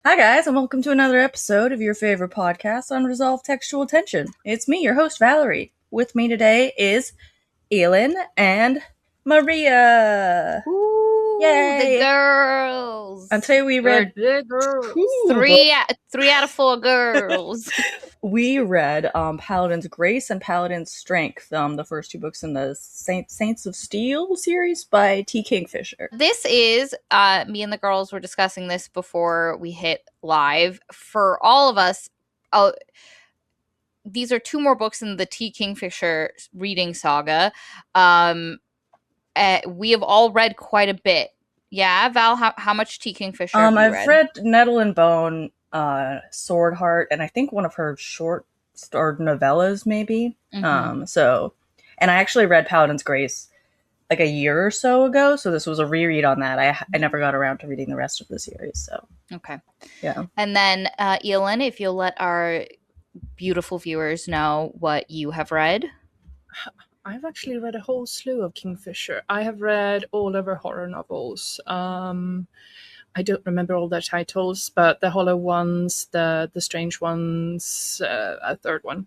Hi, guys, and welcome to another episode of your favorite podcast, Unresolved Textual Tension. It's me, your host, Valerie. With me today is Elin and Maria. Ooh, the Yay! And girls. today we read The girls. two books. Three out of four girls. We read Paladin's Grace and Paladin's Strength, the first two books in the Saints of Steel series by T. Kingfisher. This is me and the girls were discussing this before we hit live. For all of us, these are two more books in the T. Kingfisher reading saga. We have all read quite a bit. Yeah, Val, how much T. Kingfisher have you I've read Nettle and Bone, Sword Heart, and I think one of her short or novellas, maybe. Mm-hmm. And I actually read Paladin's Grace like a year or so ago, so this was a reread on that. I never got around to reading the rest of the series, so. Okay. Yeah. And then, Elin, if you'll let our beautiful viewers know what you have read. I've actually read a whole slew of Kingfisher. I have read all of her horror novels. I don't remember all their titles, but the Hollow Ones, the Strange Ones, a third one,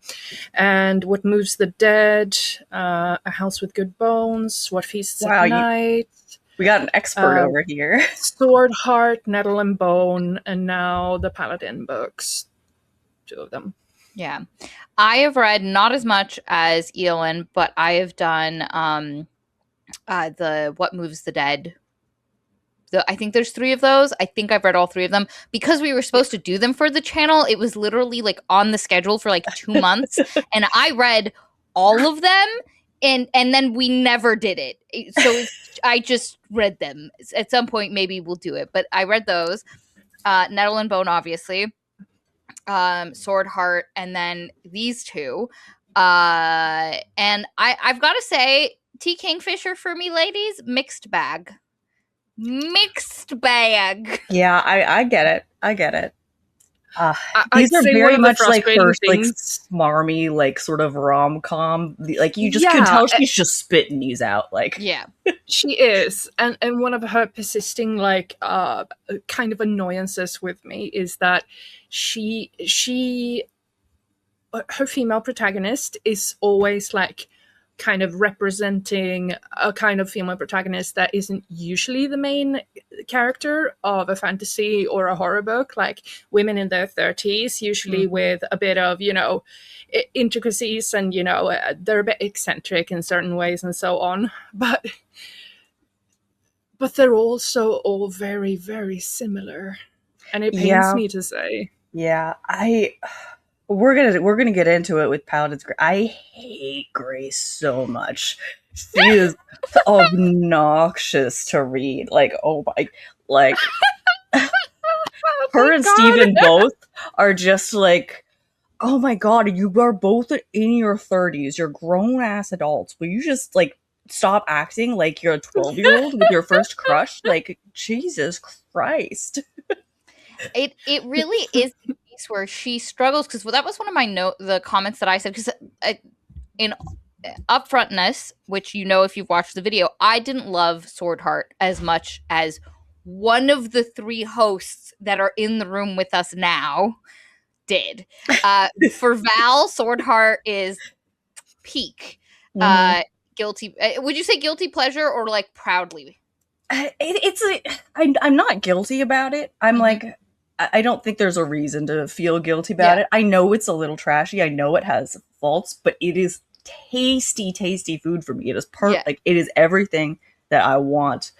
and What Moves the Dead, A House with Good Bones, What Feasts at Night. We got an expert over here. Sword Heart, Nettle and Bone, and now the Paladin books. Two of them. Yeah. I have read not as much as Elin, but I have done the What Moves the Dead. I think there's 3 of those. I think I've read all 3 of them. Because we were supposed to do them for the channel, it was literally like on the schedule for like 2 months. And I read all of them and then we never did it. So I just read them. At some point maybe we'll do it. But I read those. Nettle and Bone, obviously. Sword Heart, and then these two. And I've got to say, T. Kingfisher for me, ladies, mixed bag. Yeah, I get it. These are very much like her like smarmy, like sort of rom-com. Like you just can tell she's just spitting these out. Like she is, and one of her persisting like kind of annoyances with me is that her female protagonist is always like kind of representing a kind of female protagonist that isn't usually the main character of a fantasy or a horror book, like women in their 30s, usually with a bit of, intricacies and, they're a bit eccentric in certain ways and so on. But they're also all very, very similar. And it pains me to say. Yeah, we're gonna get into it with Paladin's Grace. I hate Grace so much. She is obnoxious to read. Like, oh my, like her and Steven both are just like, oh my god, you are both in your 30s. You're grown ass adults. Will you just like stop acting like you're a 12-year-old with your first crush? Like, Jesus Christ. It really is a case where she struggles, because that was one of the comments that I said, because in upfrontness, which if you've watched the video, I didn't love Sword Heart as much as one of the 3 hosts that are in the room with us now did. For Val, Sword Heart is peak. Guilty. Would you say guilty pleasure or like proudly? I'm not guilty about it. I'm like, I don't think there's a reason to feel guilty about it. I know it's a little trashy. I know it has faults, but it is tasty food for me. It is like it is everything that I want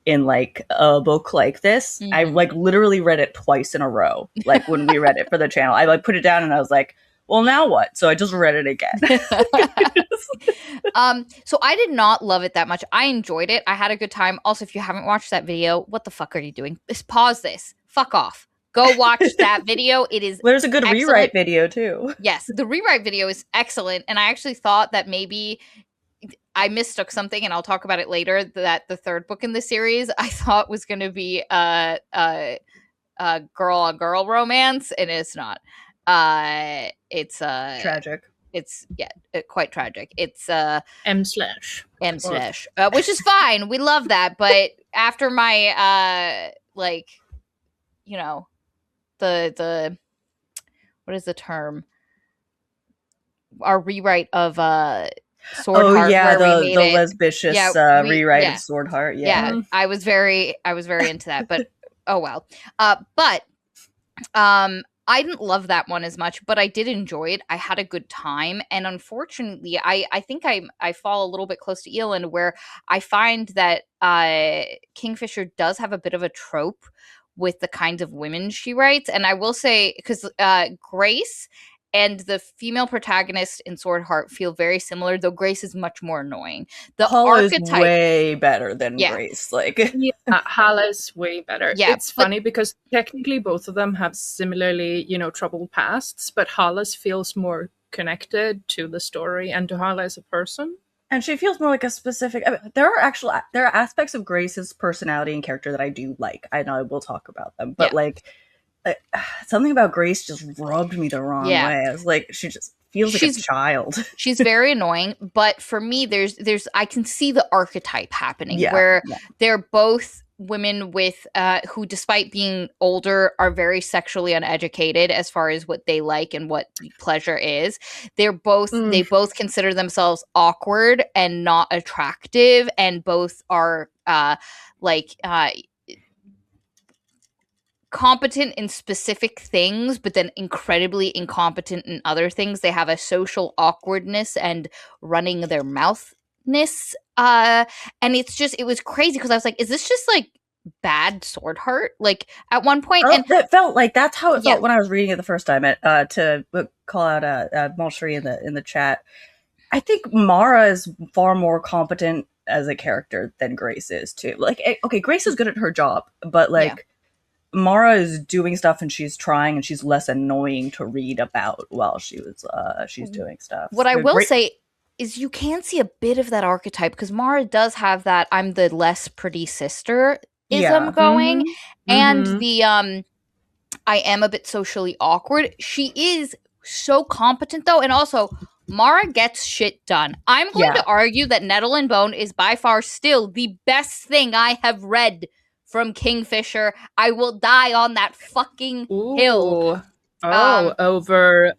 in like a book like this. I like literally read it twice in a row. Like when we read it for the channel, I like put it down and I was like, well, now what? So I just read it again. So I did not love it that much. I enjoyed it. I had a good time. Also, if you haven't watched that video, what the fuck are you doing? Just pause this. Fuck off. Go watch that video. It is There's a good rewrite video too. Yes, the rewrite video is excellent. And I actually thought that maybe I mistook something, and I'll talk about it later, that the 3rd book in the series I thought was going to be a girl-on-girl romance, and it's not. It's tragic. It's quite tragic. It's M/, which is fine. We love that. But after my the what is the term? Our rewrite of Sword Heart. Yeah, where we the made it. lesbicious rewrite of Sword Heart. Yeah. I was very into that, but oh well. But I didn't love that one as much, but I did enjoy it. I had a good time, and unfortunately, I think I fall a little bit close to Elend, where I find that Kingfisher does have a bit of a trope with the kinds of women she writes, and I will say, because Grace and the female protagonist in Sword Heart feel very similar, though Grace is much more annoying. The Paula is archetype way better than Grace. Like, yeah, Hala's way better. Yeah, it's funny because technically both of them have similarly, troubled pasts, but Hala's feels more connected to the story and to Hala as a person. And she feels more like a specific. I mean, there are aspects of Grace's personality and character that I do like. I know we'll talk about them, but like. Something about Grace just rubbed me the wrong way. I was like, she just feels like a child. She's very annoying, but for me, there's I can see the archetype happening where they're both women with who, despite being older, are very sexually uneducated as far as what they like and what pleasure is. They both consider themselves awkward and not attractive, and both are competent in specific things, but then incredibly incompetent in other things. They have a social awkwardness and running their mouthness. And it was crazy because I was like, is this just like bad Sword Heart? Like at one point, and it felt like that's how it felt when I was reading it the first time. To call out Malshri in the chat, I think Mara is far more competent as a character than Grace is too. Like, okay, Grace is good at her job, but like. Mara is doing stuff and she's trying and she's less annoying to read about while she's doing stuff. What I will say is you can see a bit of that archetype because Mara does have that I'm the less pretty sister ism going. And the I am a bit socially awkward. She is so competent though, and also Mara gets shit done. I'm going to argue that Nettle and Bone is by far still the best thing I have read from Kingfisher. I will die on that fucking hill. Over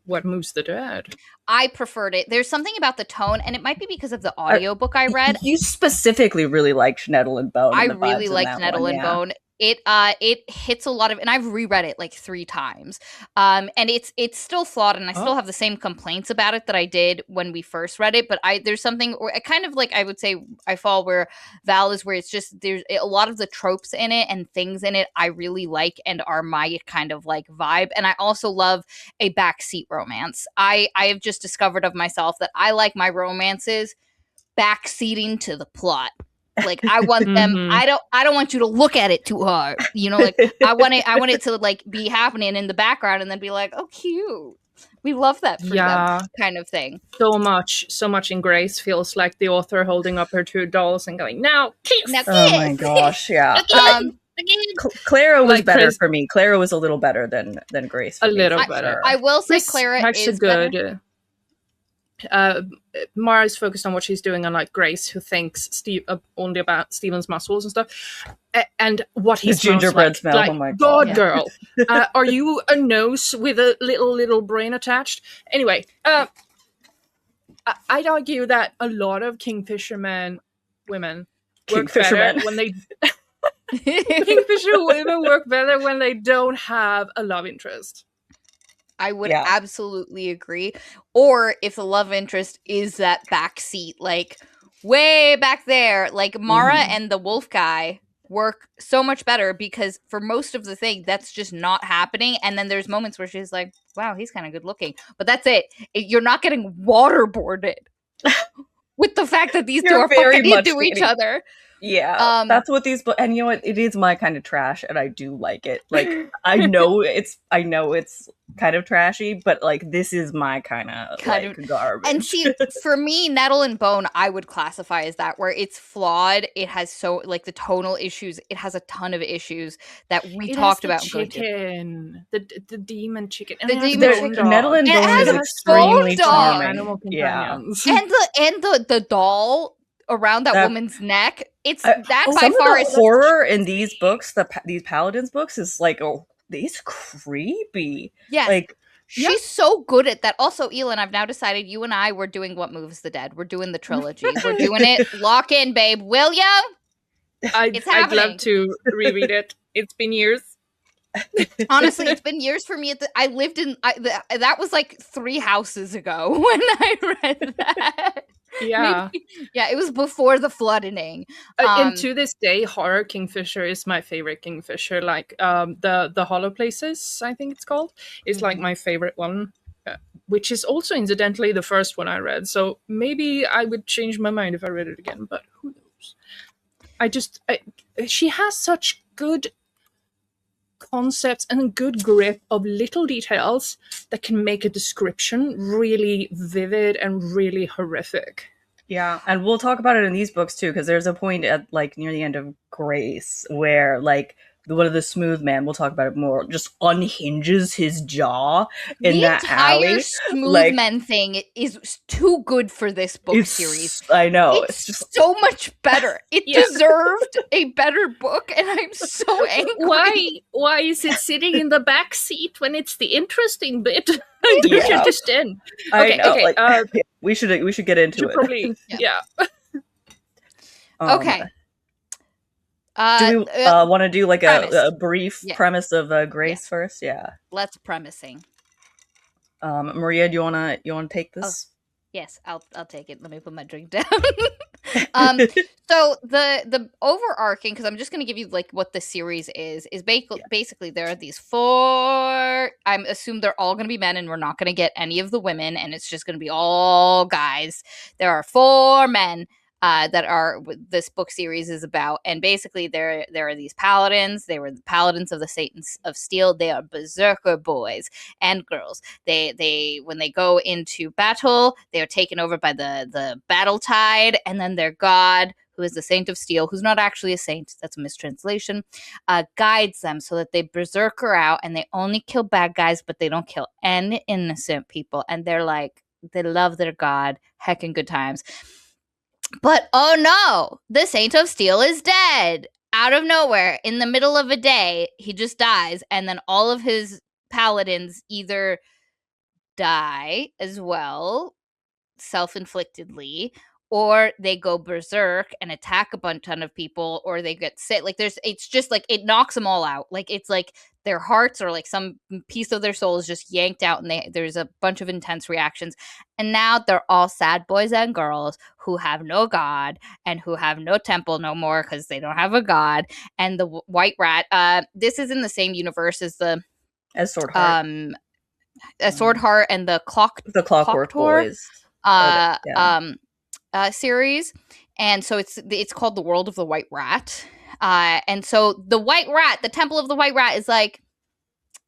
What Moves the Dead. I preferred it. There's something about the tone, and it might be because of the audiobook I read. You specifically really liked Nettle and Bone. I really liked Nettle and Bone. It hits a lot of, and I've reread it like 3 times. And it's still flawed, and I still have the same complaints about it that I did when we first read it. But there's something, or I kind of like, I would say I fall where Val is, where it's just there's a lot of the tropes in it and things in it I really like and are my kind of like vibe. And I also love a backseat romance. I have just discovered of myself that I like my romances backseating to the plot. Like I want them. I don't want you to look at it too hard. Like I want it to like be happening in the background and then be like, oh, cute. We love that for them, kind of thing. So much in Grace feels like the author holding up her 2 dolls and going, now kiss. Now kiss. Oh my gosh, yeah. Clara was better for me. Clara was a little better than Grace. A little better. I will say Clara is good. Better. Mara's focused on what she's doing, unlike Grace, who thinks only about Stephen's muscles and stuff, and what he smells gingerbread like. smell. Like, oh my God, girl, are you a nose with a little brain attached? Anyway, I'd argue that a lot of Kingfisher women work better when they. Kingfisher women work better when they don't have a love interest. I would absolutely agree. Or if the love interest is that backseat, like way back there, like Mara and the wolf guy work so much better because for most of the thing, that's just not happening. And then there's moments where she's like, wow, he's kind of good looking. But that's it. You're not getting waterboarded with the fact that these two are fucking into each other. Yeah, that's what these books, and you know what? It is my kind of trash, and I do like it. Like I know it's kind of trashy, but like this is my kind of garbage. And see, for me, Nettle and Bone, I would classify as that, where it's flawed. It has the tonal issues. It has a ton of issues that we talked about. Chicken, the demon chicken, the demon chicken. Nettle and Bone is extremely charming. Animal companions. And the doll around that woman's neck. It's that by far is horror in these books. These Paladins books is like it's creepy. Yes. Like, she's so good at that. Also, Elin, I've now decided you and I, we're doing What Moves the Dead. We're doing the trilogy. We're doing it. Lock in, babe. Will ya? It's I'd happening. love to reread it. It's been years. Honestly, it's been years for me. I lived in that was like 3 houses ago when I read that. Yeah. Yeah, it was before the flooding. And to this day, horror Kingfisher is my favorite Kingfisher. Like the Hollow Places, I think it's called, is like my favorite one, which is also incidentally the first one I read. So maybe I would change my mind if I read it again, but who knows? She has such good concepts and good grip of little details that can make a description really vivid and really horrific. Yeah, and we'll talk about it in these books too, because there's a point at like near the end of Grace where like one of the smooth man, we'll talk about it more, just unhinges his jaw in that alley. The entire smooth men thing is too good for this book series. I know. It's just so much better. It deserved a better book, and I'm so angry. Why is it sitting in the back seat when it's the interesting bit? I don't understand. Okay, we should get into it. Probably, okay. Do we want to do like a brief premise of Grace first? Yeah. Let's premising. Maria, do you wanna take this? Oh, yes, I'll take it. Let me put my drink down. So the overarching, because I'm just gonna give you like what the series is basically there are these 4. I assume they're all gonna be men, and we're not gonna get any of the women, and it's just gonna be all guys. There are 4 men. That are this book series is about, and basically there are these paladins. They were the paladins of the Satans of Steel. They are berserker boys and girls. They when they go into battle, they are taken over by the battle tide, and then their god, who is the Saint of Steel, who's not actually a saint, that's a mistranslation, guides them so that they berserker out, and they only kill bad guys, but they don't kill any innocent people. And they're like, they love their god, heckin' good times. But oh no, the Saint of Steel is dead. Out of nowhere, in the middle of a day, he just dies, and then all of his paladins either die as well, self-inflictedly, or they go berserk and attack a ton of people, or they get sick. Like it's just like it knocks them all out. Like it's like their hearts or like some piece of their soul is just yanked out, and there's a bunch of intense reactions. And now they're all sad boys and girls who have no god and who have no temple no more because they don't have a god. And the White Rat. This is in the same universe as Swordheart. Swordheart and the Clockwork Boys. Series, and so it's called the World of the White Rat, and so the White Rat, the Temple of the White Rat, is like,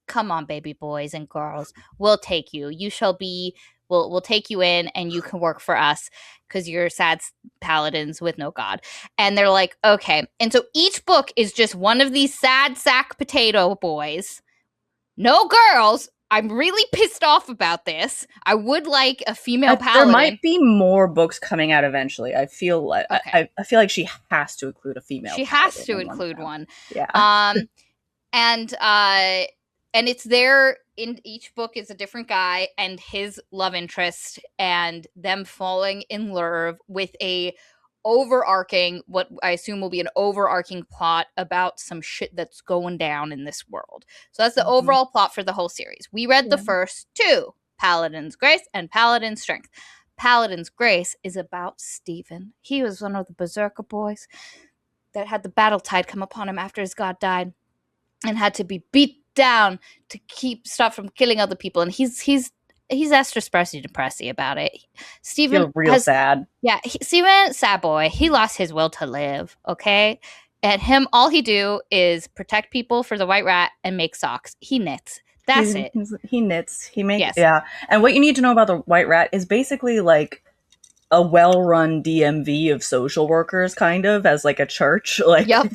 come on, baby boys and girls, we'll take you. You shall be. We'll take you in, and you can work for us because you're sad paladins with no god. And they're like, okay. And so each book is just one of these sad sack potato boys, no girls. I'm really pissed off about this. I would like a female paladin. There might be more books coming out eventually. I feel like I feel like she has to include a female. She has to include one. Yeah. And it's there in each book is a different guy and his love interest, and them falling in love with a overarching, what I assume will be an overarching plot about some shit that's going down in this world. So that's the overall plot for the whole series. We read the first 2, Paladin's Grace and Paladin's Strength. Paladin's Grace is about Stephen. He was one of the berserker boys that had the battle tide come upon him after his god died and had to be beat down to stop from killing other people. And he's extra depressy about it. Stephen real sad. Yeah, Stephen, sad boy. He lost his will to live. Okay, and all he do is protect people for the White Rat and make socks. He knits. That's it. He knits. He makes. Yeah. And what you need to know about the White Rat is basically like a well-run DMV of social workers, kind of, as like a church. Like, yep.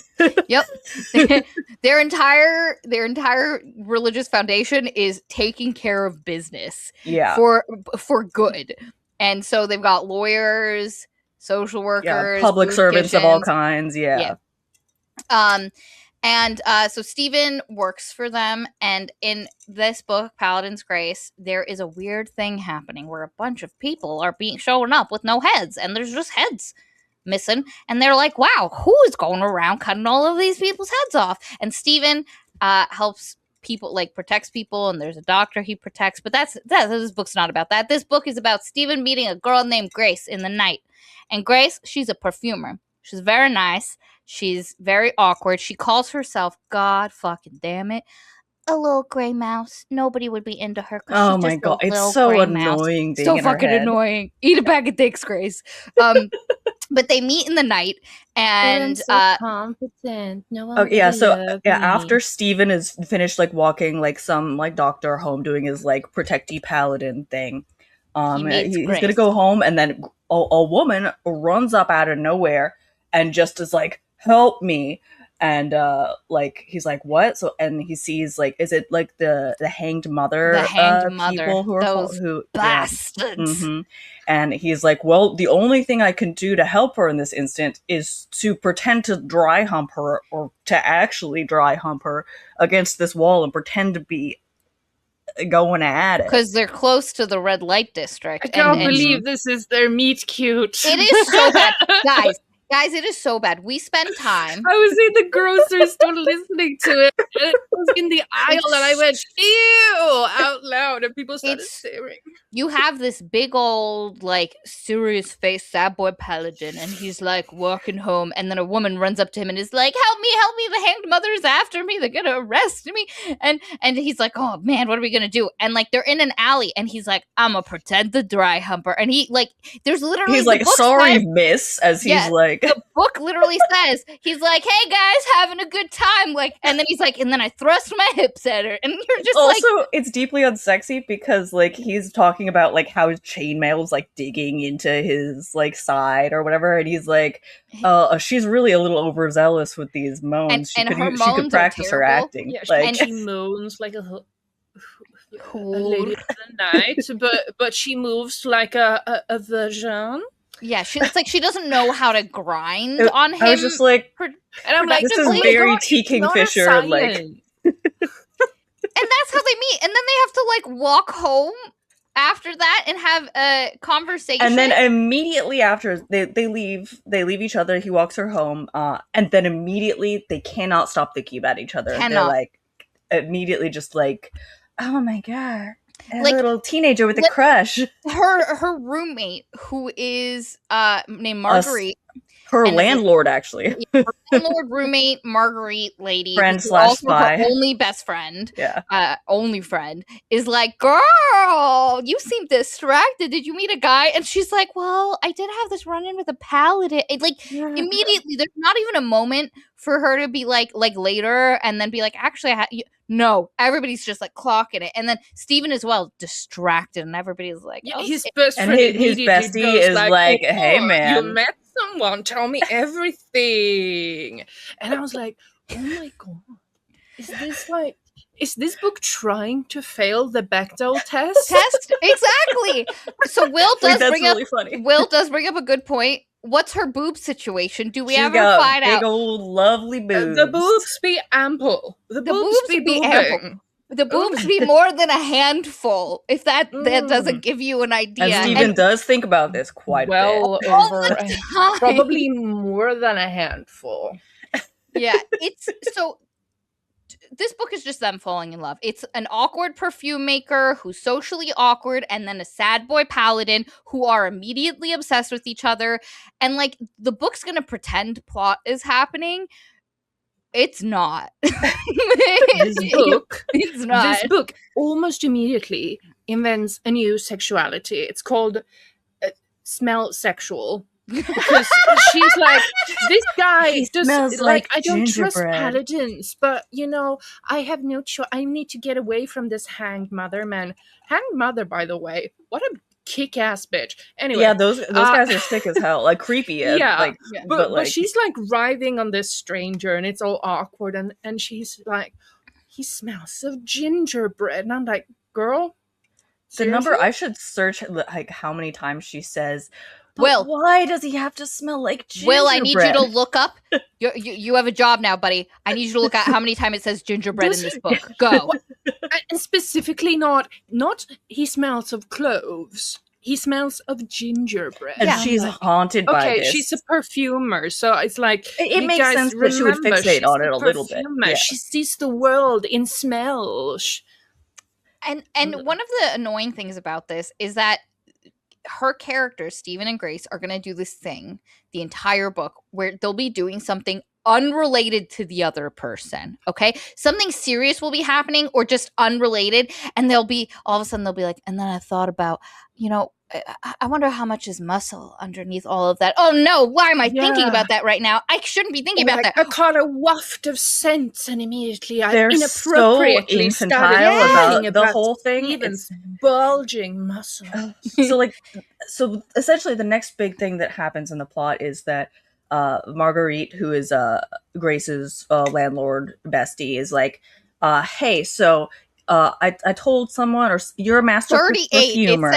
Their entire religious foundation is taking care of business. Yeah. For good. And so they've got lawyers, social workers, public servants of all kinds. Yeah. And so Stephen works for them, and in this book, Paladin's Grace, there is a weird thing happening where a bunch of people are showing up with no heads, and there's just heads missing, and they're like, wow, who is going around cutting all of these people's heads off? And Stephen helps people, like protects people, and there's a doctor he protects, but this book's not about that. This book is about Stephen meeting a girl named Grace in the night. And Grace, she's a perfumer. She's very nice. She's very awkward. She calls herself, God fucking damn it, a little gray mouse. Nobody would be into her. Oh my god, it's so annoying. Being so in fucking her head. annoying. Eat a bag of dicks, Grace. But they meet in the night, and so competent. No one after Stephen is finished like walking like some like doctor home doing his like protectee paladin thing, he's gonna go home, and then a woman runs up out of nowhere and just is like, help me. And like he's like, what? So and he sees like, is it like the hanged mother people who are those bastards. Yeah. And he's like, well, the only thing I can do to help her in this instant is to pretend to dry hump her, or to actually dry hump her against this wall and pretend to be going at it, because they're close to the red light district. I can't believe this is their meet cute. It is so bad, guys, it is so bad. We spend time. I was in the grocery store listening to it. And it was in the aisle, and I went, ew, out loud, and people started staring. You have this big old, like, serious face sad boy paladin, and he's like walking home, and then a woman runs up to him and is like, help me, the hanged mother's after me, they're gonna arrest me. And he's like, oh man, what are we gonna do? And like they're in an alley, and he's like, I'm gonna pretend the dry humper. And he like, there's literally, he's like, sorry miss, as he's like, the book literally says, he's like, hey guys, having a good time, like, and then he's like, and then I thrust my hips at her, and you're just also, like, it's deeply unsexy because like he's talking about like how his chainmail's like digging into his like side or whatever, and he's like, she's really a little overzealous with these moans. And she could practice her acting. Yeah, like, and she moans like a lady of the night, but she moves like a virgin. Yeah, it's like she doesn't know how to grind on him. I was just like, and I'm like, this is very T. Kingfisher, like. And that's how they meet, and then they have to like walk home after that and have a conversation. And then immediately after they leave each other. He walks her home, and then immediately they cannot stop thinking about each other. They're like immediately just like, oh my god. A like, little teenager with a crush. Her roommate, who is named Marguerite. Her landlord, actually. Her landlord, roommate, Marguerite lady. Friend / spy. Her only best friend. Yeah. Only friend. Is like, girl, you seem distracted. Did you meet a guy? And she's like, well, I did have this run-in with a paladin. Immediately, there's not even a moment for her to be like later and then be like, actually, no, everybody's just like clocking it, and then Stephen as well, distracted, and everybody's like, yeah, his best friend, and his bestie is like, hey man, you met someone, tell me everything. And I was like, oh my god, is this book trying to fail the Bechdel test? Exactly. So Will does funny. Will does bring up a good point. What's her boob situation? Do we ever find out? Big old lovely boobs. The boobs be ample. The boobs be ample. The boobs be more than a handful, if that doesn't give you an idea. And Stephen does think about this quite well over probably more than a handful. Yeah, it's so. This book is just them falling in love. It's an awkward perfume maker who's socially awkward, and then a sad boy paladin who are immediately obsessed with each other. And like the book's gonna pretend plot is happening. It's not. This book almost immediately invents a new sexuality. It's called smell sexual. Because she's like, this guy just like, I don't trust paladins, but you know, I have no choice. I need to get away from this hanged mother man. Hanged mother, by the way, what a kick-ass bitch. Anyway, yeah, those guys are sick as hell, like creepy. Yeah, like, but she's like writhing on this stranger, and it's all awkward, and she's like, he smells of gingerbread, and I'm like, girl, seriously? The number I should search like how many times she says, Will, why does he have to smell like gingerbread? Will, I need you to look up. You have a job now, buddy. I need you to look at how many times it says gingerbread in this book. Go. And specifically not he smells of cloves. He smells of gingerbread. And she's haunted by this. Okay, she's a perfumer, so it's like it makes sense that she would fixate on it a little bit. Yeah. She sees the world in smells. And one of the annoying things about this is that her characters, Stephen and Grace, are going to do this thing the entire book where they'll be doing something unrelated to the other person. Okay, something serious will be happening or just unrelated, and they'll be all of a sudden they'll be like, and then I thought about, I wonder how much is muscle underneath all of that. Oh no, why am I thinking about that right now? I shouldn't be thinking about that. I caught a waft of scent and immediately I They're inappropriately so started about the whole thing. Steven's bulging muscle. So essentially the next big thing that happens in the plot is that Marguerite, who is Grace's landlord bestie, is like, hey, so I told someone, or you're a master 38. perfumer.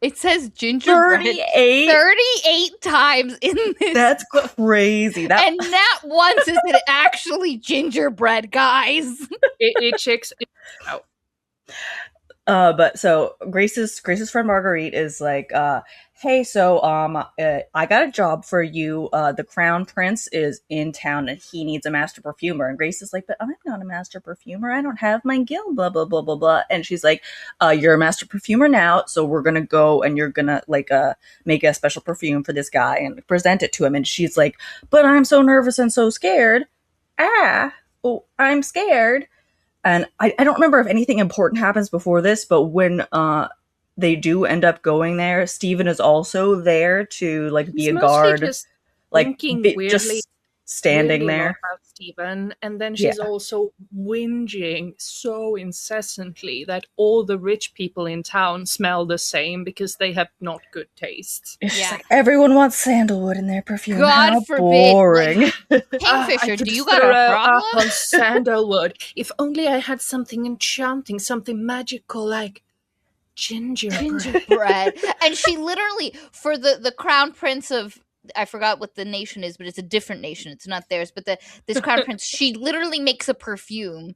It says gingerbread 38 times in this. That's crazy. And not once is it actually gingerbread, guys. It checks it out. But so Grace's friend Marguerite is like, hey, so I got a job for you. The crown prince is in town and he needs a master perfumer. And Grace is like, but I'm not a master perfumer. I don't have my guild, blah, blah, blah, blah, blah. And she's like, you're a master perfumer now, so we're gonna go and you're gonna make a special perfume for this guy and present it to him. And she's like, but I'm so nervous and so scared. I'm scared. And I don't remember if anything important happens before this, but when they do end up going there, Stephen is also there to be a guard, just standing there. Stephen, and then she's also whinging so incessantly that all the rich people in town smell the same because they have not good taste. It's like, everyone wants sandalwood in their perfume. God How forbid. boring. Kingfisher, do you got a problem? On sandalwood. If only I had something enchanting, something magical like gingerbread. And she literally, for the crown prince of, I forgot what the nation is, but it's a different nation. It's not theirs. But this crown prince, she literally makes a perfume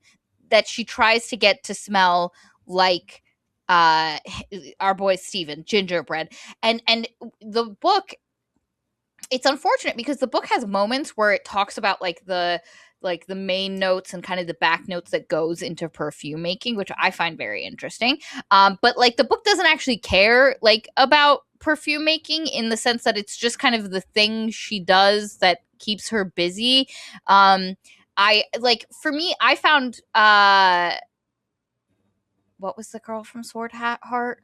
that she tries to get to smell like our boy Stephen, gingerbread. And the book, it's unfortunate because the book has moments where it talks about the main notes and kind of the back notes that goes into perfume making, which I find very interesting. But the book doesn't actually care about perfume making in the sense that it's just kind of the thing she does that keeps her busy. For me, I found what was the girl from Sword Heart?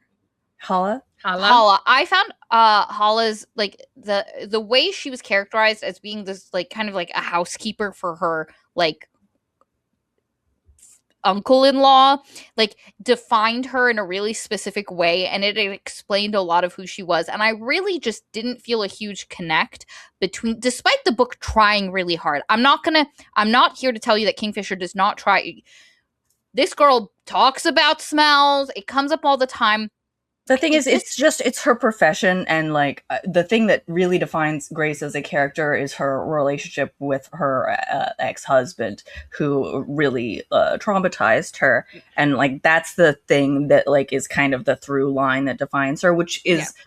Hala. I found Hala's the way she was characterized as being this kind of a housekeeper for her uncle-in-law defined her in a really specific way, and it explained a lot of who she was. And I really just didn't feel a huge connect despite the book trying really hard. I'm not here to tell you that Kingfisher does not try. This girl talks about smells. It comes up all the time. The thing is, it's her profession, and the thing that really defines Grace as a character is her relationship with her ex-husband, who really traumatized her, and that's the thing that is kind of the through line that defines her, which is. Yeah.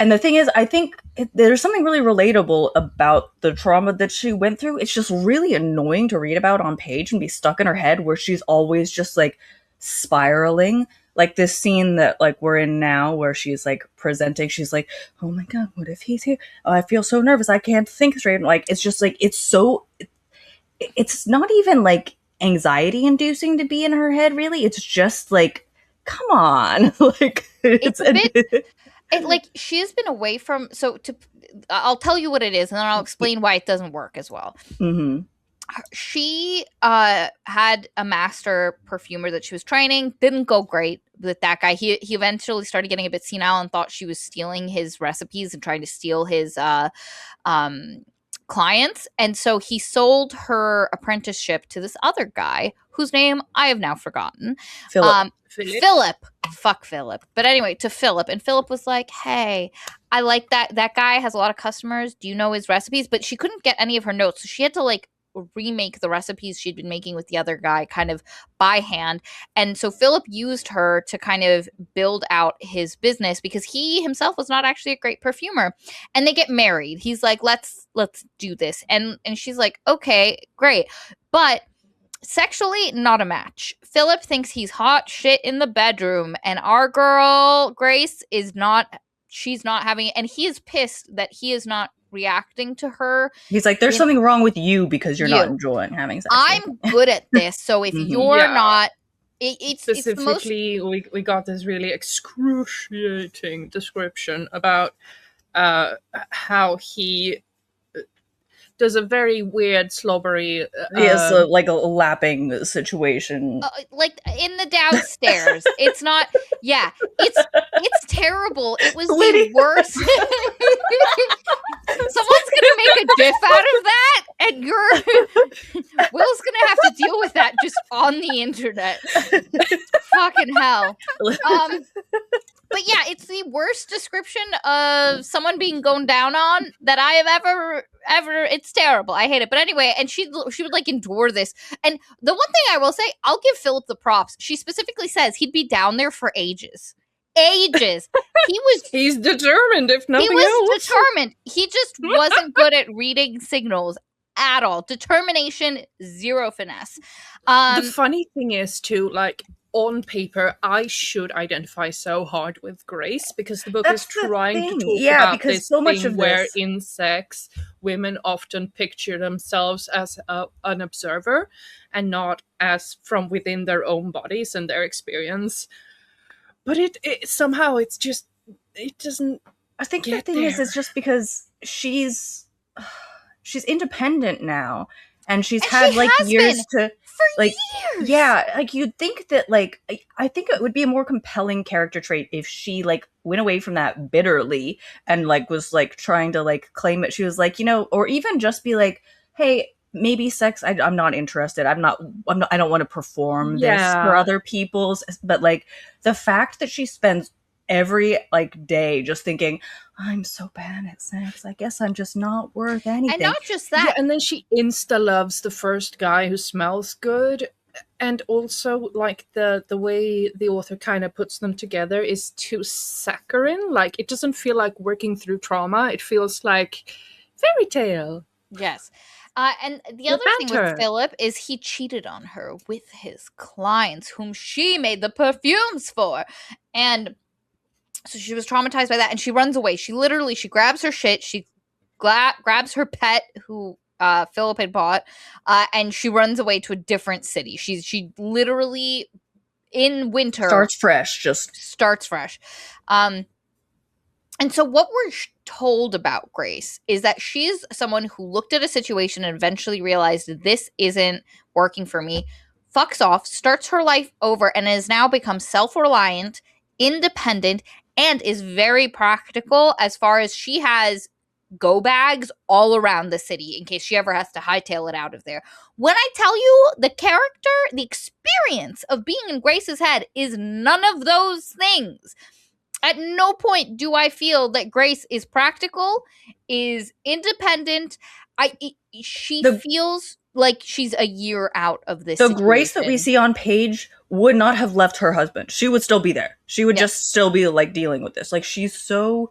And the thing is, I think there's something really relatable about the trauma that she went through. It's just really annoying to read about on page and be stuck in her head, where she's always just spiraling. This scene that we're in now where she's presenting, she's like, oh my god, what if he's here? Oh, I feel so nervous, I can't think straight. It's just it's not even anxiety inducing to be in her head, really. It's just come on. It's a bit she has been away from, I'll tell you what it is and then I'll explain why it doesn't work as well. Mm-hmm. She had a master perfumer that she was training. Didn't go great with that guy. He eventually started getting a bit senile and thought she was stealing his recipes and trying to steal his clients. And so he sold her apprenticeship to this other guy whose name I have now forgotten. Philip. Philip. Fuck Philip. But anyway, to Philip. And Philip was like, hey, I like that guy has a lot of customers. Do you know his recipes? But she couldn't get any of her notes. So she had to like remake the recipes she'd been making with the other guy kind of by hand. And so Philip used her to kind of build out his business because he himself was not actually a great perfumer. And they get married. He's like, let's do this. And she's like, okay, great. But sexually, not a match. Philip thinks he's hot shit in the bedroom, and our girl Grace is not. She's not having it, and he is pissed that he is not reacting to her. He's like, there's something wrong with you because you're not enjoying having sex. I'm good at this, so if you're not, it's specifically we got this really excruciating description about how he does a very weird slobbery like a lapping situation, like in the downstairs. It's not, it's terrible. It was the worst. Someone's gonna make a gif out of that, and Will's gonna have to deal with that just on the internet. Fucking hell. But yeah, it's the worst description of someone being gone down on that I have ever. It's terrible. I hate it. But anyway, and she would like endure this. And the one thing I will say, I'll give Philip the props. She specifically says he'd be down there for ages. He's determined, if nothing else. He was determined. He just wasn't good at reading signals at all. Determination, zero finesse. The funny thing is too, like, on paper, I should identify so hard with Grace because the book is trying to talk about this so much of where in sex, women often picture themselves as an observer and not as from within their own bodies and their experience. But it somehow it doesn't. I think the thing is, it's just because she's independent now, and she's had like years to. For years. Yeah, like you'd think that, like, I think it would be a more compelling character trait if she like went away from that bitterly and like was like trying to like claim it. She was like, or even just be like, hey, maybe sex, I'm not interested. I don't want to perform this for other people's. But like the fact that she spends every like day just thinking, I'm so bad at sex, I guess I'm just not worth anything. And not just that, and then she insta loves the first guy who smells good. And also like the way the author kind of puts them together is too saccharine. Like it doesn't feel like working through trauma. It feels like fairy tale. Yes. And the other thing with Philip is he cheated on her with his clients whom she made the perfumes for. And so she was traumatized by that, and she runs away. She grabs her shit. She grabs her pet, who Philip had bought, and she runs away to a different city. She literally, in winter... starts fresh. And so what we're told about Grace is that she's someone who looked at a situation and eventually realized this isn't working for me, fucks off, starts her life over, and has now become self-reliant, independent, and is very practical as far as she has go bags all around the city in case she ever has to hightail it out of there. When I tell you the character, the experience of being in Grace's head is none of those things. At no point do I feel that Grace is practical, is independent. She feels like she's a year out of this situation. Grace that we see on page would not have left her husband. She would still be there. She would just still be like dealing with this. Like she's so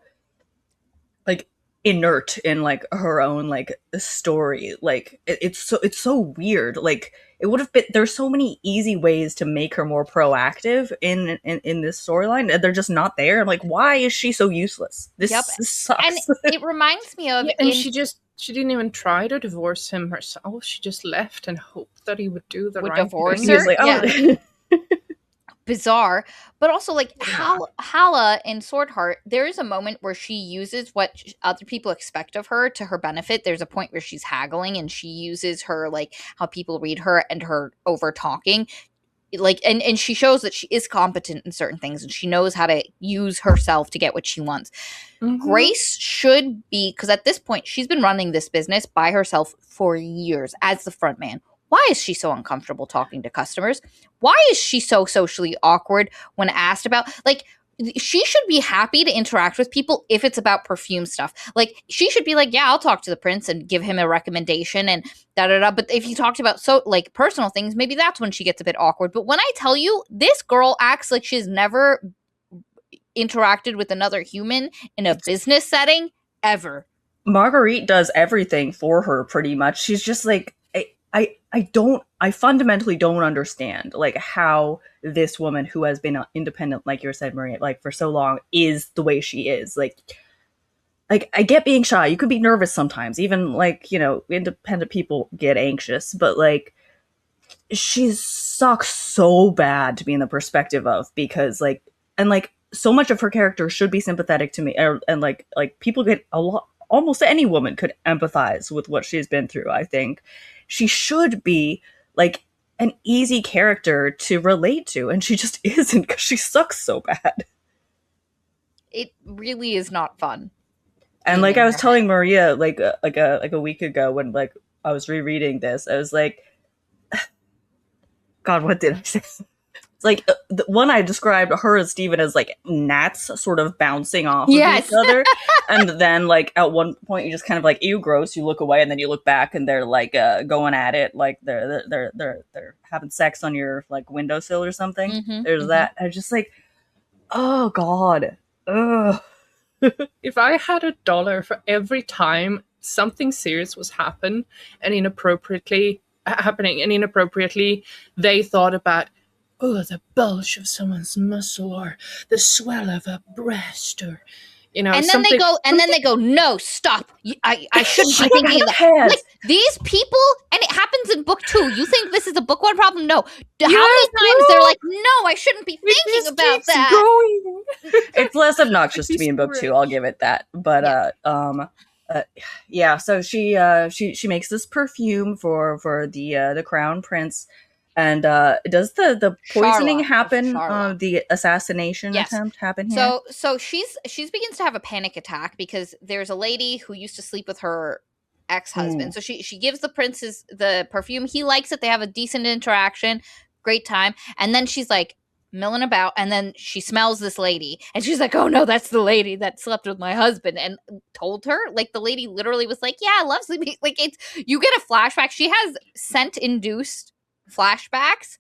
like inert in like her own like story. Like it's so weird. Like it would have been, there's so many easy ways to make her more proactive in this storyline. They're just not there. I'm like, why is she so useless? This sucks. And it reminds me of she didn't even try to divorce him herself. She just left and hoped that he would do the right divorce thing. her. Like, bizarre, but also like Hala in Swordheart, there is a moment where she uses what other people expect of her to her benefit. There's a point where she's haggling and she uses her like how people read her and her over talking. like, and she shows that she is competent in certain things and she knows how to use herself to get what she wants. Grace should be, because at this point she's been running this business by herself for years as the front man. Why is she so uncomfortable talking to customers? Why is she so socially awkward when asked about, like, she should be happy to interact with people if it's about perfume stuff. Like, she should be like, yeah, I'll talk to the prince and give him a recommendation and da-da-da. But if you talked about like personal things, maybe that's when she gets a bit awkward. But when I tell you, this girl acts like she's never interacted with another human in a business setting ever. Marguerite does everything for her pretty much. She's just like, I fundamentally don't understand like how this woman who has been independent, like you said, Maria, like for so long is the way she is. Like I get being shy. You could be nervous sometimes. Even like, you know, independent people get anxious, but like she sucks so bad to be in the perspective of, because like, and like so much of her character should be sympathetic to me. And like people get a lot, almost any woman could empathize with what she's been through. I think she should be like an easy character to relate to, and she just isn't because she sucks so bad. It really is not fun. And like I was telling Maria like a week ago when like I was rereading this, I was like, God, what did I say? Like the one I described her and Steven as like gnats sort of bouncing off of each other. And then like at one point you just kind of like, ew, gross, you look away and then you look back and they're like going at it, like they're having sex on your like windowsill or something. There's that. I was just like, oh God. Ugh. If I had $1 for every time something serious was happening and inappropriately they thought about, oh, the bulge of someone's muscle or the swell of a breast, or you know, and then they go, no, stop! I shouldn't be thinking of that. Like these people, and it happens in book 2. You think this is a book 1 problem? No. How many times they're like, no, I shouldn't be thinking about that. It's less obnoxious to me in book 2. I'll give it that. But yeah. So she makes this perfume for the crown prince. And does the poisoning happen? The assassination attempt happen here? So she begins to have a panic attack because there's a lady who used to sleep with her ex-husband. So she gives the prince the perfume. He likes it. They have a decent interaction, great time. And then she's like milling about, and then she smells this lady, and she's like, "Oh no, that's the lady that slept with my husband," and told her. Like the lady literally was like, "Yeah, I love sleeping." Like you get a flashback. She has scent-induced flashbacks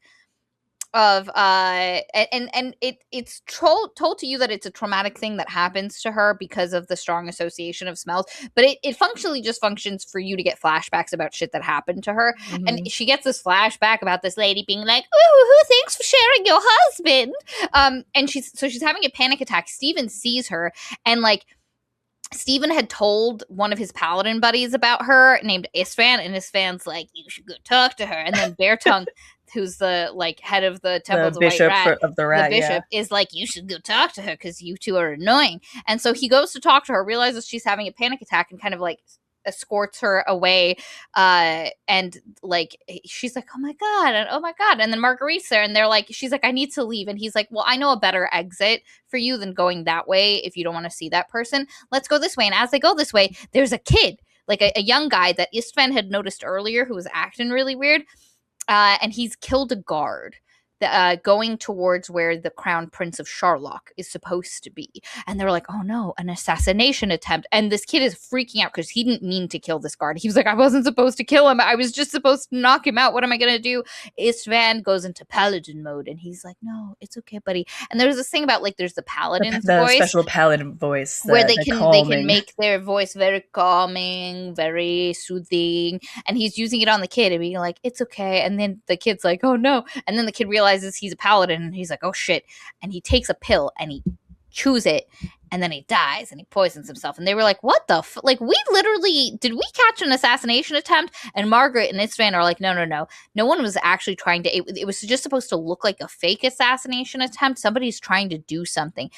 of and it's told to you that it's a traumatic thing that happens to her because of the strong association of smells, but it functionally just functions for you to get flashbacks about shit that happened to her. And she gets this flashback about this lady being like, "Ooh, thanks for sharing your husband," and she's having a panic attack. Steven sees her, and like Steven had told one of his Paladin buddies about her named Istvan, and Istvan's like, "You should go talk to her." And then Beartongue, who's the like head of the Temple of the White Rat, the bishop, is like, "You should go talk to her because you two are annoying." And so he goes to talk to her, realizes she's having a panic attack, and kind of like escorts her away. And like she's like, "Oh my god," and then Marguerite's there, and they're like, she's like, "I need to leave," and he's like, "Well, I know a better exit for you than going that way if you don't want to see that person. Let's go this way." And as they go this way, there's a kid, like a young guy that Istvan had noticed earlier who was acting really weird, and he's killed a guard going towards where the Crown Prince of Sharlock is supposed to be. And they were like, "Oh no, an assassination attempt." And this kid is freaking out because he didn't mean to kill this guard. He was like, "I wasn't supposed to kill him. I was just supposed to knock him out. What am I going to do?" Istvan goes into Paladin mode, and he's like, "No, it's okay, buddy." And there's this thing about like there's the Paladin's the voice. special Paladin voice. Where they can make their voice very calming, very soothing. And he's using it on the kid and being like, "It's okay." And then the kid's like, "Oh no." And then the kid realizes he's a paladin, and he's like, "Oh shit." And he takes a pill and he chews it, and then he dies and he poisons himself. And they were like, "What the like we literally did we catch an assassination attempt?" And Margaret and Istvan are like, no one was actually trying to it was just supposed to look like a fake assassination attempt. Somebody's trying to do something.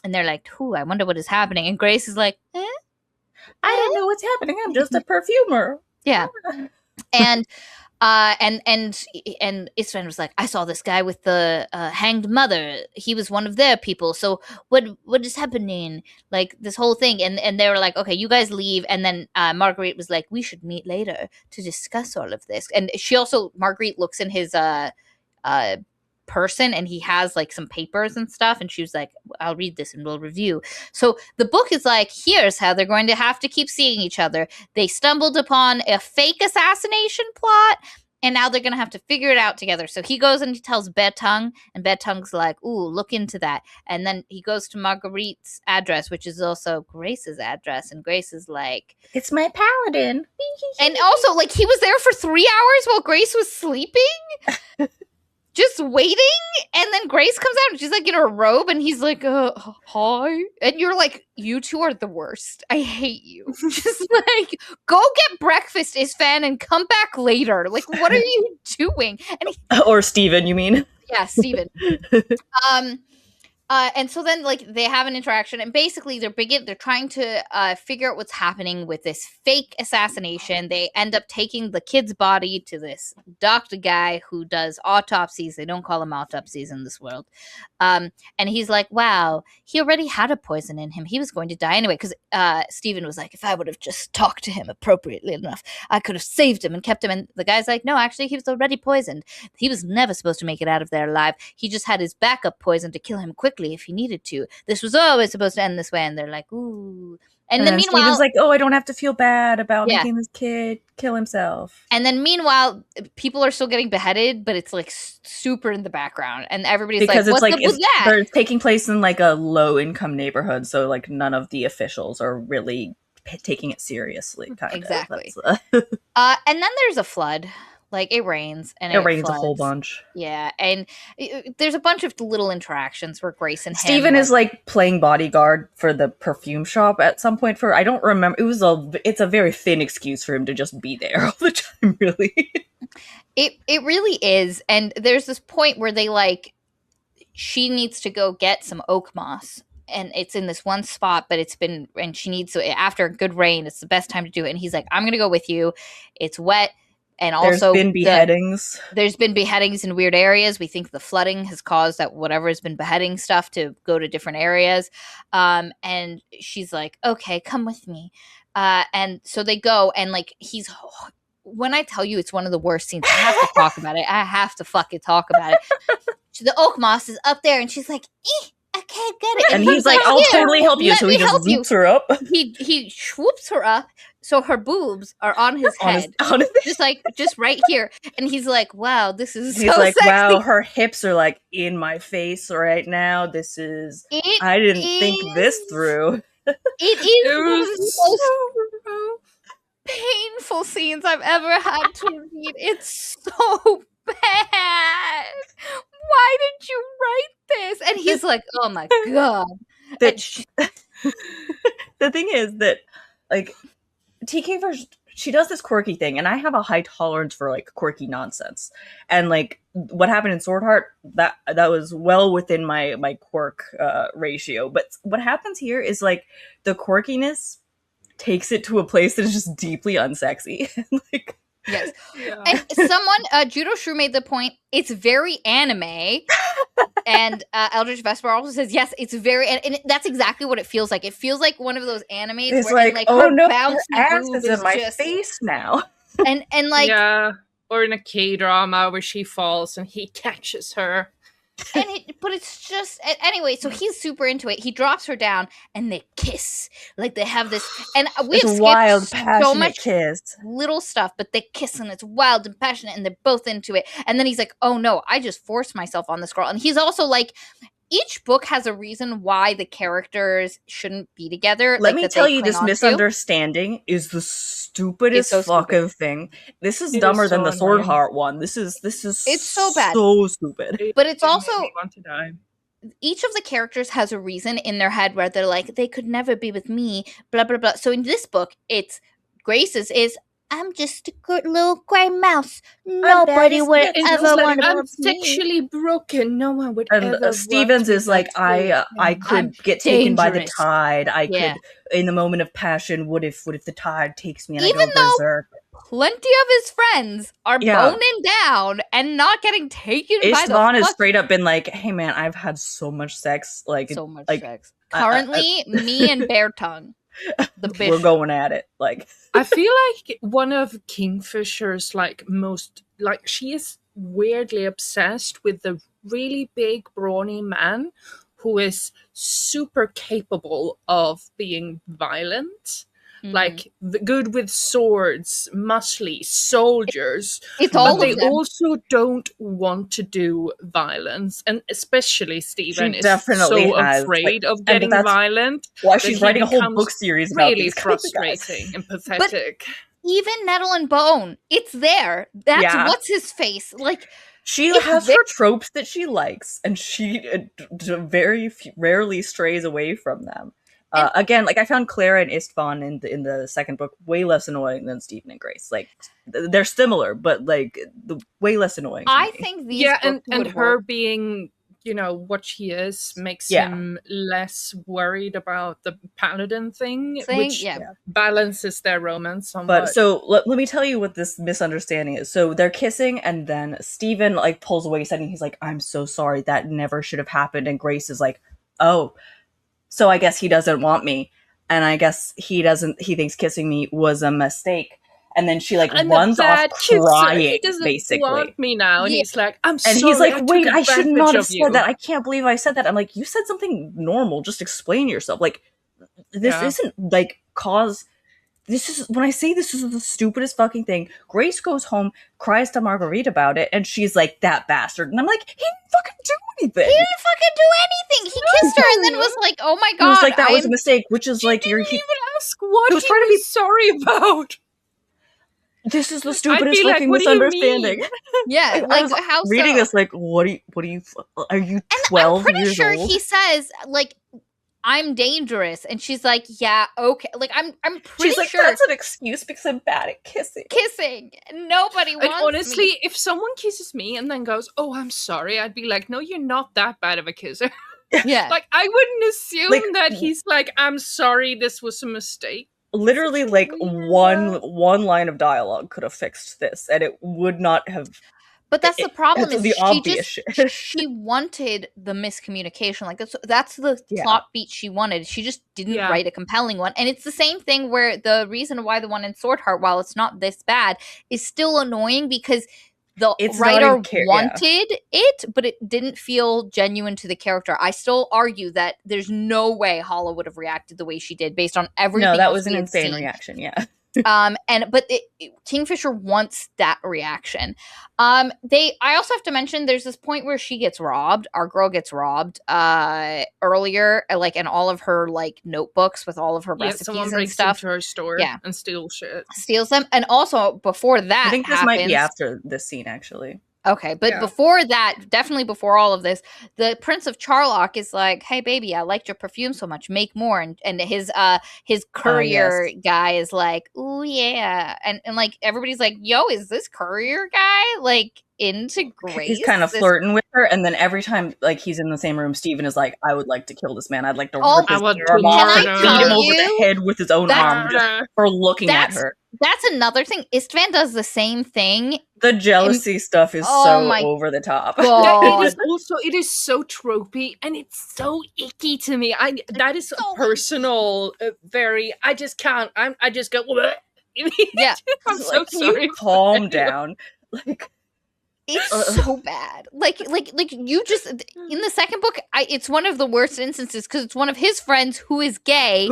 And they're like, "Ooh, I wonder what is happening." And Grace is like, I don't know what's happening. I'm just a perfumer. Yeah. And And Istvan was like, I saw this guy with the hanged mother. He was one of their people. So what is happening? Like this whole thing. And they were like, okay, you guys leave. And then Marguerite was like, we should meet later to discuss all of this. And Marguerite looks in his person, and he has like some papers and stuff, and she was like, I'll read this and we'll review. So the book is like, here's how they're going to have to keep seeing each other. They stumbled upon a fake assassination plot, and now they're going to have to figure it out together. So he goes and he tells Betong, and Betong's like, ooh, look into that. And then he goes to Marguerite's address, which is also Grace's address, and Grace is like, it's my Paladin. And also, like, he was there for 3 hours while Grace was sleeping. Just waiting, and then Grace comes out and she's like in her robe, and he's like, hi. And you're like, you two are the worst. I hate you. Just like, go get breakfast, Istvan, and come back later. Like, what are you doing? And or Steven, you mean? Yeah, Steven. And so then, like, they have an interaction, and basically they're trying to figure out what's happening with this fake assassination. They end up taking the kid's body to this doctor guy who does autopsies. They don't call them autopsies in this world. And he's like, wow, he already had a poison in him. He was going to die anyway. Because Stephen was like, if I would have just talked to him appropriately enough, I could have saved him and kept him. And the guy's like, no, actually, he was already poisoned. He was never supposed to make it out of there alive. He just had his backup poison to kill him quickly if he needed to. This was always supposed to end this way. And they're like, ooh. And then meanwhile, Steven's like, oh, I don't have to feel bad about making this kid kill himself. And then meanwhile, people are still getting beheaded, but it's like super in the background, and everybody's because like, what's it's up with that? They're taking place in like a low income neighborhood, so like none of the officials are really taking it seriously. Exactly. And then there's a flood. Like, it rains, and it rains floods. A whole bunch. Yeah, and there's a bunch of little interactions where Grace and Steven is like playing bodyguard for the perfume shop at some point. I don't remember. It's a very thin excuse for him to just be there all the time. Really, it really is. And there's this point where they she needs to go get some oak moss. And it's in this one spot, but she needs to, after a good rain, it's the best time to do it. And he's like, I'm going to go with you. It's wet. And also, there's been beheadings. There's been beheadings in weird areas. We think the flooding has caused that whatever has been beheading stuff to go to different areas. And she's like, okay, come with me. And so they go, and like, when I tell you it's one of the worst scenes, I have to talk about it. I have to fucking talk about it. The oak moss is up there, and she's like, I can't get it. And he's like, I'll totally help you. So he just swoops her up. He swoops her up, so her boobs are on his head. Just right here. And he's like, wow, this is so sexy. Wow, her hips are like in my face right now. I didn't think this through. It is the most painful scenes I've ever had to read. It's so bad. Why did you write this? And he's like, oh my god. The thing is that, like, Kingfisher, she does this quirky thing, and I have a high tolerance for like quirky nonsense. And like what happened in Sword Heart, that was well within my quirk ratio. But what happens here is like the quirkiness takes it to a place that is just deeply unsexy. Like, yes. Yeah. And someone, Judo Shrew made the point, it's very anime. And Eldritch Vesper also says, yes, it's very, and that's exactly what it feels like. It feels like one of those animes it's where like, oh no, her ass is in my face now. And like, yeah, or in a K-drama where she falls and he catches her. But it's just, anyway, so he's super into it. He drops her down and they kiss. Like, they have this, and we have wild, so much kiss. Little stuff, but they kiss and it's wild and passionate and they're both into it. And then he's like, oh no, I just forced myself on this girl. And he's also like, each book has a reason why the characters shouldn't be together. Let me tell you, this misunderstanding is the stupidest fucking thing. This is dumber than the Sword Heart one. This is it's so bad. So stupid. But it's also, want to die. Each of the characters has a reason in their head where they're like, they could never be with me, blah, blah, blah. So in this book, it's Grace's is, I'm just a good little gray mouse. Nobody would ever want to I'm sexually broken. No one would ever. Stevens is like, I could get taken by the tide. I could, in the moment of passion. What if the tide takes me and I go berserk? plenty of his friends are boning down and not getting taken by the Istvan has straight up been like, hey man, I've had so much sex. So much sex. Currently, me and Bear Tongue. The bishop. We're going at it. Like, I feel like one of Kingfisher's most she is weirdly obsessed with the really big brawny man who is super capable of being violent. Like good with swords, muscly soldiers. It's all but of they them. also don't want to do violence, and especially Stephen is definitely so afraid of getting violent. Why she's writing a whole book series about really these frustrating and pathetic. But even Nettle and Bone, it's there. That's what's his face. Like, she has her tropes that she likes, and she very rarely strays away from them. Again, like I found Clara and Istvan in the second book way less annoying than Stephen and Grace. Like they're similar, but like way less annoying. I think these and her being, what she is makes him less worried about the Paladin thing, which balances their romance somewhat. But so let me tell you what this misunderstanding is. So they're kissing, and then Stephen like pulls away, saying he's like, "I'm so sorry, that never should have happened." And Grace is like, "Oh. So I guess he doesn't want me, and I guess he thinks kissing me was a mistake." And then she runs off crying, he doesn't basically. Want me now, and he's like, "I'm sorry." And he's like, "Wait, I should not have said that. I can't believe I said that." I'm like, "You said something normal. Just explain yourself. Like, this isn't like cause." This is when I say this is the stupidest fucking thing. Grace goes home, cries to Marguerite about it, and she's like, "That bastard." And I'm like, "He didn't fucking do anything. He didn't fucking do anything. He kissed her and then was like, 'Oh my god.'" He was like, "That was a mistake," which is like, "You're." He didn't even ask what he was sorry about. This is the stupidest fucking misunderstanding. Yeah, like how reading this, like, what do you? Are you 12 I'm pretty years sure old? He says like, "I'm dangerous," and she's like, "Yeah, okay." Like I'm pretty she's like, sure that's an excuse because I'm bad at kissing. Nobody wants. And honestly, me. If someone kisses me and then goes, "Oh, I'm sorry," I'd be like, "No, you're not that bad of a kisser." Yeah, like I wouldn't assume that he's like, "I'm sorry, this was a mistake." Literally, like one line of dialogue could have fixed this, and it would not have. But that's the problem. Is the obvious shit. She wanted the miscommunication. Like that's the plot beat she wanted. She just didn't write a compelling one. And it's the same thing where the reason why the one in Swordheart, while it's not this bad, is still annoying because the writer wanted it, but it didn't feel genuine to the character. I still argue that there's no way Hala would have reacted the way she did based on everything. No, that was an insane reaction. Yeah. But Kingfisher wants that reaction. I also have to mention there's this point where she gets robbed. Our girl gets robbed earlier, and all of her notebooks with all of her recipes and stuff. Into her store and steals them. And also before that, I think this might be after this scene actually. Okay, but before that, definitely before all of this, the Prince of Charlock is like, "Hey, baby, I liked your perfume so much. Make more." And his courier guy is like, "Ooh, yeah." And everybody's like, "Yo, is this courier guy into Grace?" He's kind of flirting with her, and then every time he's in the same room, Stephen is like, "I would like to kill this man. I'd like to rip his arm off and beat him over the head with his own arm just for looking at her." That's another thing. Istvan does the same thing. The jealousy stuff is so over the top. It is so tropey, and it's so icky to me. That is so personal. I just can't. I just go. Yeah, I'm so sorry. Calm down. It's so bad. You just in the second book, it's one of the worst instances because it's one of his friends who is gay.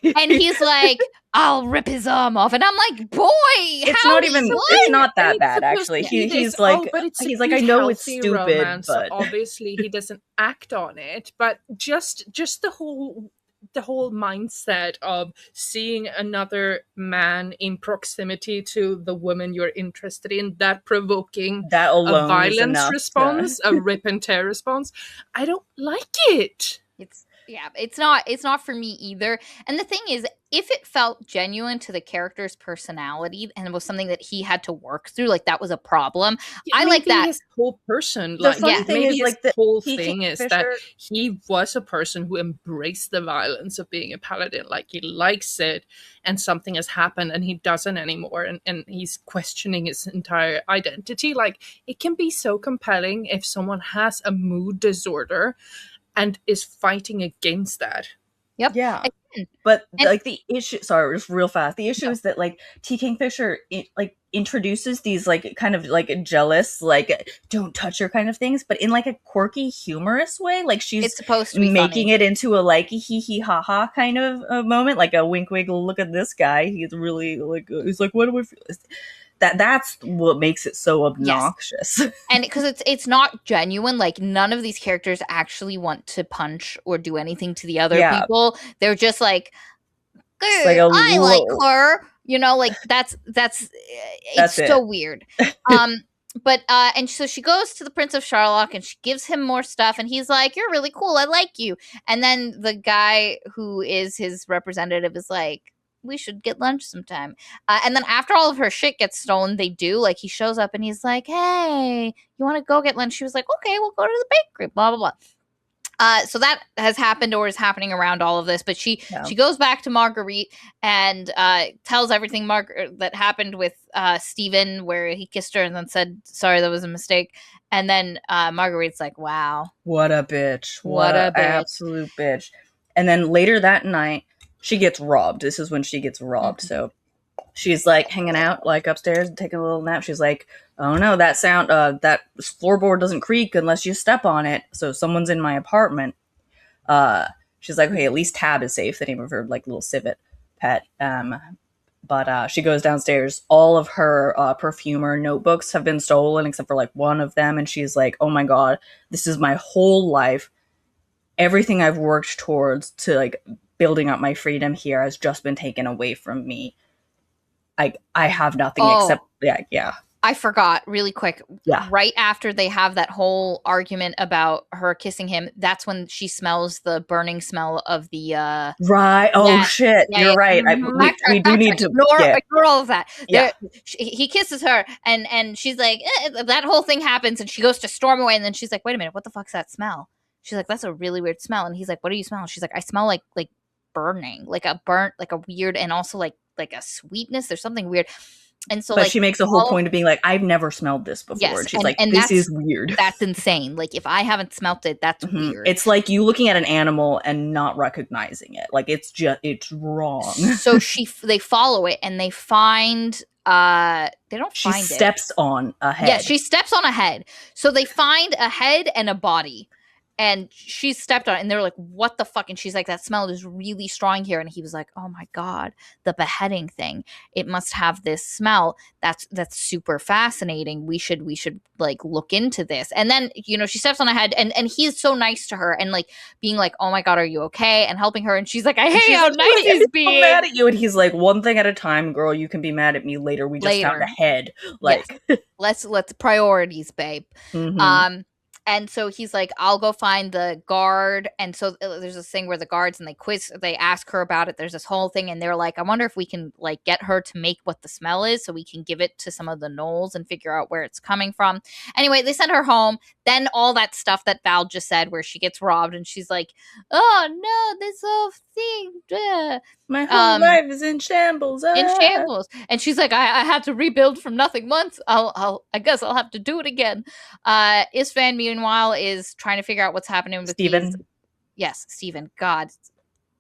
And he's like, "I'll rip his arm off," and I'm like, "Boy, it's not even. It's not that bad actually." He's like, "I know it's stupid, romance, but obviously he doesn't act on it." But just the whole mindset of seeing another man in proximity to the woman you're interested in, that provoking that alone a violence response, a rip and tear response. I don't like it. Yeah, it's not for me either. And the thing is, if it felt genuine to the character's personality and it was something that he had to work through, like that was a problem. I like Maybe that. his whole person, The like funny Yeah. thing maybe is, his like, the whole he thing is that Kingfisher. he was a person who embraced the violence of being a paladin. Like he likes it, and something has happened, and he doesn't anymore, and he's questioning his entire identity. Like it can be so compelling if someone has a mood disorder and is fighting against that. Yep. Yeah. Again, But and like the issue, sorry, just real fast. The issue no, is that like T. Kingfisher like introduces these like kind of like jealous, like don't touch her kind of things, but in like a quirky, humorous way. Like she's it's supposed to be making funny. it into a like hee hee ha ha kind of a moment, like a wink wink. Look at this guy. He's really like he's like, what do we feel? That's what makes it so Yes. obnoxious. And because it's not genuine, like none of these characters actually want to punch or do anything to the other Yeah. people. They're just like, It's like a I like little- her, you know, like that's That's so it. weird. But and so she goes to the Prince of Sharlock and she gives him more stuff, and he's like, "You're really cool. I like you." And then the guy who is his representative is like, "We should get lunch sometime." And then after all of her shit gets stolen, they do. Like he shows up and he's like, "Hey, you want to go get lunch?" She was like, "Okay, we'll go to the bakery." Blah blah blah. So that has happened or is happening around all of this, but she goes back to Marguerite and tells everything that happened with Stephen, where he kissed her and then said, "Sorry, that was a mistake." And then Marguerite's like, "Wow, what a bitch! What a bitch. Absolute bitch!" And then later that night, she gets robbed. This is when she gets robbed. Mhm. So she's like hanging out, like upstairs, taking a little nap. She's like, "Oh no, that sound, that floorboard doesn't creak unless you step on it. So someone's in my apartment." She's like, "Okay, at least Tab is safe." The name of her like little civet pet. But she goes downstairs. All of her perfumer notebooks have been stolen, except for like one of them. And she's like, "Oh my god, this is my whole life. Everything I've worked towards to like building up my freedom here has just been taken away from me. I have nothing except yeah." I forgot really quick. Yeah. Right after they have that whole argument about her kissing him, that's when she smells the burning smell of the right. Oh yeah, shit, yeah, you're yeah. right. We do need to ignore all of that. Yeah. He kisses her and she's like, that whole thing happens and she goes to storm away and then she's like, "Wait a minute, what the fuck's that smell?" She's like, "That's a really weird smell." And he's like, "What do you smell?" She's like, "I smell like burning, like a burnt, like a weird, and also like a sweetness. There's something weird." And so, but like, she makes a whole point of being like, "I've never smelled this before." yes, And she's and this is weird. That's insane. Like, if I haven't smelt it, that's weird. It's like you looking at an animal and not recognizing it. Like it's wrong. So they follow it and they find they don't she find steps on a head. Yeah, she steps on a head. So they find a head and a body. And she stepped on it, and they're like, "What the fuck?" And she's like, "That smell is really strong here." And he was like, "Oh my god, the beheading thing. It must have this smell. That's super fascinating. We should like look into this." And then, you know, she steps on a head, and he's so nice to her and like being like, "Oh my god, are you okay?" And helping her. And she's like, "I hate how nice he's being." I'm mad at you, and he's like, "One thing at a time, girl. You can be mad at me later. We just found a head. Like, yes. let's priorities, babe." Mm-hmm. And so he's like, "I'll go find the guard." And so there's this thing where the guards and they ask her about it. There's this whole thing. And they're like, "I wonder if we can like get her to make what the smell is so we can give it to some of the gnolls and figure out where it's coming from." Anyway, they send her home. Then all that stuff that Val just said where she gets robbed and she's like, "Oh no, this whole thing. My whole life is in shambles. In shambles." And she's like, I had to rebuild from nothing once. I guess I'll have to do it again. Isfan, meanwhile, is trying to figure out what's happening with Stephen. Yes, Stephen. God,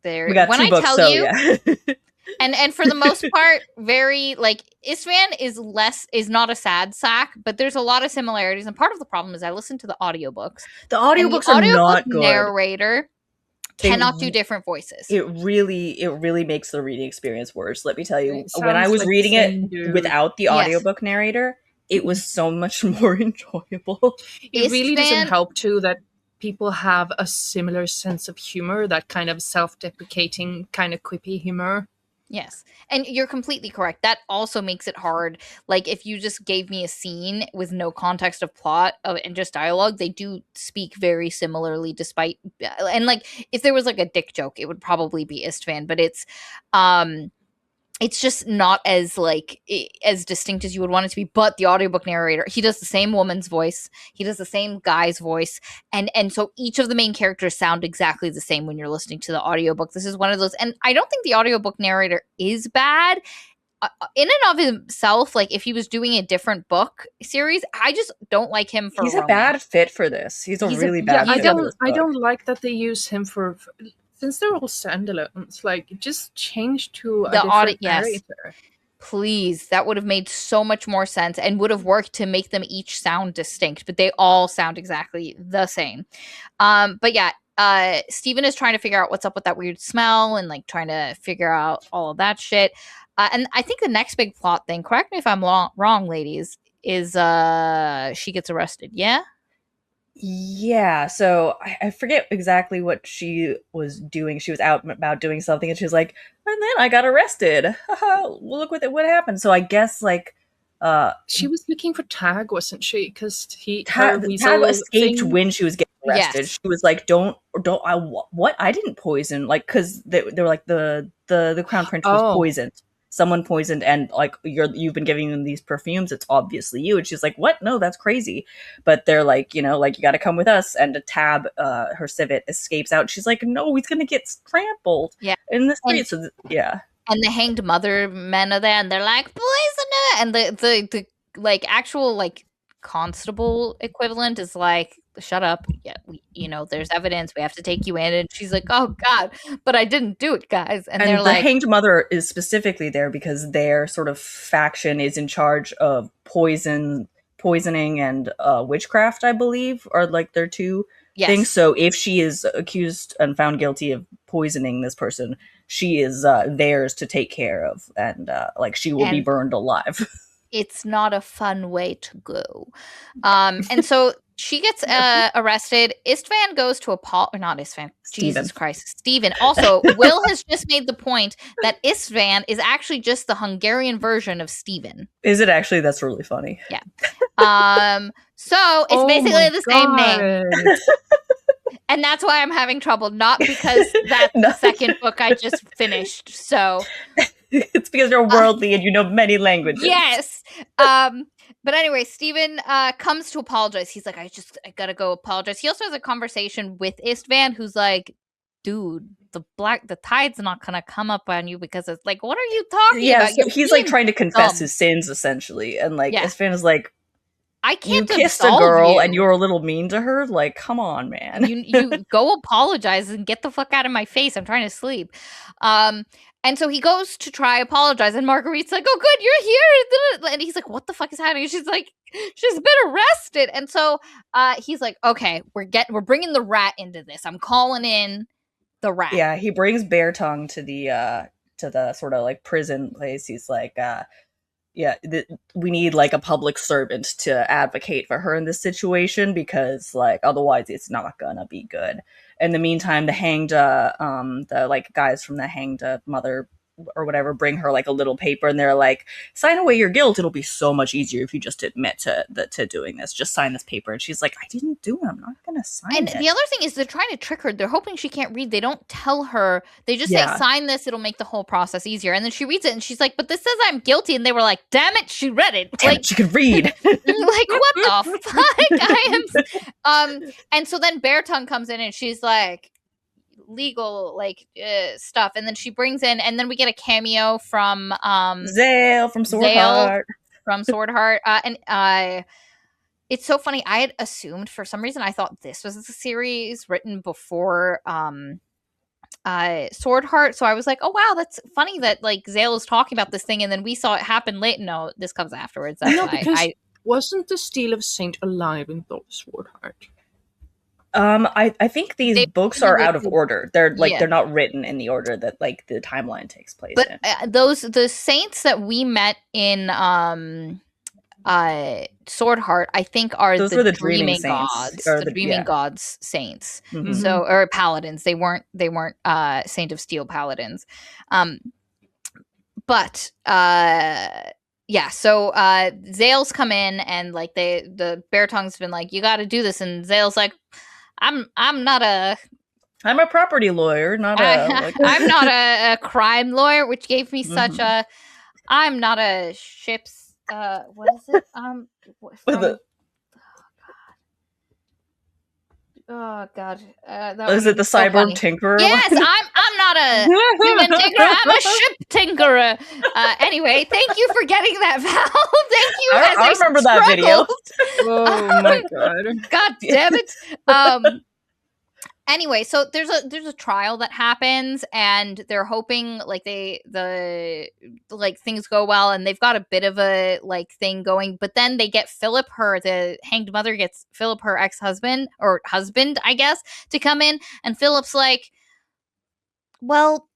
there. We got when two I books, tell so, you, yeah. and for the most part, very like Isfan is not a sad sack, but there's a lot of similarities. And part of the problem is I listen to the audiobooks. The audiobooks are not good. Narrator cannot do different voices. It really makes the reading experience worse. Let me tell you, when I was reading it without the audiobook narrator, it was so much more enjoyable. It really doesn't help too that people have a similar sense of humor, that kind of self-deprecating, kind of quippy humor. Yes. And you're completely correct. That also makes it hard. Like, if you just gave me a scene with no context of plot and just dialogue, they do speak very similarly, despite. And, like, if there was, like, a dick joke, it would probably be Istvan, but it's just not as like as distinct as you would want it to be. But the audiobook narrator, he does the same woman's voice, he does the same guy's voice, and so each of the main characters sound exactly the same when you're listening to the audiobook. This is one of those, and I don't think the audiobook narrator is bad in and of himself. Like, if he was doing a different book series, I just don't like him for He's romance. a bad fit for this. He's a really bad fit. I don't like that they use him for since they're all standalones, like, just change to a different narrator. Yes. Please, that would have made so much more sense and would have worked to make them each sound distinct, but they all sound exactly the same. But yeah, Steven is trying to figure out what's up with that weird smell and, like, trying to figure out all of that shit. And I think the next big plot thing, correct me if I'm wrong, ladies, is she gets arrested. Yeah? Yeah, so I forget exactly what she was doing. She was out and about doing something, and she was like, and then I got arrested. Look what happened. So I guess, like, she was looking for Tag, wasn't she? Because Tag escaped when she was getting arrested. Yes. She was like, what? I didn't poison, like, because they were like the Crown Prince was poisoned. Someone poisoned, and, like, you've been giving them these perfumes, it's obviously you. And she's like, what? No, that's crazy. But they're like, you know, like, you got to come with us. And a Tab, her civet, escapes out. She's like, no, he's gonna get trampled in the street. So yeah. And the Hanged Mother men are there, and they're like, poison it. And the like actual, like, constable equivalent is like, shut up. Yeah, there's evidence. We have to take you in. And she's like, oh God, but I didn't do it, guys. And they're like, the Hanged Mother is specifically there because their sort of faction is in charge of poisoning and witchcraft, I believe, are, like, their two things. So if she is accused and found guilty of poisoning this person, she is theirs to take care of, and like, she will be burned alive. It's not a fun way to go. And so she gets arrested. Istvan goes to not Istvan. Jesus Christ. Steven. Also, Will has just made the point that Istvan is actually just the Hungarian version of Steven. Is it actually? That's really funny. Yeah. So it's basically the same name. And that's why I'm having trouble. Not because that's the second book I just finished. So it's because you're worldly and you know many languages. Yes. But anyway, Steven comes to apologize. He's like, I gotta go apologize. He also has a conversation with Istvan, who's like, dude, the tide's not gonna come up on you, because it's like, what are you talking about? So he's like trying to confess his sins, essentially, and, like, Istvan is like, I can't. You kissed a girl and you're a little mean to her. Like, come on, man. you go apologize and get the fuck out of my face. I'm trying to sleep. And so he goes to try apologize, and Marguerite's like, "Oh, good, you're here." And he's like, "What the fuck is happening?" She's like, "She's been arrested." And so he's like, "Okay, we're bringing the rat into this. I'm calling in the rat." Yeah, he brings Bear Tongue to the sort of, like, prison place. He's like, we need, like, a public servant to advocate for her in this situation, because, like, otherwise it's not gonna be good. In the meantime, the hanged, the, like, guys from the Hanged Mother or whatever bring her, like, a little paper, and they're like, sign away your guilt. It'll be so much easier if you just admit to doing this. Just sign this paper. And she's like, I didn't do it. I'm not gonna sign it. And the other thing is, they're trying to trick her. They're hoping she can't read. They don't tell her. They just say, sign this. It'll make the whole process easier. And then she reads it, and she's like, but this says I'm guilty. And they were like, damn it, she read it. Damn it, she could read. Like, what the fuck? I am. And so then Bear Tongue comes in, and she's like, legal, like, stuff, and then she brings in, and then we get a cameo from Zale from Swordheart. And it's so funny. I had assumed, for some reason, I thought this was a series written before Swordheart, so I was like, oh wow, that's funny that, like, Zale is talking about this thing, and then we saw it happen late. No, this comes afterwards. That's because wasn't the Steel of Saint alive in Swordheart? I think these books are out of order. They're like, they're not written in the order that, like, the timeline takes place in. The saints that we met in Swordheart, I think, are the dreaming gods, the dreaming gods saints. Mm-hmm. So, or paladins. They weren't Saint of Steel paladins. But so Zale's come in and like the Bear Tongue's been like, you got to do this, and Zale's like, I'm not a property lawyer, not I'm not a crime lawyer, which gave me such Mhm. a I'm not a ship's what is it? Oh god. That Is it the so cyborg funny. tinkerer? Yes, one? I'm not a human tinkerer. I'm a ship tinkerer. Anyway, thank you for getting that, Val. Thank you. I remember that video. Oh my god. God damn it. Anyway, so there's a trial that happens, and they're hoping like things go well, and they've got a bit of a like thing going, but then they get Philip, the hanged mother gets Philip, her ex-husband or husband, I guess, to come in, and Philip's like, well,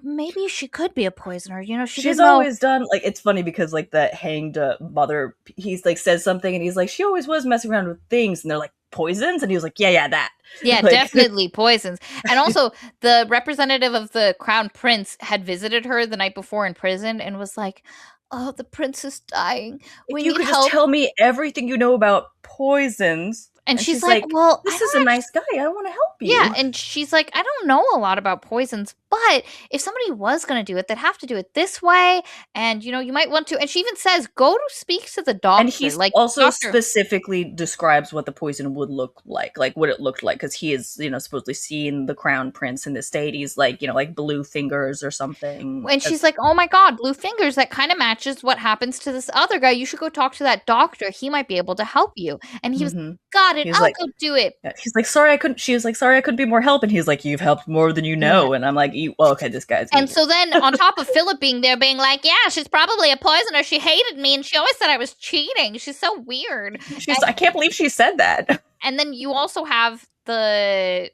maybe she could be a poisoner. She's always done like, it's funny because like the hanged mother, he's like says something and he's like, she always was messing around with things, and they're like, poisons, and he was like, yeah, that. Yeah, like, definitely poisons. And also, the representative of the crown prince had visited her the night before in prison and was like, oh, the prince is dying. If you could just tell me everything you know about poisons. And she's like, well, this is a nice guy. I want to help you. Yeah, and she's like, I don't know a lot about poisons, but if somebody was going to do it, they'd have to do it this way. And, you might want to. And she even says, go to speak to the doctor. And he also specifically describes what the poison would look like what it looked like. Because he is, supposedly seen the crown prince in the state. He's like, like blue fingers or something. And she's like, oh my God, blue fingers. That kind of matches what happens to this other guy. You should go talk to that doctor. He might be able to help you. And he was, got it. I'll go do it. She's like, sorry, I couldn't. She was like, sorry, I couldn't be more help. And he's like, you've helped more than you know. And I'm like, okay, this guy's. And so then on top of Philip being there, being like, yeah, she's probably a poisoner. She hated me, and she always said I was cheating. She's so weird. I can't believe she said that. And then you also have the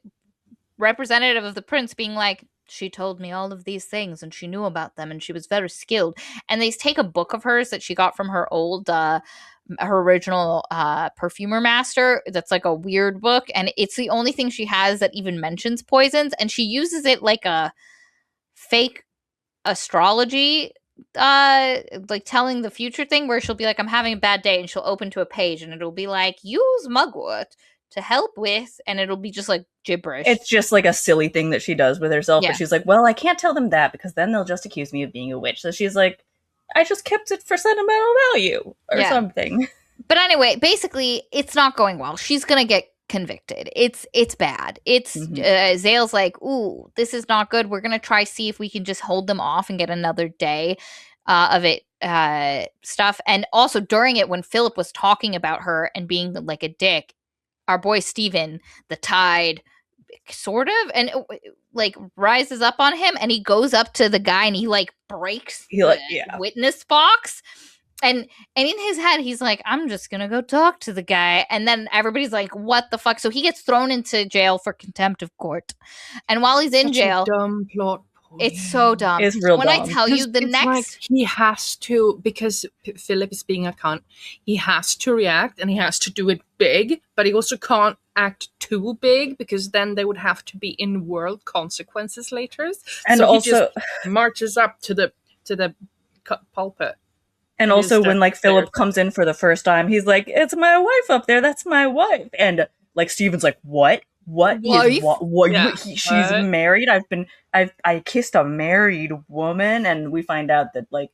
representative of the prince being like, she told me all of these things, and she knew about them, and she was very skilled. And they take a book of hers that she got from her old her original perfumer master, that's like a weird book, and it's the only thing she has that even mentions poisons, and she uses it like a fake astrology like telling the future thing, where she'll be like, I'm having a bad day, and she'll open to a page and it'll be like, use mugwort to help with, and it'll be just like gibberish. It's just like a silly thing that she does with herself, but she's like, well, I can't tell them that because then they'll just accuse me of being a witch. So she's like, I just kept it for sentimental value or something. But anyway, basically, it's not going well. She's gonna get convicted. It's bad. It's Zale's like, ooh, this is not good. We're gonna try see if we can just hold them off and get another day of it stuff. And also during it, when Philip was talking about her and being like a dick, our boy Steven, the tide sort of and like rises up on him, and he goes up to the guy and he like breaks the witness box, and in his head he's like, I'm just gonna go talk to the guy, and then everybody's like, what the fuck? So he gets thrown into jail for contempt of court, and while he's in jail, dumb plot. It's so dumb. It's real when dumb. I tell you the next, like he has to, because Philip is being a cunt, he has to react and he has to do it big, but he also can't act too big because then there would have to be in-world consequences later. And so also he just marches up to the pulpit. And also when like Philip comes in for the first time, he's like, it's my wife up there, that's my wife. And like Steven's like, what? She's married. I kissed a married woman, and we find out that like,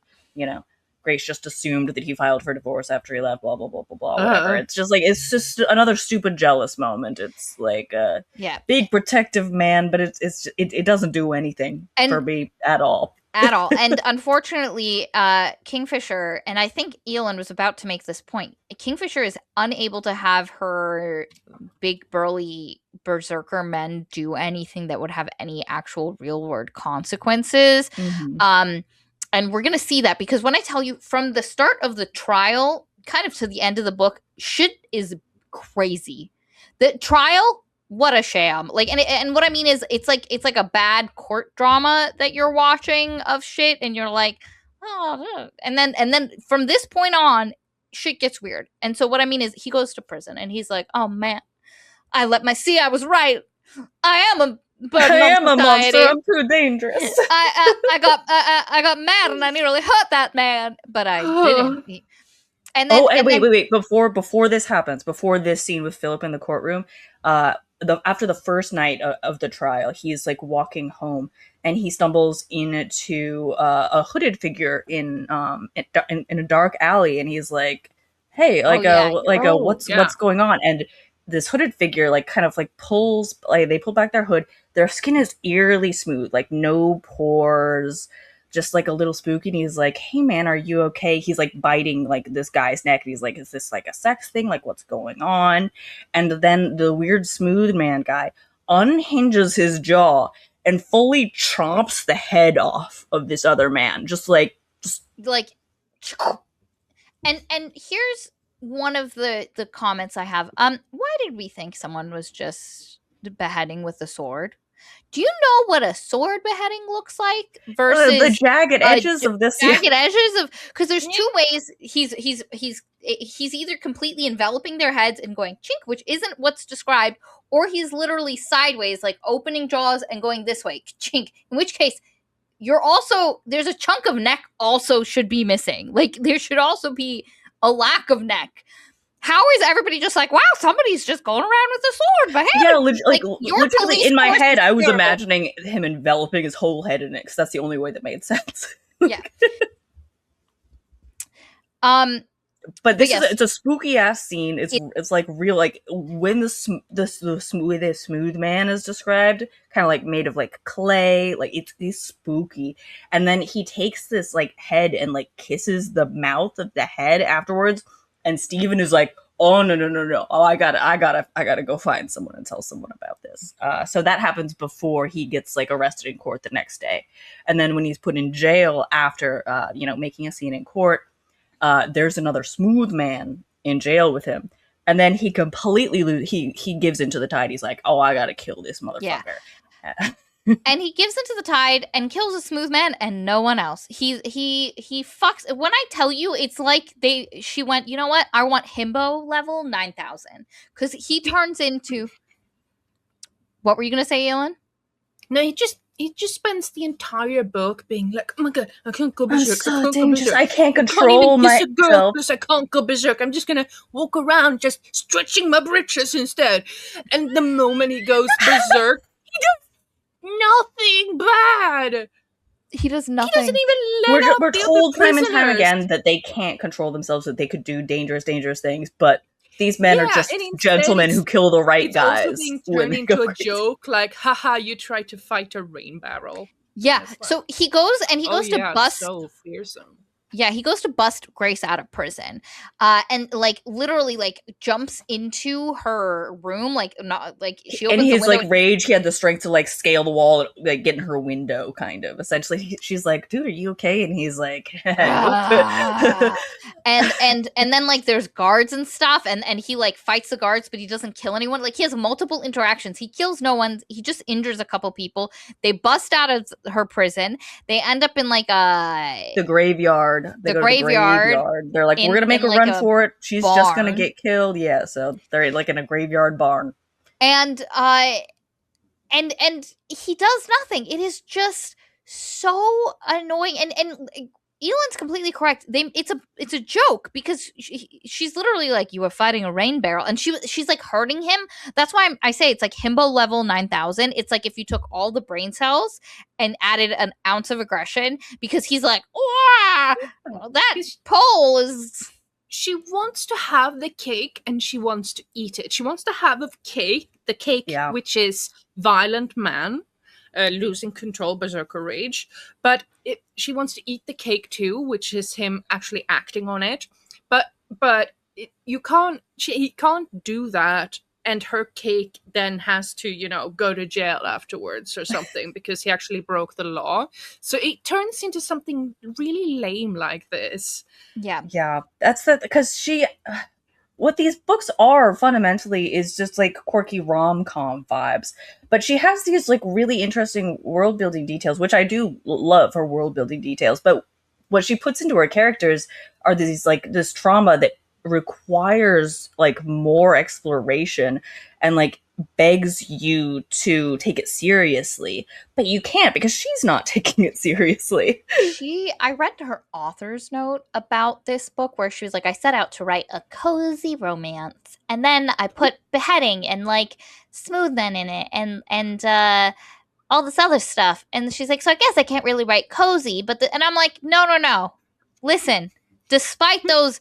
Grace just assumed that he filed for divorce after he left, blah blah blah blah blah, whatever. It's just another stupid jealous moment. It's like a big protective man, but it doesn't do anything for me at all. And unfortunately, Kingfisher, and I think Elon was about to make this point, Kingfisher is unable to have her big burly berserker men do anything that would have any actual real world consequences. And we're going to see that, because when I tell you, from the start of the trial kind of to the end of the book, shit is crazy. The trial, what a sham. Like, and what I mean is, it's like a bad court drama that you're watching of shit, and you're like, oh, and then from this point on, shit gets weird. And so what I mean is, he goes to prison and he's like, oh man, I was right. I am a burden I on am a monster. society. I'm too dangerous. I got mad and I nearly hurt that man, but I didn't. And then, Wait. Before this happens, before this scene with Philip in the courtroom, after the first night of the trial, he's like walking home and he stumbles into a hooded figure in a dark alley, and he's like, "Hey, what's going on?" And this hooded figure like kind of like pulls, like they pull back their hood. Their skin is eerily smooth, like no pores, just like a little spooky. And he's like, "Hey man, are you okay?" He's like biting like this guy's neck, and he's like, "Is this like a sex thing? Like what's going on?" And then the weird smooth man guy unhinges his jaw and fully chomps the head off of this other man, just like and here's one of the comments I have. Why did we think someone was just beheading with a sword? Do you know what a sword beheading looks like versus the jagged edges of this? Jagged edges of, because there's two ways he's either completely enveloping their heads and going chink, which isn't what's described, or he's literally sideways, like opening jaws and going this way, chink. In which case, there's a chunk of neck also should be missing. Like there should also be a lack of neck. How is everybody just like, wow, somebody's just going around with a sword? But hey, literally in my head, I was imagining him enveloping his whole head in it, because that's the only way that made sense. Yeah. But it's a spooky ass scene. It's like real, like when the smooth man is described, kind of like made of like clay, like it's spooky. And then he takes this like head and like kisses the mouth of the head afterwards. And Steven is like, "Oh no! Oh, I gotta go find someone and tell someone about this." So that happens before he gets like arrested in court the next day, and then when he's put in jail after making a scene in court, there's another smooth man in jail with him, and then he completely he gives into the tide. He's like, "Oh, I gotta kill this motherfucker." Yeah. And he gives into the tide and kills a smooth man and no one else. He fucks. When I tell you, it's like she went, you know what? I want himbo level 9,000, because he turns into. What were you gonna say, Elin? No, he just spends the entire book being like, "Oh my god, I can't go berserk. I'm so dangerous. I can't control myself. I can't go berserk. I'm just gonna walk around just stretching my britches instead." And the moment he goes berserk, he does nothing bad. He does nothing. He doesn't even let We're told time and time again that they can't control themselves, that they could do dangerous things, but these men are just gentlemen who kill the right guys. It's also being turned into a joke, like, haha, you tried to fight a rain barrel. Yeah, so he goes to bust. So fearsome. Yeah, he goes to bust Grace out of prison, and like literally like jumps into her room, like not like she opens in his the window. Like rage, he had the strength to like scale the wall, and, like get in her window, kind of. Essentially, she's like, "Dude, are you okay?" And he's like, and then like there's guards and stuff, and he like fights the guards, but he doesn't kill anyone. Like he has multiple interactions. He kills no one. He just injures a couple people. They bust out of her prison. They end up in like the graveyard. They go to the graveyard. They're like, "We're gonna make a run for it. She's just gonna get killed." Yeah, so they're like in a graveyard barn. And he does nothing. It is just so annoying. And Elon's completely correct. It's a joke, because she's literally like, "You were fighting a rain barrel," and she's like hurting him. That's why I say it's like himbo level 9,000. It's like if you took all the brain cells and added an ounce of aggression, because he's like, "Oh, that pole is." She wants to have the cake and she wants to eat it. She wants to have the cake, which is violent man. Losing control, berserker rage, but she wants to eat the cake too, which is him actually acting on it. But he can't do that, and her cake then has to go to jail afterwards or something because he actually broke the law. So it turns into something really lame like this. Yeah, that's because she. What these books are fundamentally is just like quirky rom-com vibes. But she has these like really interesting world-building details, which I do love her world-building details. But what she puts into her characters are these like this trauma that requires like more exploration and like begs you to take it seriously, but you can't because she's not taking it seriously. I read her author's note about this book where she was like, I set out to write a cozy romance, and then I put beheading and like smooth men in it, and all this other stuff. And she's like, so I guess I can't really write cozy, and I'm like, no. Listen, despite those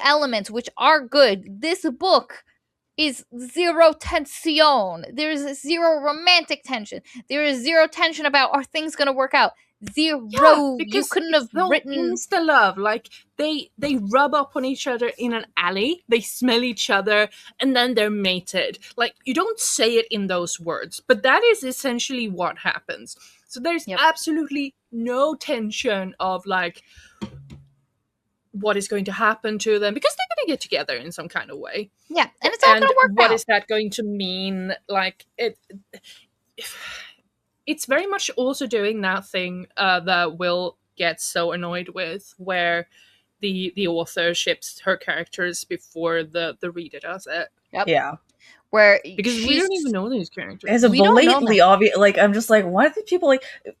elements, which are good, this book is zero tension. There is zero romantic tension. There is zero tension about, are things going to work out? Zero. Yeah, because you couldn't have written insta love. Like they rub up on each other in an alley, they smell each other, and then they're mated. Like, you don't say it in those words, but that is essentially what happens. So there's absolutely no tension of like what is going to happen to them, because they're going to get together in some kind of way. Yeah, and it's all going to work what out. is that going to mean? Like, it's very much also doing that thing that Will gets so annoyed with, where the author ships her characters before the reader does it. Yep. Yeah. Where because we don't even know these characters. It's a blatantly obvious. Like, I'm just like, why do these people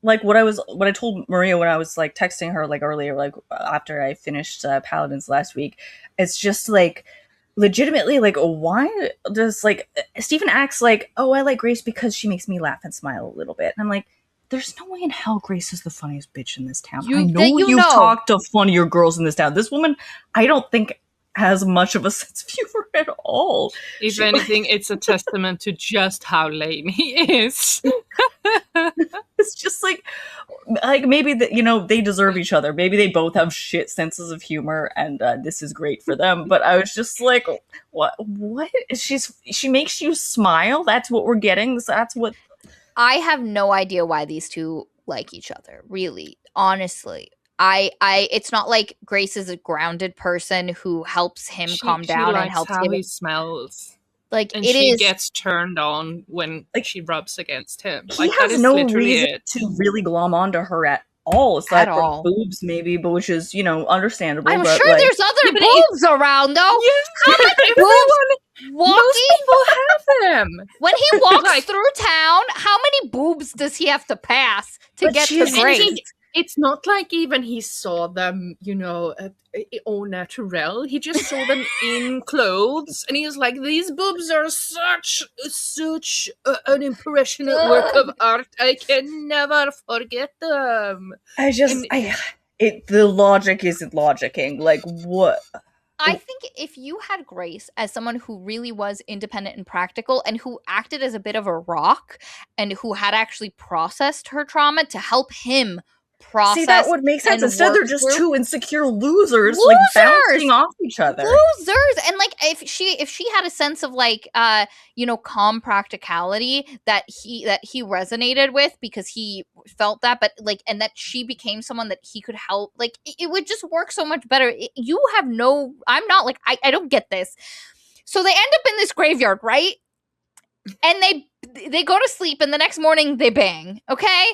like what I told Maria when I was like texting her like earlier, like after I finished Paladins last week. It's just like, legitimately, like, why does like Stephen acts like, oh, I like Grace because she makes me laugh and smile a little bit. And I'm like, there's no way in hell Grace is the funniest bitch in this town. I know you've talked to funnier girls in this town. This woman, I don't think, has much of a sense of humor at all. If anything, it's a testament to just how lame he is. It's just like maybe they deserve each other. Maybe they both have shit senses of humor, and this is great for them. But I was just like, what? She makes you smile. That's what we're getting. That's what. I have no idea why these two like each other. Really, honestly. It's not like Grace is a grounded person who helps him calm down and helps how he smells. Like, and she gets turned on when she rubs against him. He has no reason to really glom onto her at all. Aside from boobs, maybe, but which is understandable. I'm but, sure there's other boobs around, though. Yeah, how many boobs? Most people have them. When he walks through town, how many boobs does he have to pass to get to Grace? It's not like even he saw them, au naturel. He just saw them in clothes, and he was like, "These boobs are such an impressionate work of art. I can never forget them." The logic isn't logicking. Like, what? I think if you had Grace as someone who really was independent and practical, and who acted as a bit of a rock, and who had actually processed her trauma to help him process. See, that would make sense. Instead, they're just two insecure losers, like bouncing off each other. Losers, and like if she had a sense of like calm practicality that he resonated with, because he felt that, but like, and that she became someone that he could help, like it would just work so much better. I'm not like, I don't get this. So they end up in this graveyard, right? And they go to sleep, and the next morning they bang. Okay.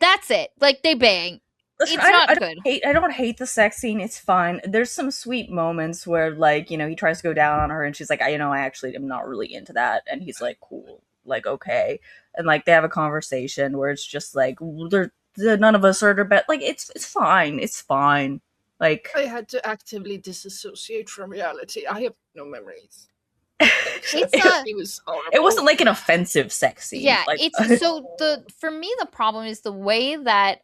That's it. Like, they bang. Listen, it's not good. I don't hate the sex scene. It's fine. There's some sweet moments where, like, he tries to go down on her, and she's like, I actually am not really into that. And he's like, cool. Like, okay. And, like, they have a conversation where it's just like, none of us are their best. Like, it's fine. It's fine. Like, I had to actively disassociate from reality. I have no memories. It wasn't like an offensive sex scene. Yeah, like, it's for me the problem is the way that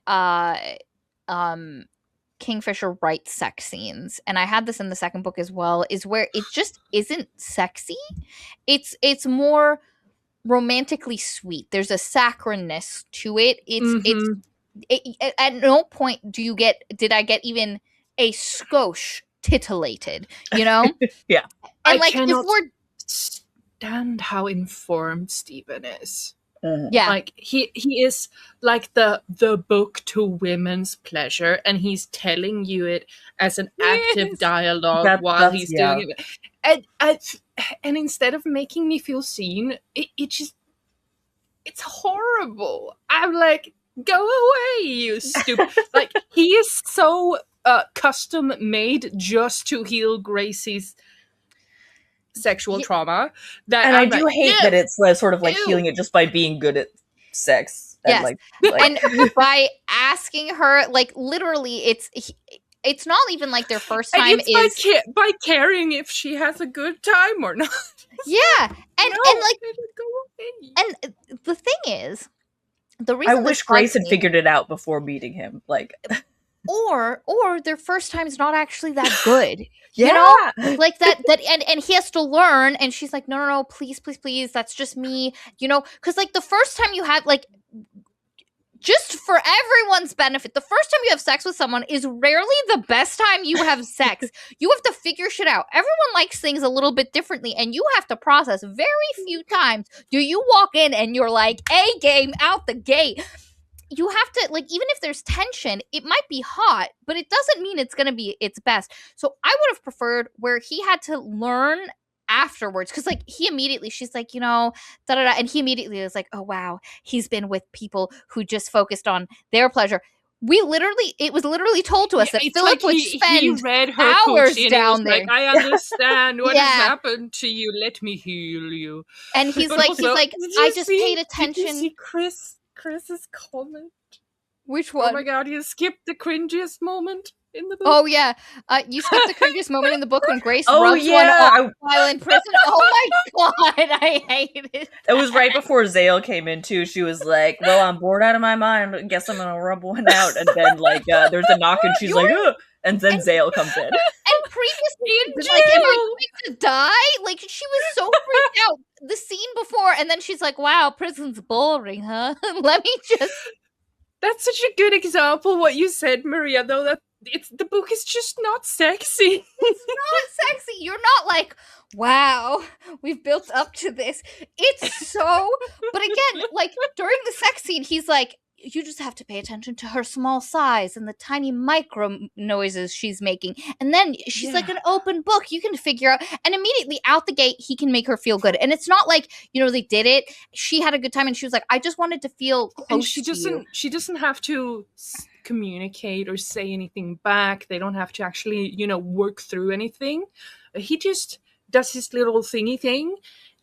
Kingfisher writes sex scenes, and I had this in the second book as well, is where it just isn't sexy. It's more romantically sweet. There's a saccharineness to it. It's at no point did I get even a skosh titillated, Yeah. And like, if we're stand how informed Stephen is. Yeah, like he is like the book to women's pleasure, and he's telling you it as an active dialogue while he's doing it. And instead of making me feel seen, it's horrible. I'm like, go away, you stupid. Like, he is so custom made just to heal Gracie's sexual trauma. That and I'm I do like, hate that it's sort of like healing it just by being good at sex. And Yes. like And by asking her, like, literally, it's not even like their first time it's by caring if she has a good time or not. Yeah. And like, go away. and the thing is, the reason I wish Grace had figured it out before meeting him. Like, or their first time is not actually that good. yeah. You know, like that and he has to learn, and she's like, no, please, that's just me, you know, because like the first time you have, like, just for everyone's benefit, the first time you have sex with someone is rarely the best time you have sex. You have to figure shit out. Everyone likes things a little bit differently, and you have to process. Very few times do you walk in and you're like, A game out the gate. You have to, like, even if there's tension, it might be hot, but it doesn't mean it's going to be its best. So I would have preferred where he had to learn afterwards, because like she's like, you know, and he immediately was like, oh wow, he's been with people who just focused on their pleasure. It was literally told to us that Philip would spend hours down there. Like, I understand what has happened to you. Let me heal you. And he's like, I just paid attention. Did you see Chris's comment? Which one? Oh my god, you skipped the cringiest moment in the book. Oh yeah, you skipped the cringiest moment in the book when Grace rubs one off while in prison. Oh my god, I hate it. It was right before Zale came in too. She was like, "Well, I'm bored out of my mind. Guess I'm gonna rub one out." And then like, there's a knock, and she's like, ugh! And then Zale comes in. And previously, like, am I going to die? Like, she was so freaked out. The scene before, and then she's like, "Wow, prison's boring, huh?" Let me just. That's such a good example. What you said, Maria. Though that the book is just not sexy. It's not sexy. You're not like, wow, we've built up to this. It's so. But again, like during the sex scene, he's like, you just have to pay attention to her small size and the tiny micro noises she's making. And then she's like an open book. You can figure out. And immediately out the gate, he can make her feel good. And it's not like, you know, they did it. She had a good time. And she was like, I just wanted to feel close and she to doesn't, you. She doesn't have to communicate or say anything back. They don't have to actually, you know, work through anything. He just does his little thingy thing.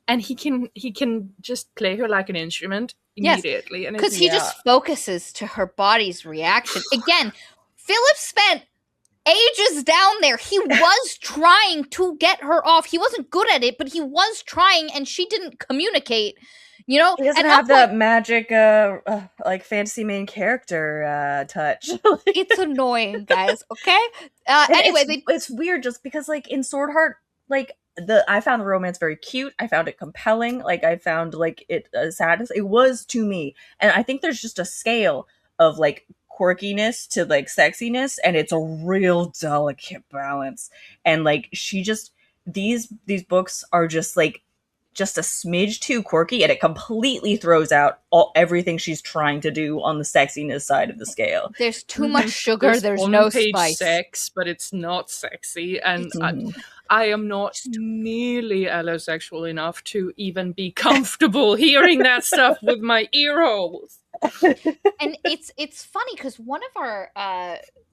And he can just play her like an instrument immediately. Yes, because he just focuses to her body's reaction. Again, Philip spent ages down there. He was trying to get her off. He wasn't good at it, but he was trying, and she didn't communicate. You know, he doesn't have that magic, like fantasy main character touch. It's annoying, guys. Okay. Anyway, it's weird just because, like in Sword Heart, like. I found the romance very cute. I found it compelling. Like I found like it sad. It was to me, and I think there's just a scale of like quirkiness to like sexiness, and it's a real delicate balance. And like she just these books are just like just a smidge too quirky, and it completely throws out everything she's trying to do on the sexiness side of the scale. There's too much sugar. There's no spice. Sex, but it's not sexy, and I am not nearly allosexual enough to even be comfortable hearing that stuff with my ear holes. And it's funny because one of our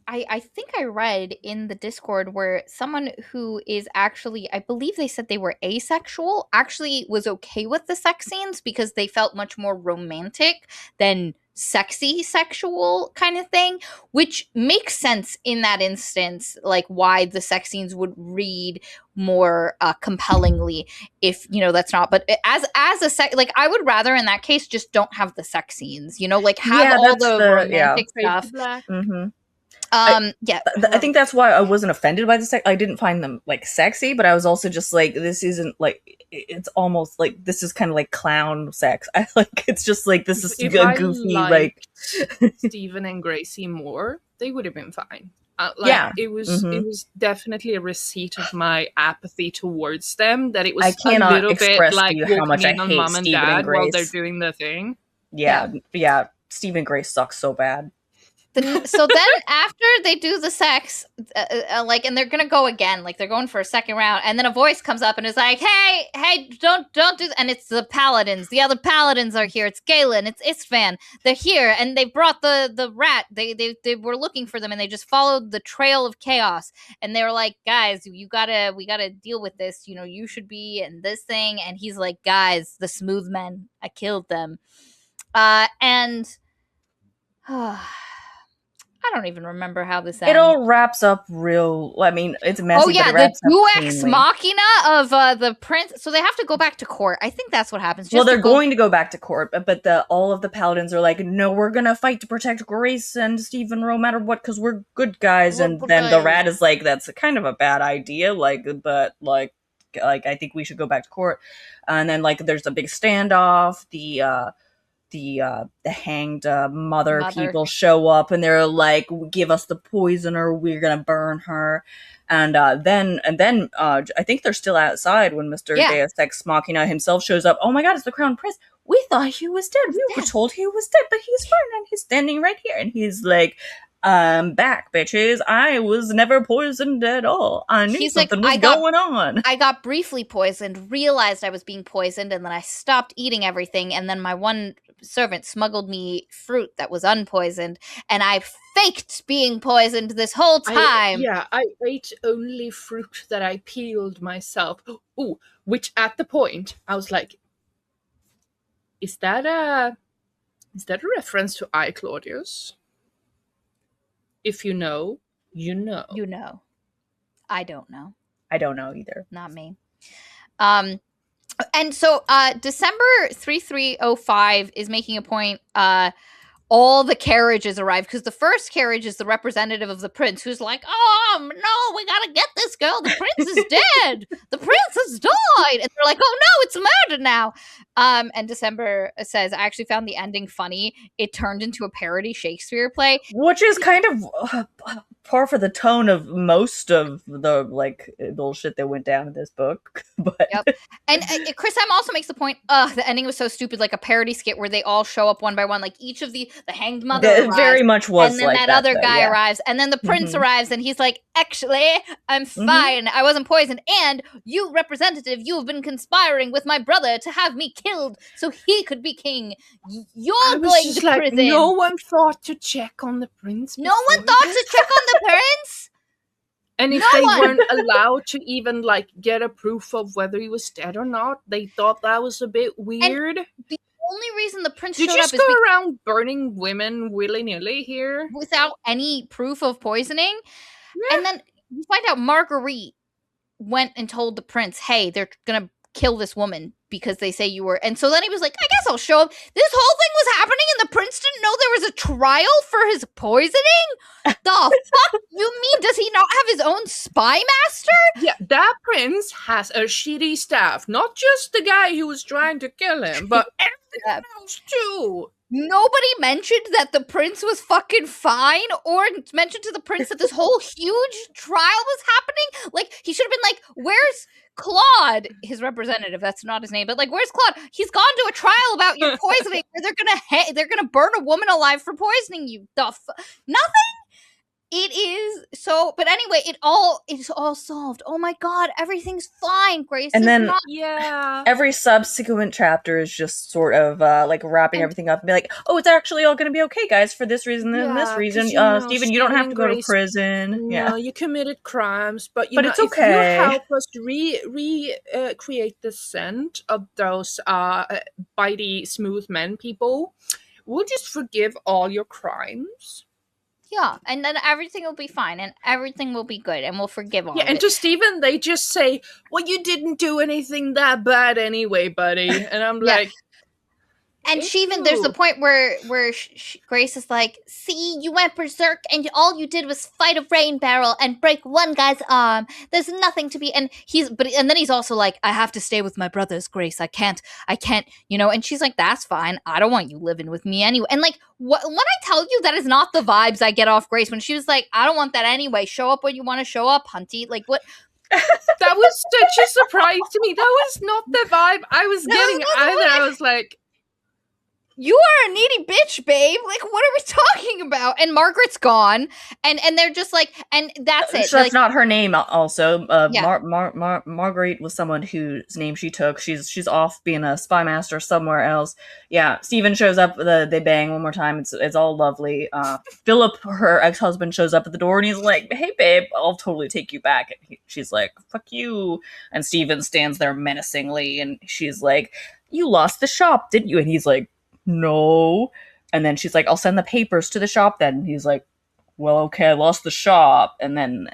I think I read in the Discord where someone who is actually, I believe they said they were asexual, actually was okay with the sex scenes because they felt much more romantic than sexy sexual kind of thing, which makes sense in that instance, like why the sex scenes would read more compellingly if, you know, that's not. But as a sex, like I would rather in that case just don't have the sex scenes, you know, like have all the romantic stuff. Mm-hmm. I think that's why I wasn't offended by the sex. I didn't find them like sexy, but I was also just like, this isn't like, it's almost like this is kind of like clown sex. I like it's just like this is goofy. Like Stephen and Gracie more, they would have been fine. It was definitely a receipt of my apathy towards them. That it was a little bit like how much I hate mom and dad while they're doing the thing. Yeah, Stephen and Grace sucks so bad. So then after they do the sex, like, and they're gonna go again, like they're going for a second round, and then a voice comes up and is like, hey, don't do and it's the paladins. The other paladins are here. It's Galen, it's Istvan. They're here, and they brought the rat. They were looking for them, and they just followed the trail of chaos. And they were like, guys, we gotta deal with this. You know, you should be in this thing. And he's like, guys, the smooth men, I killed them. And I don't even remember how this ends. It all wraps up real. I mean, it's messy. Oh yeah, but it the Deus Ex Machina of the prince. So they have to go back to court. I think that's what happens. Well, they're going to go back to court, but all of the paladins are like, no, we're gonna fight to protect Grace and Stephen no matter what, because we're good guys. And then the rat is like, that's kind of a bad idea. But I think we should go back to court. And then there's a big standoff. The hanged mother people show up, and they're like, give us the poison or we're gonna burn her. And then I think they're still outside when Mr. Deus Ex Machina himself shows up. Oh my god, it's the crown prince. We thought he was dead. We were told he was dead, but he's fine, and he's standing right here. And he's like, back, bitches. I was never poisoned at all. I knew something was going on. I got briefly poisoned, realized I was being poisoned, and then I stopped eating everything, and then my one servant smuggled me fruit that was unpoisoned, and I faked being poisoned this whole time. I ate only fruit that I peeled myself. Ooh, which at the point, I was like, is that a reference to I, Claudius? If you know, you know. You know. I don't know. I don't know either. Not me. And so December 3305 is making a point. All the carriages arrive, because the first carriage is the representative of the prince, who's like, oh no, we gotta get this girl, the prince is dead, the prince has died. And they're like, oh no, it's murder now. And December says, I actually found the ending funny. It turned into a parody Shakespeare play, which is kind of par for the tone of most of the bullshit that went down in this book. But and Chris M also makes the point, the ending was so stupid, like a parody skit where they all show up one by one, like each of the hanged mother arrives, very much was, and then that other guy arrives, and then the prince arrives, and he's like, actually, I'm fine, I wasn't poisoned, and you, representative, you have been conspiring with my brother to have me killed so he could be king. You're going to prison. No one thought to check on the prince. No one thought to check on the prince. And if they weren't allowed to even get a proof of whether he was dead or not, they thought that was a bit weird. And the only reason the prince showed up is go around burning women willy-nilly here without any proof of poisoning. And then you find out Marguerite went and told the prince, hey, they're gonna kill this woman because they say you were. And so then he was like, I guess I'll show up. This whole thing was happening and the prince didn't know there was a trial for his poisoning? The fuck? You mean, does he not have his own spy master? Yeah, that prince has a shitty staff. Not just the guy who was trying to kill him, but everything else too. Nobody mentioned that the prince was fucking fine, or mentioned to the prince that this whole huge trial was happening. Like, he should have been like, where's Claude, his representative? That's not his name, but where's Claude? He's gone to a trial about your poisoning where they're gonna burn a woman alive for poisoning you. Nothing. It is so, but anyway, it's all solved. Oh my god, everything's fine. Grace and is then not. Every subsequent chapter is just sort of wrapping everything up and be like, oh, it's actually all going to be okay, guys, for this reason and this reason. Stephen, you don't have to go to prison. No, you committed crimes, but it's okay. If you help us recreate the scent of those bitey, smooth men people, we'll just forgive all your crimes. Yeah, and then everything will be fine, and everything will be good, and we'll forgive all of it. Yeah, and to Stephen, they just say, well, you didn't do anything that bad anyway, buddy. And I'm like... And she even, there's the point where Grace is like, see, you went berserk and all you did was fight a rain barrel and break one guy's arm. There's nothing to be, and then he's also like, I have to stay with my brothers, Grace. I can't, and she's like, that's fine. I don't want you living with me anyway. And when I tell you that is not the vibes I get off Grace, when she was like, I don't want that anyway. Show up when you want to show up, hunty. Like, what? That was such a surprise to me. That was not the vibe I was getting either. I was like, you are a needy bitch, babe. Like, what are we talking about? And Margaret's gone, and they're just like, and that's it. So that's like, not her name. Also, Yeah. Marguerite was someone whose name she took. She's off being a spy master somewhere else. Yeah, Steven shows up. They bang one more time. It's all lovely. Philip, her ex-husband, shows up at the door and he's like, "Hey, babe, I'll totally take you back." And she's like, "Fuck you." And Steven stands there menacingly, and she's like, "You lost the shop, didn't you?" And he's like, "No." And then she's like, "I'll send the papers to the shop then." And he's like, "Well, okay, I lost the shop." And then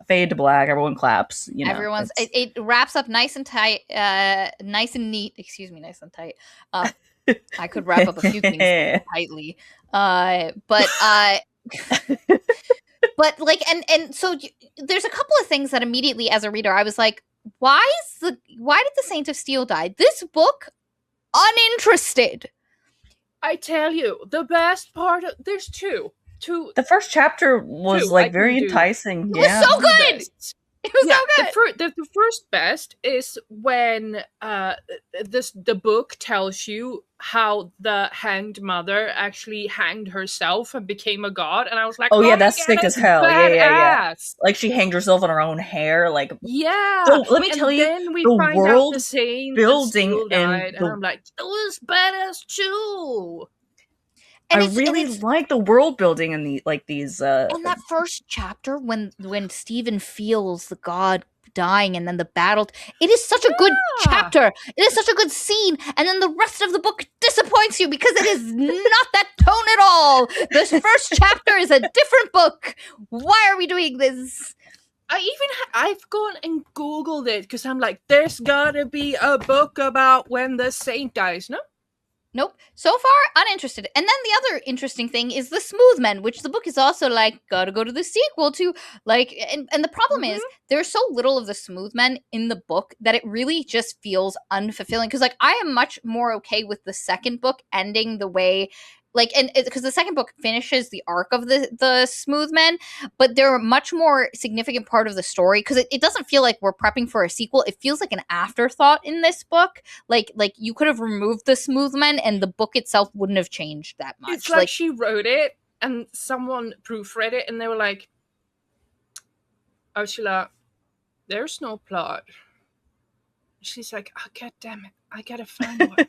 fade to black, everyone claps. You know, everyone's it wraps up nice and tight, nice and neat. Excuse me, nice and tight. I could wrap up a few things tightly, but but like, and so there's a couple of things that immediately, as a reader, I was like, why did the Saint of Steel die? This book, uninterested. I tell you, the best part of there's two. The first chapter was like very enticing. It was so good. It was so good. The first best is when the book tells you how the hanged mother actually hanged herself and became a god, and I was like, "Oh yeah, that's sick as hell." Yeah. Like she hanged herself on her own hair. Like, yeah. So let me tell you, then we the find world out the Saint building and I'm like, it was badass too. And I really like the world building and these and that first chapter when Steven feels the god dying and then the battle, it is such a good chapter. It is such a good scene, and then the rest of the book disappoints you because it is not that tone at all. This first chapter is a different book. Why are we doing this? I've gone and Googled it because I'm like, there's gotta be a book about when the Saint dies. Nope. So far, uninterested. And then the other interesting thing is the Smooth Men, which the book is also like, gotta go to the sequel to. Like, and the problem is, there's so little of the Smooth Men in the book that it really just feels unfulfilling. Because, like, I am much more okay with the second book ending the way, like, and because the second book finishes the arc of the Smooth Men, but they're a much more significant part of the story because it doesn't feel like we're prepping for a sequel. It feels like an afterthought in this book. Like you could have removed the Smooth Men and the book itself wouldn't have changed that much. It's like she wrote it and someone proofread it and they were like, Ursula, there's no plot. She's like, oh, God damn it, I gotta find one.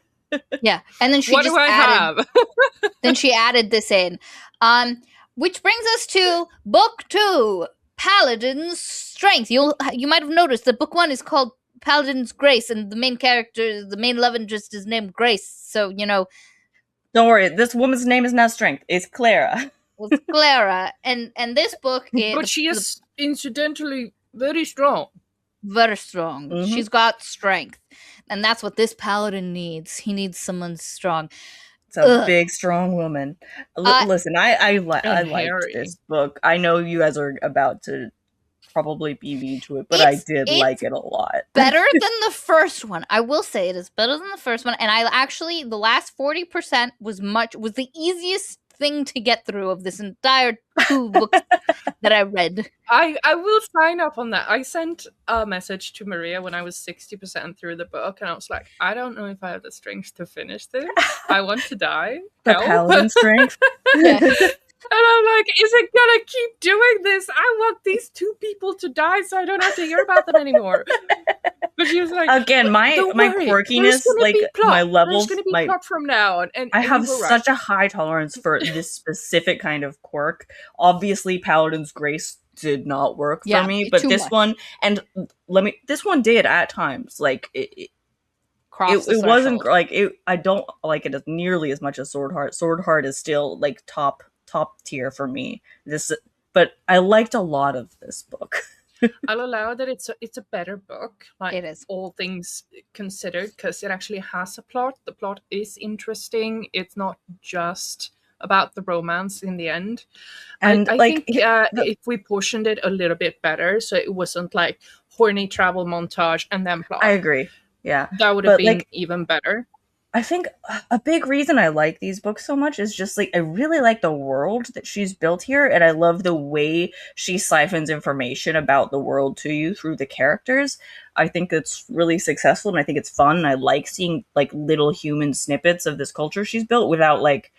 Yeah, and then she what do I have? Then she added this in, which brings us to book 2, Paladin's Strength. You might have noticed that book 1 is called Paladin's Grace, and the main character, the main love interest, is named Grace. So don't worry, this woman's name is not Strength; it's Clara. It's Clara, and this book is, but she is incidentally very strong. Very strong. Mm-hmm. She's got strength. And that's what this paladin needs. He needs someone strong. It's a big, strong woman. Listen, I liked this book. I know you guys are about to probably be mean to it, but I did like it a lot. Better than the first one. I will say it is better than the first one. And I actually, the last 40% was the easiest thing to get through of this entire 2 books that I read. I will sign up on that. I sent a message to Maria when I was 60% through the book, and I was like, I don't know if I have the strength to finish this. I want to die. The paladin strength. Yeah. And I'm like, is it gonna keep doing this? I want these 2 people to die so I don't have to hear about them anymore. But she was like, again, my quirkiness, like my levels, there's gonna be plot from now on. And I have such a high tolerance for this specific kind of quirk. Obviously, Paladin's Grace did not work for me, but this one, and this one did at times. Like it wasn't like it. I don't like it as nearly as much as Sword Heart. Sword Heart is still like top tier for me. But I liked a lot of this book. I'll allow that it's a better book, like it is, all things considered, because it actually has a plot. The plot is interesting. It's not just about the romance in the end. And I think if we portioned it a little bit better, so it wasn't like horny travel montage and then plot. I agree. Yeah, that would have been even better. I think a big reason I like these books so much is just like I really like the world that she's built here, and I love the way she siphons information about the world to you through the characters. I think it's really successful, and I think it's fun. And I like seeing like little human snippets of this culture she's built without like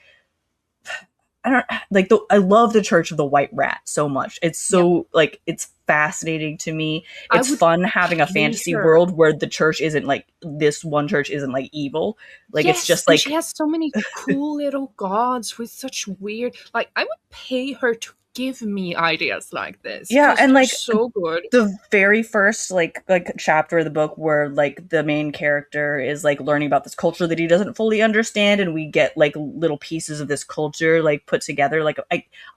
I don't like the I love the Church of the White Rat so much. It's so like it's fascinating to me. It's fun having a fantasy world where the church isn't like this one church isn't like evil. Like it's just like she has so many cool little gods with such weird like I would pay her to give me ideas like this. Yeah, and like so good. The very first like chapter of the book where like the main character is like learning about this culture that he doesn't fully understand, and we get like little pieces of this culture like put together. Like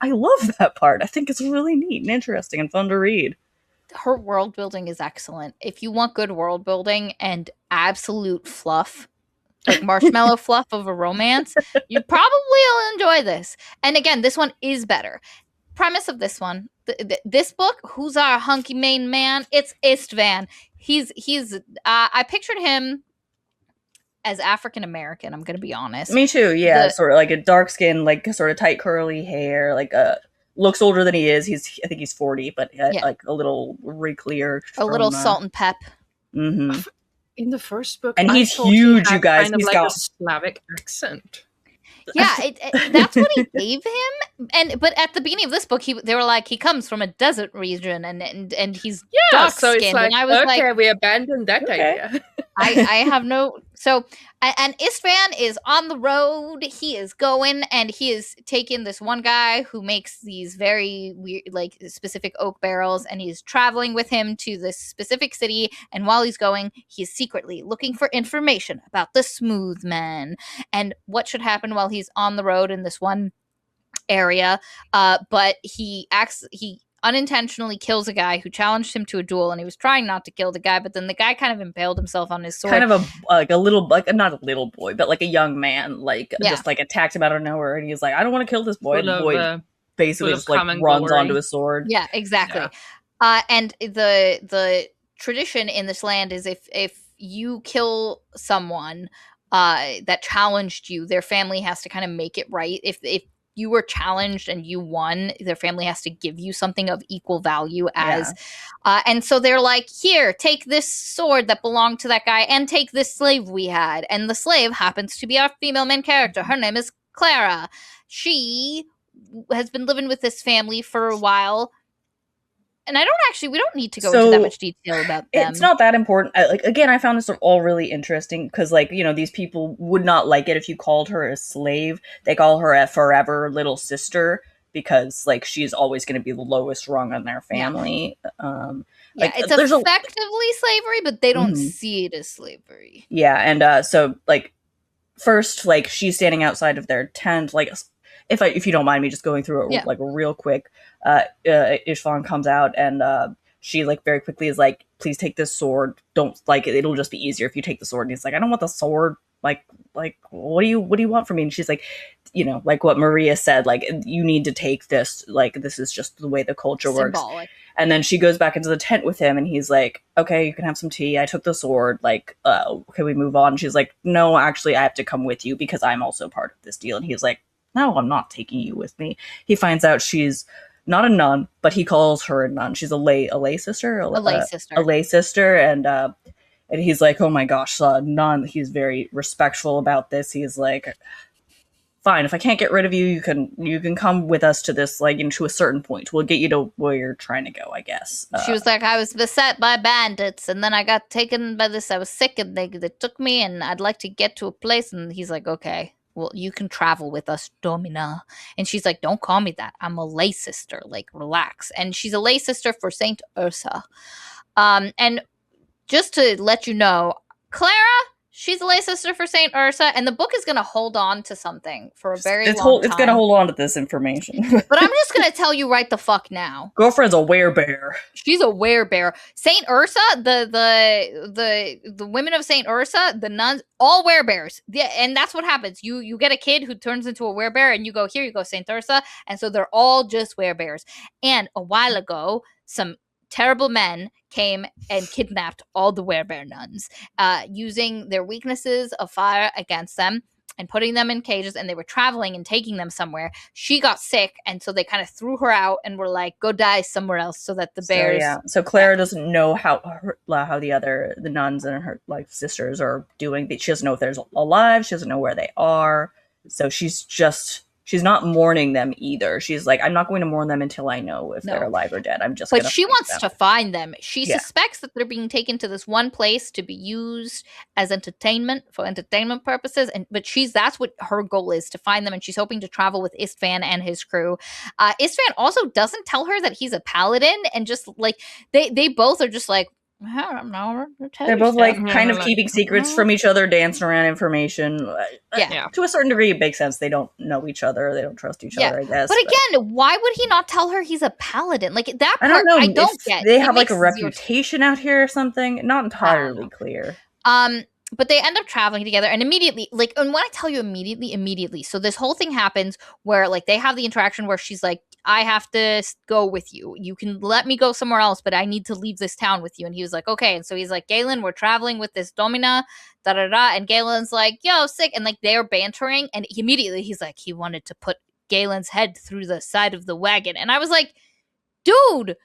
I love that part. I think it's really neat and interesting and fun to read. Her world building is excellent. If you want good world building and absolute fluff, like marshmallow fluff of a romance, you probably will enjoy this. And again, this one is better. Premise of this one, this book, who's our hunky main man? It's Istvan. He's I pictured him as African American. I'm gonna be honest. Me too. Yeah, sort of like a dark skin, like sort of tight curly hair, like looks older than he is. I think he's 40, but like a little wrinklier, a little salt and pep. Mm-hmm. In the first book, and he's huge, you guys. Kind of like a Slavic accent. Yeah, that's what he gave him. But at the beginning of this book, they were like, he comes from a desert region, and he's dark so skinned. It's like, and I was okay, we abandoned that idea. I have no and Istvan is on the road. He is going, and he is taking this one guy who makes these very weird, like specific oak barrels, and he's traveling with him to this specific city. And while he's going, he's secretly looking for information about the Smooth Men and what should happen while he's on the road in this one area. But he unintentionally kills a guy who challenged him to a duel, and he was trying not to kill the guy, but then the guy kind of impaled himself on his sword. Kind of a little, like not a little boy, but like a young man, like just like attacked him out of nowhere, and he's like, I don't want to kill this boy. And the boy basically just like runs onto his sword. Yeah, exactly. Yeah. And the tradition in this land is if you kill someone that challenged you, their family has to kind of make it right. If you were challenged and you won, their family has to give you something of equal value as and so they're like, here, take this sword that belonged to that guy and take this slave we had. And the slave happens to be our female main character. Her name is Clara. She has been living with this family for a while. And we don't need to go into that much detail about them. It's not that important. Again, I found this all really interesting because, like, you know, these people would not like it if you called her a slave. They call her a forever little sister because, like, she's always going to be the lowest rung on their family. It's effectively slavery, but they don't see it as slavery. Yeah, and so, like, first, like, she's standing outside of their tent, like, if you don't mind me just going through it like real quick, Istvan comes out and she like very quickly is like, please take this sword. Don't like it'll just be easier if you take the sword. And he's like, I don't want the sword. Like what do you want from me? And she's like, you know, like what Maria said, like you need to take this. Like this is just the way the culture works. And then she goes back into the tent with him and he's like, okay, you can have some tea. I took the sword. Like, can we move on? And she's like, no, actually, I have to come with you because I'm also part of this deal. And he's like, no, I'm not taking you with me. He finds out she's not a nun, but he calls her a nun. She's a lay sister. A lay sister. A lay sister. And he's like, oh my gosh, nun. He's very respectful about this. He's like, fine, if I can't get rid of you, you can come with us to this, like, to a certain point. We'll get you to where you're trying to go, I guess. She was like, I was beset by bandits, and then I got taken by this. I was sick, and they took me, and I'd like to get to a place. And he's like, okay, well, you can travel with us, Domina. And she's like, don't call me that. I'm a lay sister. Like, relax. And she's a lay sister for Saint Ursa. And just to let you know, Clara, she's a lay sister for Saint Ursa, and the book is going to hold on to something for a very long time. It's going to hold on to this information. But I'm just going to tell you right the fuck now. Girlfriend's a werebear. She's a werebear. Saint Ursa, the women of Saint Ursa, the nuns, all werebears. Yeah, and that's what happens. You get a kid who turns into a werebear, and you go, here you go, Saint Ursa. And so they're all just werebears. And a while ago, some terrible men came and kidnapped all the werebear nuns, using their weaknesses of fire against them and putting them in cages, and they were traveling and taking them somewhere. She got sick, and so they kind of threw her out and were like, go die somewhere else, so that the bears... So Clara doesn't know how the nuns and her like sisters are doing. She doesn't know if they're alive. She doesn't know where they are. So she's not mourning them either. She's like, I'm not going to mourn them until I know if they're alive or dead. But she wants to find them. She suspects that they're being taken to this one place to be used as entertainment purposes. But that's what her goal is, to find them. And she's hoping to travel with Istvan and his crew. Istvan also doesn't tell her that he's a paladin, and just like they both are just like, I don't know. They're both like kind of keeping secrets from each other, dancing around information. To a certain degree, it makes sense. They don't know each other. They don't trust each other, I guess. But again, why would he not tell her he's a paladin? Like, that part, I don't get. They have like a reputation out here or something. Not entirely clear. But they end up traveling together, and immediately, like, and when I tell you immediately, so this whole thing happens where, like, they have the interaction where she's like, I have to go with you. You can let me go somewhere else, but I need to leave this town with you. And he was like, okay. And so he's like, Galen, we're traveling with this domina, da-da-da. And Galen's like, yo, sick. And, like, they're bantering, and immediately he's like, he wanted to put Galen's head through the side of the wagon. And I was like, dude,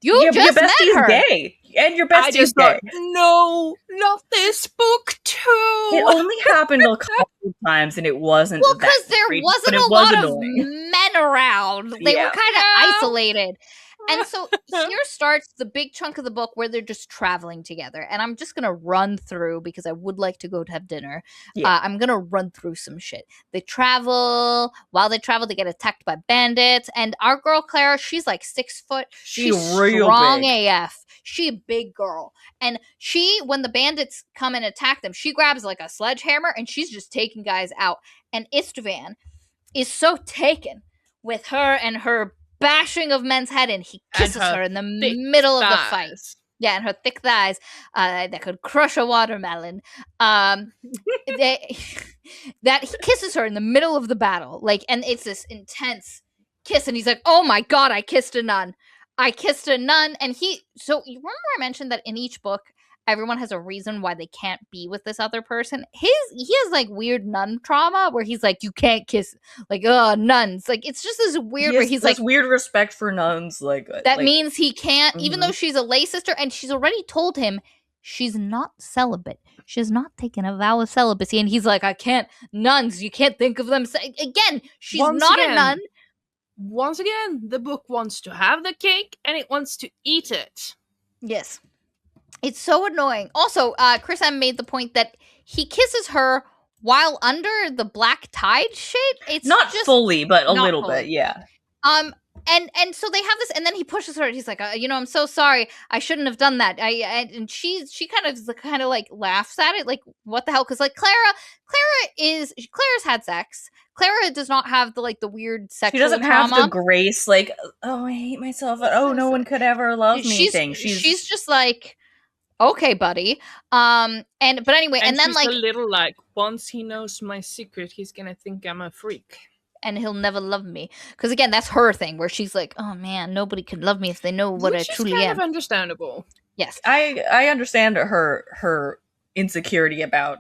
you just met her. Gay. And your bestie's gay. No, not this book too. It only happened a couple of times, and it wasn't. Well, because there wasn't a lot of men around. They were kind of isolated. And so here starts the big chunk of the book where they're just traveling together. And I'm just going to run through, because I would like to go to have dinner. I'm going to run through some shit. They travel. While they travel, they get attacked by bandits. And our girl, Clara, she's like 6 foot. She's strong big. AF. She a big girl. And when the bandits come and attack them, she grabs like a sledgehammer and she's just taking guys out. And Istvan is so taken with her and her bashing of men's head, and he kisses her in the middle of the fight. Yeah, and her thick thighs that could crush a watermelon. That he kisses her in the middle of the battle, like, and it's this intense kiss, and he's like, "Oh my god, I kissed a nun! I kissed a nun!" And so you remember I mentioned that in each book, everyone has a reason why they can't be with this other person. He has like weird nun trauma where he's like, you can't kiss, like, nuns. Like, it's just this weird where he's like, weird respect for nuns. Like that means he can't, even though she's a lay sister, and she's already told him she's not celibate. She has not taken a vow of celibacy. And he's like, I can't, nuns, you can't think of them. Again, she's a nun. Once again, the book wants to have the cake and it wants to eat it. Yes. It's so annoying. Also, Chris M made the point that he kisses her while under the black tide shade. It's not just fully, but a little bit, yeah. And so they have this, and then he pushes her. And he's like, I'm so sorry. I shouldn't have done that. And she kind of like laughs at it, like, what the hell? Because like Clara's had sex. Clara does not have the weird sexual trauma. She doesn't have the grace, like, oh, I hate myself. Oh, no one could ever love me thing. She's just like, okay, buddy. But anyway, and then she's like a little like, once he knows my secret, he's gonna think I'm a freak, and he'll never love me. Because again, that's her thing, where she's like, oh man, nobody can love me if they know what I truly am. Which is kind of understandable. Yes, I understand her insecurity about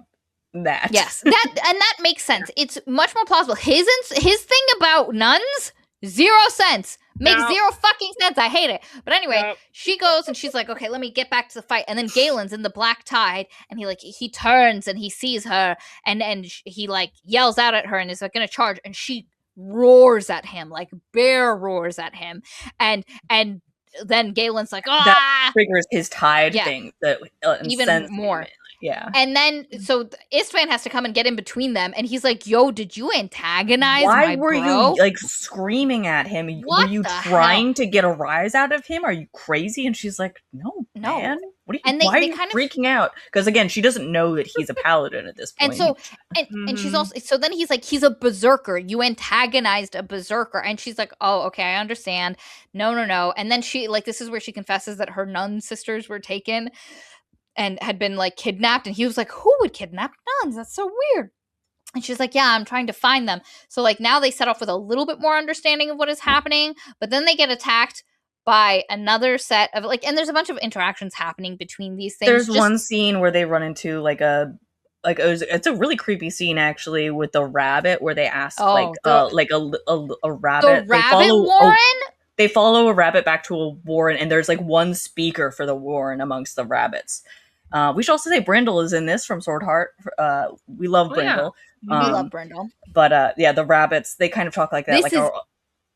that. Yes, that makes sense. It's much more plausible. His thing about nuns, 0 sense. Makes zero fucking sense. I hate it. But anyway, she goes and she's like, okay, let me get back to the fight. And then Galen's in the black tide, and he turns and he sees her, and he like yells out at her and is like gonna charge, and she roars at him, like bear roars at him, and then Galen's like, ah, that triggers his tide thing that even more. Yeah. And then, so Istvan has to come and get in between them, and he's like, yo, did you antagonize my bro? Why were you, like, screaming at him? Were you trying to get a rise out of him? Are you crazy? And she's like, no, man. Why are you freaking out? Because, again, she doesn't know that he's a paladin at this point. And so, and she's also, so then he's like, he's a berserker. You antagonized a berserker. And she's like, oh, okay, I understand. No. And then she, like, this is where she confesses that her nun sisters were taken and had been like kidnapped, and he was like, who would kidnap nuns? That's so weird. And she's like, yeah, I'm trying to find them. So like now they set off with a little bit more understanding of what is happening, but then they get attacked by another set of like, and there's a bunch of interactions happening between these things. There's one scene where they run into like it's a really creepy scene actually with the rabbit where they ask a rabbit. The rabbit warren. They follow a rabbit back to a warren, and there's like one speaker for the warren amongst the rabbits. We should also say Brindle is in this from Sword Heart. We love Brindle. Yeah. We love Brindle. But the rabbits, they kind of talk like that.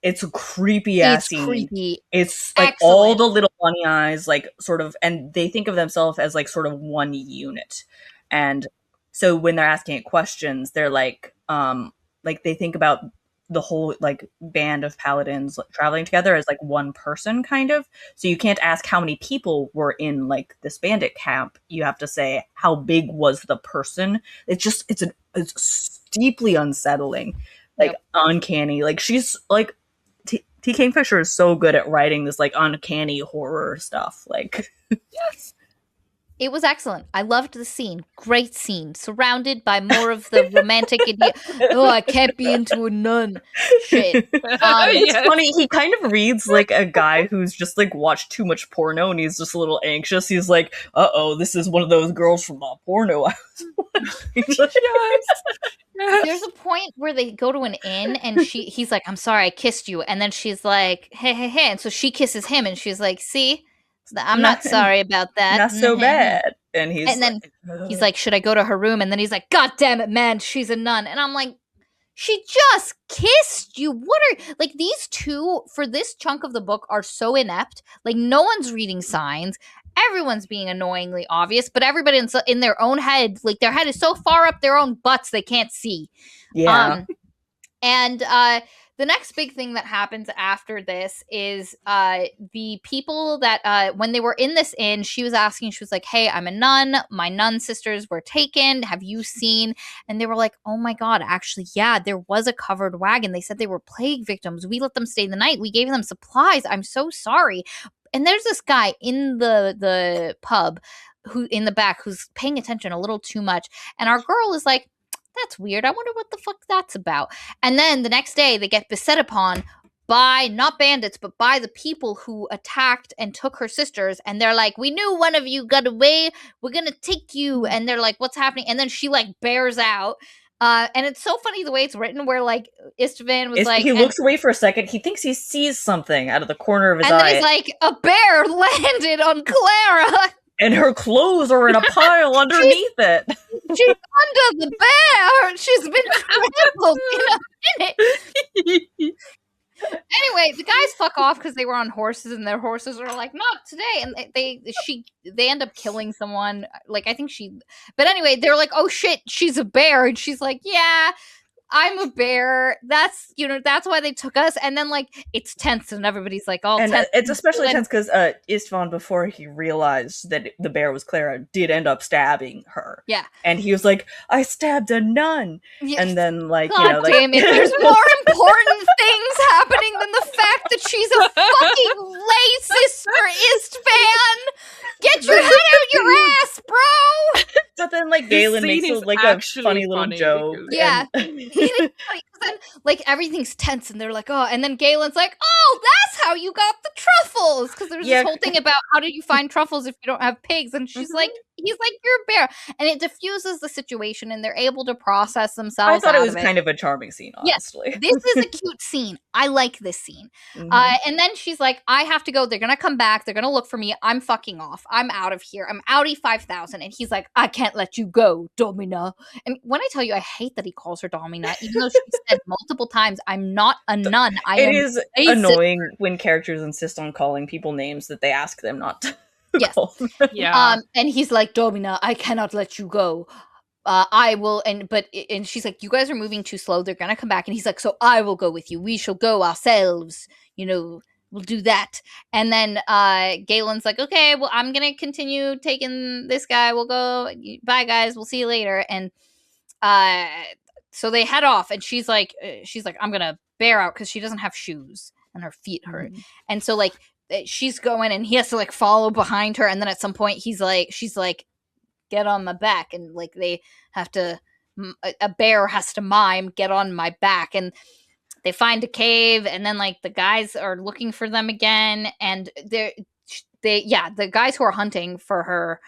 It's a creepy ass scene. Creepy. It's like all the little bunny eyes, like sort of, and they think of themselves as like sort of one unit. And so when they're asking it questions, they're like they think about the whole like band of paladins traveling together as like one person kind of. So you can't ask how many people were in like this bandit camp. You have to say how big was the person. It's deeply unsettling, like uncanny. Like she's like T. Kingfisher is so good at writing this like uncanny horror stuff. Like yes. It was excellent. I loved the scene. Great scene. Surrounded by more of the romantic idiot. Oh, I can't be into a nun. Shit. It's funny. He kind of reads like a guy who's just like watched too much porno and he's just a little anxious. He's like, uh-oh, this is one of those girls from the porno I was watching. Yes. There's a point where they go to an inn and he's like, I'm sorry, I kissed you. And then she's like, hey. And so she kisses him and she's like, see? I'm not sorry about that. Not so bad. And then he's like, should I go to her room? And then he's like, God damn it, man, she's a nun. And I'm like, she just kissed you. What are like these two for this chunk of the book are so inept. Like no one's reading signs. Everyone's being annoyingly obvious, but everybody in their own head, like their head is so far up their own butts they can't see. Yeah. And the next big thing that happens after this is the people that when they were in this inn, she was like, hey, I'm a nun. My nun sisters were taken. Have you seen? And they were like, oh my God, actually, yeah, there was a covered wagon. They said they were plague victims. We let them stay the night. We gave them supplies. I'm so sorry. And there's this guy in the pub who in the back who's paying attention a little too much. And our girl is like, that's weird. I wonder what the fuck that's about. And then the next day they get beset upon by not bandits, but by the people who attacked and took her sisters. And they're like, we knew one of you got away. We're going to take you. And they're like, what's happening? And then she like bears out. And it's so funny the way it's written where like Istvan was like... He looks away for a second. He thinks he sees something out of the corner of his eye. And then he's like, a bear landed on Clara. And her clothes are in a pile underneath it. She's under the bear. She's been crippled in a minute. Anyway, the guys fuck off because they were on horses, and their horses are like, not today. And they end up killing someone. Like I think but anyway, they're like, oh shit, she's a bear, and she's like, yeah. I'm a bear. That's why they took us. And then like it's tense and everybody's like all tense. It's especially tense because Istvan, before he realized that the bear was Clara, did end up stabbing her. Yeah. And he was like, I stabbed a nun. Yeah. And then like, God damn it, there's more important things happening than the fact that she's a fucking lay sister, Istvan. Get your head out your ass, bro! But then like Galen makes a funny little joke. Yeah. Then, like everything's tense and they're like, oh, and then Galen's like, oh, that's how you got the truffles, because there's this whole thing about how do you find truffles if you don't have pigs, and she's like, he's like, you're a bear, and it diffuses the situation and they're able to process themselves. I thought it was kind of a charming scene, honestly. Yes, this is a cute scene. I like this scene. And then she's like, I have to go. They're gonna come back. They're gonna look for me. I'm fucking off. I'm out of here. I'm outie 5,000. And he's like, I can't let you go, Domina. And when I tell you, I hate that he calls her Domina, even though she said multiple times, I'm not a nun. It is annoying when characters insist on calling people names that they ask them not to. Yes. Yeah. And he's like, Domina, I cannot let you go. I will, and she's like, you guys are moving too slow. They're gonna come back. And he's like, so I will go with you. We shall go ourselves. We'll do that. And then Galen's like, okay, well, I'm gonna continue taking this guy. We'll go. Bye, guys. We'll see you later. And so they head off, and she's like, I'm gonna bear out because she doesn't have shoes and her feet hurt. And so like she's going, and he has to like follow behind her. And then at some point, she's like, get on my back, and like they have to. A bear has to mime, get on my back, and they find a cave, and then like the guys are looking for them again, and the guys who are hunting for her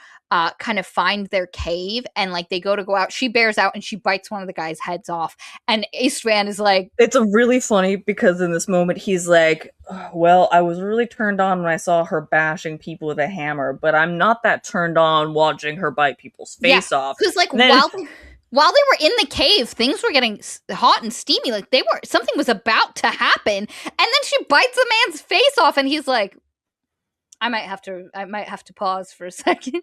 kind of find their cave, and like they go out. She bears out and she bites one of the guys' heads off, and Istvan is like, it's a really funny because in this moment he's like, well, I was really turned on when I saw her bashing people with a hammer, but I'm not that turned on watching her bite people's face off. Because like while they were in the cave, things were getting hot and steamy. Like something was about to happen, and then she bites a man's face off, and he's like, I might have to pause for a second.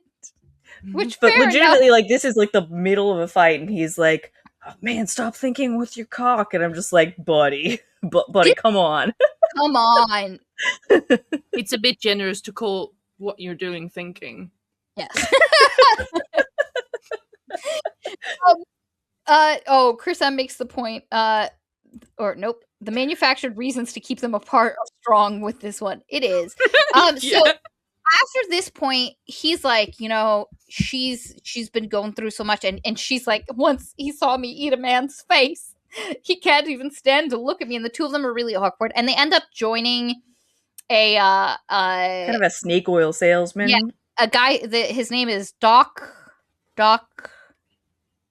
Which, but legitimately, like, this is like the middle of a fight, and he's like, oh, man, stop thinking with your cock. And I'm just like, buddy, come on. Come on. It's a bit generous to call what you're doing thinking. Yes. Chris M makes the point, or nope, the manufactured reasons to keep them apart are strong with this one. It is. So after this point, he's like, you know, she's been going through so much, and she's like, once he saw me eat a man's face, he can't even stand to look at me, and the two of them are really awkward, and they end up joining a kind of a snake oil salesman. Yeah, a guy. His name is Doc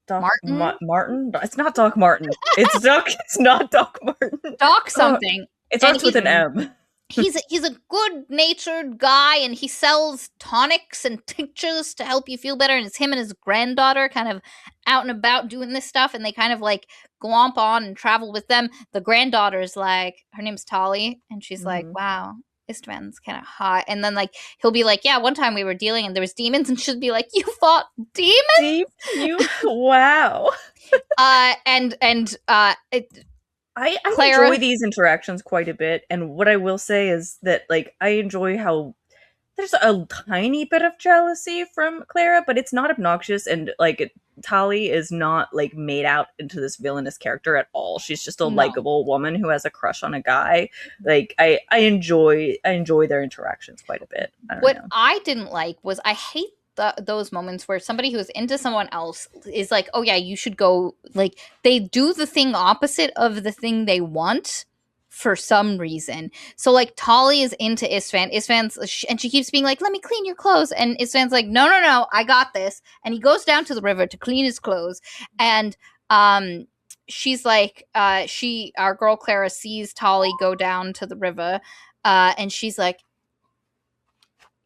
Martin. Martin? It's not Doc Martin. It's Doc. It's not Doc Martin. Doc something. It starts with an M. He's a good-natured guy, and he sells tonics and tinctures to help you feel better. And it's him and his granddaughter kind of out and about doing this stuff, and they kind of like glomp on and travel with them. The granddaughter's like, her name's Tali, and she's like, wow, Istvan's kind of hot. And then like he'll be like, yeah, one time we were dealing and there was demons, and she'll be like, you fought demons? Wow. I enjoy these interactions quite a bit, and what I will say is that, like, I enjoy how there's a tiny bit of jealousy from Clara, but it's not obnoxious, and, like, Tali is not, like, made out into this villainous character at all. She's just a likable woman who has a crush on a guy. Like, I enjoy their interactions quite a bit. I didn't like was I hate those moments where somebody who is into someone else is like, oh yeah, you should go, like, they do the thing opposite of the thing they want for some reason. So like Tali is into Istvan's, and she keeps being like, let me clean your clothes, and Istvan's like, no, I got this, and he goes down to the river to clean his clothes, and she's like, our girl Clara sees Tali go down to the river, and she's like,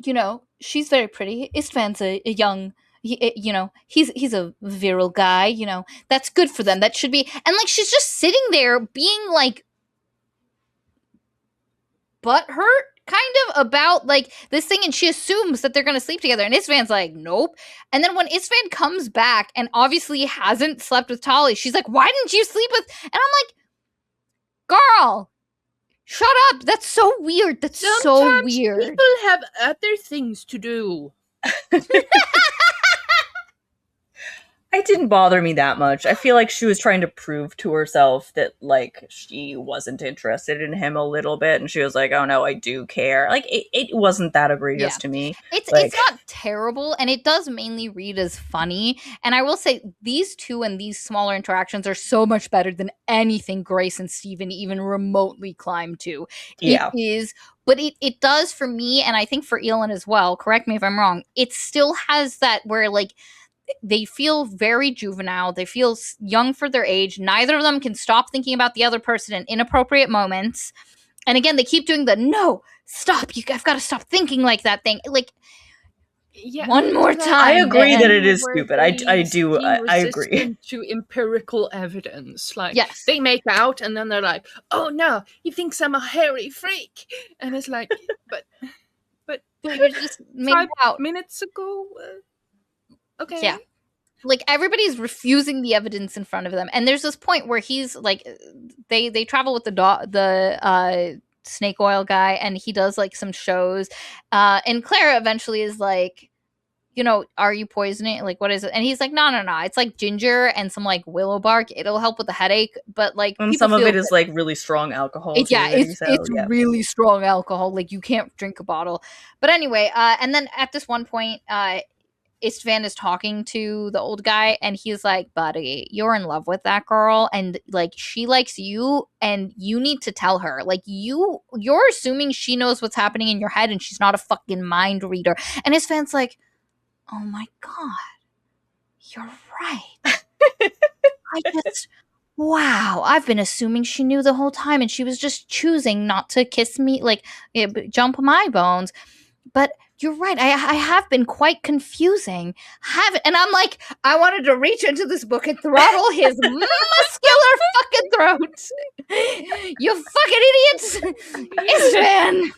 you know, she's very pretty. Istvan's a young, you know, he's a virile guy, you know, that's good for them. That should be. And like, she's just sitting there being like butthurt kind of about like this thing. And she assumes that they're going to sleep together. And Istvan's like, nope. And then when Istvan comes back and obviously hasn't slept with Tali, she's like, why didn't you sleep with? And I'm like, girl, shut up. That's so weird. That's Sometimes so weird. People have other things to do. It didn't bother me that much. I feel like she was trying to prove to herself that, like, she wasn't interested in him a little bit, and she was like, oh no, I do care. Like, it wasn't that egregious to me. It's not terrible, and it does mainly read as funny. And I will say, these two and these smaller interactions are so much better than anything Grace and Steven even remotely climb to. Yeah. It is, but it does for me, and I think for Elin as well, correct me if I'm wrong, it still has that where, like, they feel very juvenile. They feel young for their age. Neither of them can stop thinking about the other person in inappropriate moments. And again, they keep doing the, no, stop. I've got to stop thinking like that thing. Like, one more time. I agree that it is stupid. I agree. To empirical evidence. Like, yes. They make out and then they're like, oh no, he thinks I'm a hairy freak. And it's like, but you're just made 5 out minutes ago. Okay. Yeah. Like, everybody's refusing the evidence in front of them. And there's this point where he's like, they travel with the snake oil guy, and he does like some shows. And Clara eventually is like, you know, are you poisoning? Like, what is it? And he's like, no. It's like ginger and some like willow bark. It'll help with the headache. But like, and some of it is like really strong alcohol. It's really strong alcohol. Like, you can't drink a bottle. But anyway, and then at this one point, Istvan is talking to the old guy, and he's like, buddy, you're in love with that girl, and like she likes you, and you need to tell her. Like you're assuming she knows what's happening in your head, and she's not a fucking mind reader. And Istvan's like, oh my god, you're right. Wow, I've been assuming she knew the whole time, and she was just choosing not to kiss me, like jump my bones. But you're right. I have been quite confusing. And I'm like, I wanted to reach into this book and throttle his muscular fucking throat. You fucking idiots. Istvan.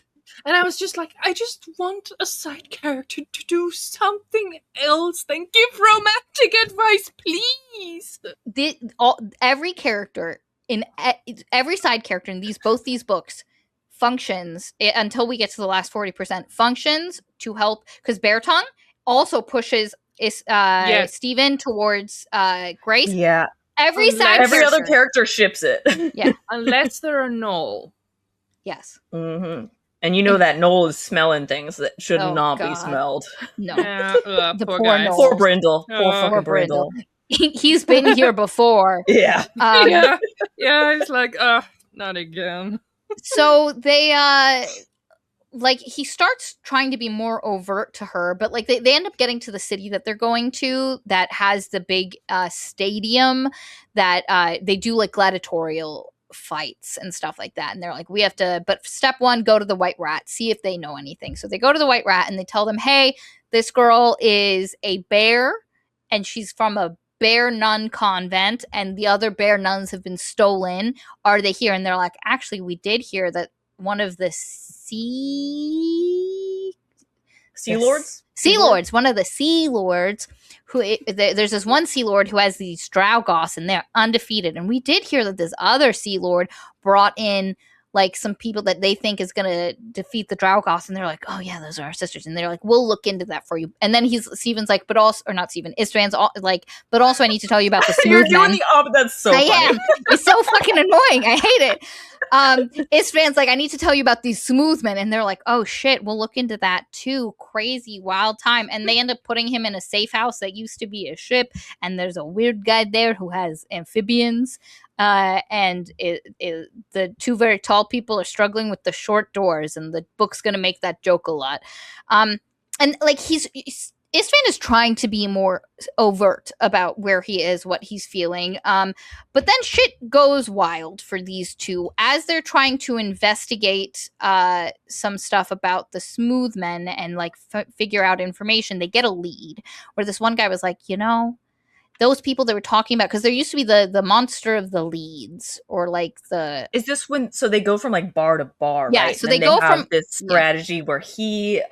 And I was just like, I just want a side character to do something else than give romantic advice, please. Every character in every side character in both these books functions until we get to the last 40%. Functions to help, because Bear Tongue also pushes Steven towards Grace. Yeah. Every other character ships it. Yeah. Unless they're a Knoll. Yes. Mm-hmm. And you know that Noel is smelling things that should not be smelled. No. Poor Noel. Poor Brindle. Poor fucking Brindle. He's been here before. Yeah. Yeah, he's like, not again. So they, like, he starts trying to be more overt to her, but, like, they end up getting to the city that they're going to that has the big stadium that they do, like, gladiatorial fights and stuff like that. And they're like, we have to, but step one, go to the White Rat, see if they know anything. So they go to the White Rat and they tell them, hey, this girl is a bear and she's from a bear nun convent and the other bear nuns have been stolen. Are they here? And they're like, actually, we did hear that one of the Sea Lords, one of the Sea Lords, there's this one Sea Lord who has these Draugoss and they're undefeated. And we did hear that this other Sea Lord brought in like some people that they think is going to defeat the Draugoss. And they're like, oh yeah, those are our sisters. And they're like, we'll look into that for you. And then Steven's like, but also, or not Steven, Istvan's like, but also I need to tell you about the Smooth You're doing Men. the opposite. That's so funny. I am. It's so fucking annoying. I hate it. Istvan's like, I need to tell you about these Smooth Men. And they're like, oh shit, we'll look into that too. Crazy wild time. And they end up putting him in a safe house that used to be a ship. And there's a weird guy there who has amphibians. And the two very tall people are struggling with the short doors. And the book's going to make that joke a lot. And like Istvan is trying to be more overt about where he is, what he's feeling. But then shit goes wild for these two as they're trying to investigate some stuff about the Smooth Men and like figure out information. They get a lead where this one guy was like, you know, those people they were talking about, because there used to be the monster of the leads, or like the... Is this when... So they go from like bar to bar, yeah, right? so they go have from... this strategy where he,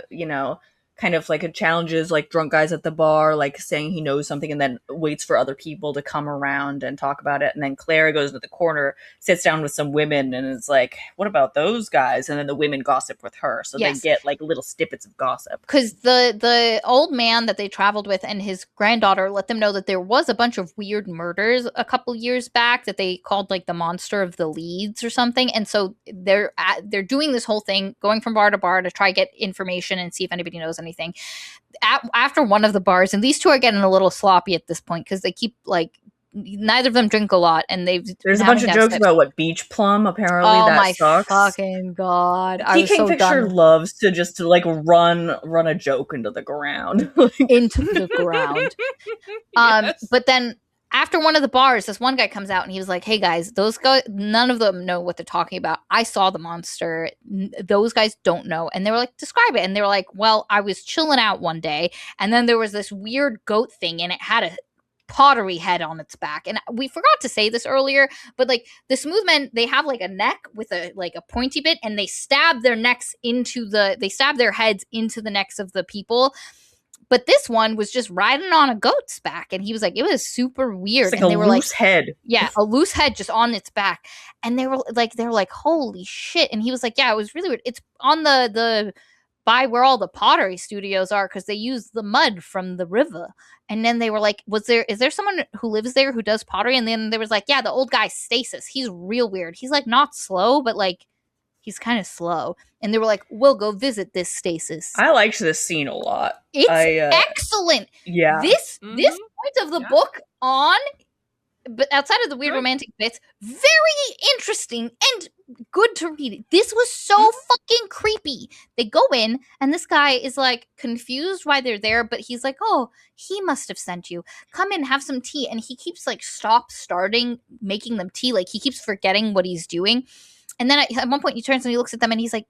you know... kind of like challenges like drunk guys at the bar, like saying he knows something and then waits for other people to come around and talk about it. And then Claire goes into the corner, sits down with some women and is like, what about those guys? And then the women gossip with her. So they get like little snippets of gossip. Because the old man that they traveled with and his granddaughter let them know that there was a bunch of weird murders a couple years back that they called like the monster of the Leads or something. And so they're doing this whole thing, going from bar to bar to try to get information and see if anybody knows anything. After one of the bars, and these two are getting a little sloppy at this point because they keep like neither of them drink a lot, and there's a bunch of jokes about what beach plum apparently. Oh that my sucks. Fucking god! Kingfisher loves to just like run a joke into the ground, into the ground. Yes. But then. After one of the bars, this one guy comes out and he was like, hey guys, those guys, none of them know what they're talking about. I saw the monster. Those guys don't know. And they were like, describe it. And they were like, well, I was chilling out one day and then there was this weird goat thing and it had a pottery head on its back. And we forgot to say this earlier, but like the Smooth Men, they have like a neck with a pointy bit and they stab their heads into the necks of the people. But this one was just riding on a goat's back, and he was like, it was super weird. It's like and they a were loose head. Yeah, a loose head just on its back. And they were like, holy shit. And he was like, yeah, it was really weird. It's on the by where all the pottery studios are, because they use the mud from the river. And then they were like, is there someone who lives there who does pottery? And then there was like, yeah, the old guy Stasis. He's real weird. He's like not slow, but like he's kind of slow. And they were like, we'll go visit this stasis. I liked this scene a lot. It's excellent. Yeah. This point of the book on, but outside of the weird romantic bits, very interesting and good to read. This was so fucking creepy. They go in, and this guy is like confused why they're there, but he's like, oh, he must have sent you. Come in, have some tea. And he keeps like starting making them tea. Like he keeps forgetting what he's doing. And then at one point he turns and he looks at them and he's like,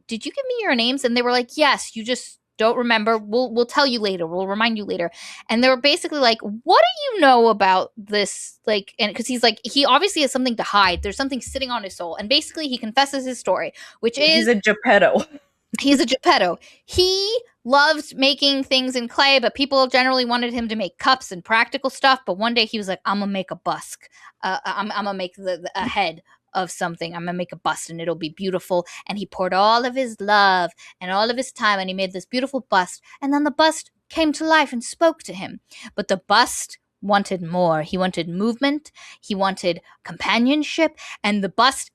did you give me your names? And they were like, yes, you just don't remember. We'll tell you later. We'll remind you later. And they were basically like, what do you know about this? Like, and because he's like, he obviously has something to hide. There's something sitting on his soul. And basically he confesses his story, which is he's a Geppetto. He's a Geppetto. He loved making things in clay, but people generally wanted him to make cups and practical stuff. But one day he was like, I'm gonna make a busk. I'm gonna make a head of something. I'm gonna make a bust and it'll be beautiful. And he poured all of his love and all of his time and he made this beautiful bust. And then the bust came to life and spoke to him. But the bust wanted more. He wanted movement. He wanted companionship. And the bust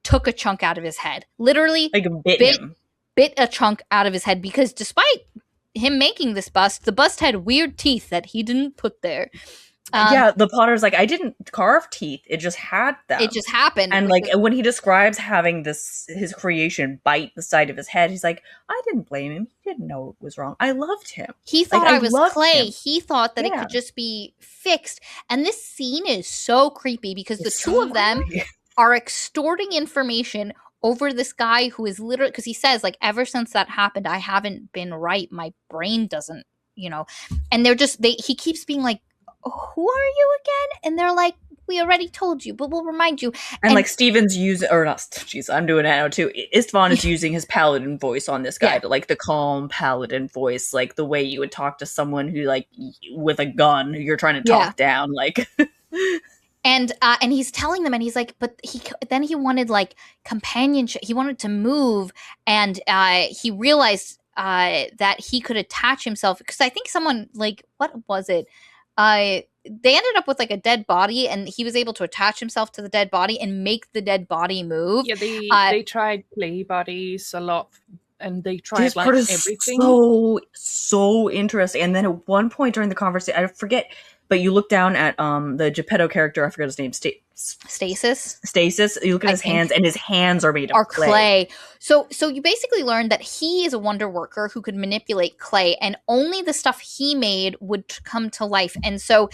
took a chunk out of his head. Literally like bit a chunk out of his head, because despite him making this bust, the bust had weird teeth that he didn't put there. Yeah, the potter's like, I didn't carve teeth. It just had them. It just happened. And like when he describes having his creation bite the side of his head, he's like, I didn't blame him. He didn't know it was wrong. I loved him. He thought like, I was clay. Him. He thought that it could just be fixed. And this scene is so creepy because the two of them are extorting information over this guy who is literally, because he says, like, ever since that happened, I haven't been right. My brain doesn't, and he keeps being like, who are you again? And they're like, we already told you, but we'll remind you. And like Steven's using, or not, jeez, I'm doing it now too. Istvan is using his paladin voice on this guy, like the calm paladin voice, like the way you would talk to someone who, like, with a gun, who you're trying to talk down, like. And he's telling them, and he's like, but he wanted like companionship. He wanted to move, and he realized that he could attach himself, because I think someone, like, what was it? They ended up with like a dead body, and he was able to attach himself to the dead body and make the dead body move. Yeah, they tried clay bodies a lot, and they tried this like part is everything. So interesting. And then at one point during the conversation, I forget, but you look down at the Geppetto character, I forget his name, Stasis. You look at his hands, and his hands are made of clay. So you basically learned that he is a wonder worker who could manipulate clay, and only the stuff he made would come to life. And so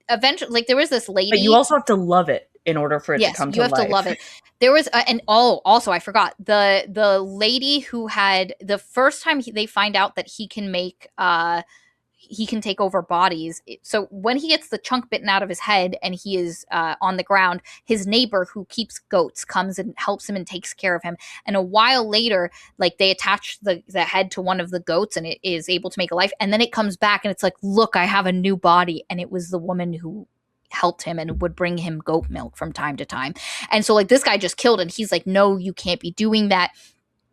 eventually, like, there was this lady. But you also have to love it in order for it to come to life. Yes, you have to love it. There was, also I forgot, the lady who had, the first time they find out that he can make, he can take over bodies. So when he gets the chunk bitten out of his head and he is on the ground, his neighbor who keeps goats comes and helps him and takes care of him. And a while later, like, they attach the head to one of the goats and it is able to make a life. And then it comes back and it's like, look, I have a new body. And it was the woman who helped him and would bring him goat milk from time to time. And so, like, this guy just killed, and he's like, no, you can't be doing that.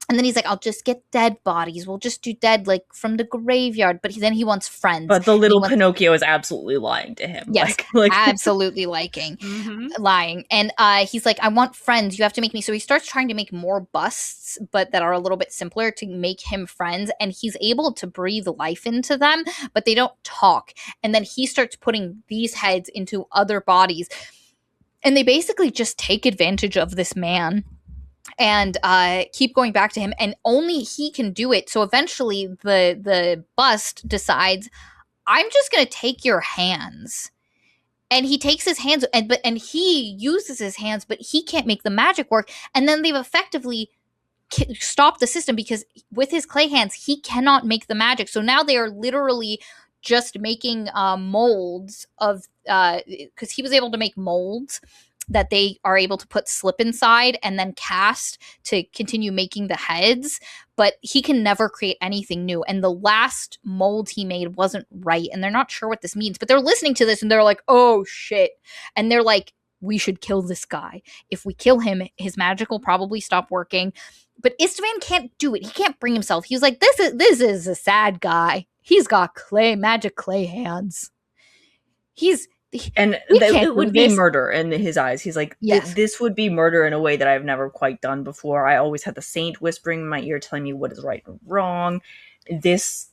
And then he's like, I'll just get dead bodies. We'll just do dead, like, from the graveyard. But then he wants friends. But the little Pinocchio is absolutely lying to him. Yes, like absolutely lying. And he's like, I want friends. You have to make me. So he starts trying to make more busts, but that are a little bit simpler, to make him friends. And he's able to breathe life into them, but they don't talk. And then he starts putting these heads into other bodies. And they basically just take advantage of this man and keep going back to him, and only he can do it. So eventually the bust decides, I'm just going to take your hands. And he takes his hands, and he uses his hands, but he can't make the magic work. And then they've effectively stopped the system, because with his clay hands, he cannot make the magic. So now they are literally just making molds of, because he was able to make molds that they are able to put slip inside and then cast to continue making the heads, but he can never create anything new. And the last mold he made wasn't right, and they're not sure what this means, but they're listening to this and they're like, oh shit. And they're like, we should kill this guy. If we kill him, his magic will probably stop working. But Istvan can't do it. He can't bring himself. He's like, this is a sad guy. He's got magic clay hands. And it would be murder in his eyes. He's like, this would be murder in a way that I've never quite done before. I always had the saint whispering in my ear telling me what is right and wrong. This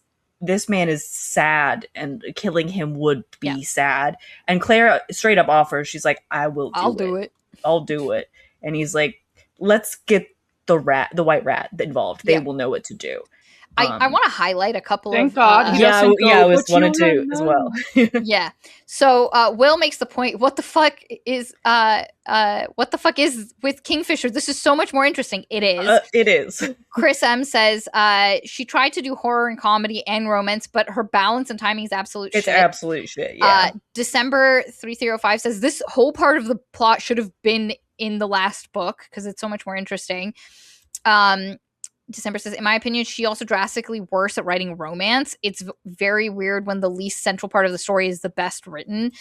man is sad, and killing him would be sad. And Claire straight up offers, she's like, I'll do it. I'll do it. And he's like, let's get the white rat involved. They will know what to do. I want to highlight a couple thank of God. I was wanted to as well. Yeah. So Will makes the point, what the fuck is with Kingfisher? This is so much more interesting. It is. It is. Chris M says she tried to do horror and comedy and romance, but her balance and timing is absolute shit. It's absolute shit, yeah. December 3305 says this whole part of the plot should have been in the last book because it's so much more interesting. December says, in my opinion, she also drastically worse at writing romance. It's very weird when the least central part of the story is the best written.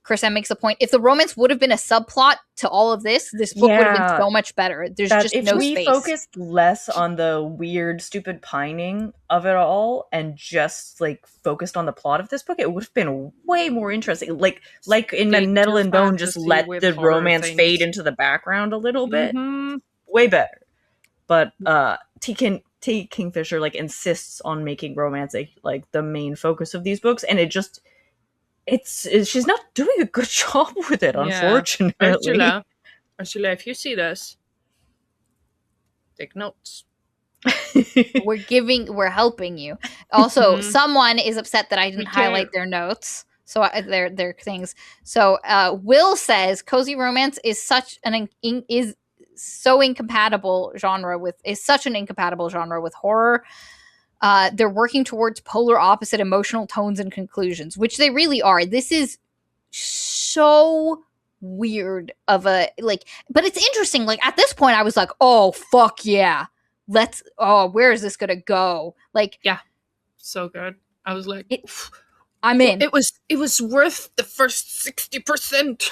Chris M makes a point. If the romance would have been a subplot to all of this book would have been so much better. There's just no space. If we focused less on the weird, stupid pining of it all and just like focused on the plot of this book, it would have been way more interesting. Like in Nettle and Bone, just let the romance fade into the background a little bit. Way better. But T. Kingfisher like insists on making romance like the main focus of these books, and she's not doing a good job with it, unfortunately. Ursula, if you see this, take notes. We're helping you. Also, someone is upset that I didn't highlight their notes. So their things. So Will says cozy romance is such an incompatible genre with horror. They're working towards polar opposite emotional tones and conclusions, which they really are. This is so weird of a but it's interesting. Like at this point I was like, oh fuck yeah, where is this gonna go? Like, yeah, so good. I was like, I'm in. It was worth the first 60%.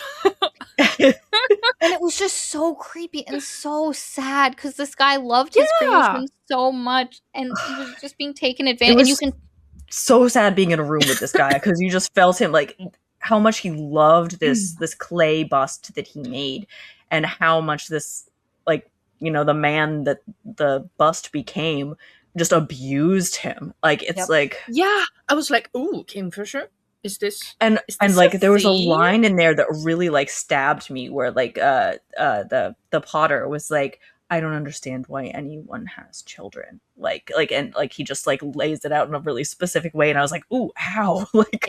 And it was just so creepy and so sad because this guy loved his creation so much, and he was just being taken advantage. And you can so sad being in a room with this guy because you just felt him like how much he loved this clay bust that he made, and how much this the man that the bust became just abused him. Like it's I was like, ooh, Kingfisher. Is this like there was a line in there that really like stabbed me where like the Potter was like, I don't understand why anyone has children. Like he just like lays it out in a really specific way, and I was like, ooh, ow. Like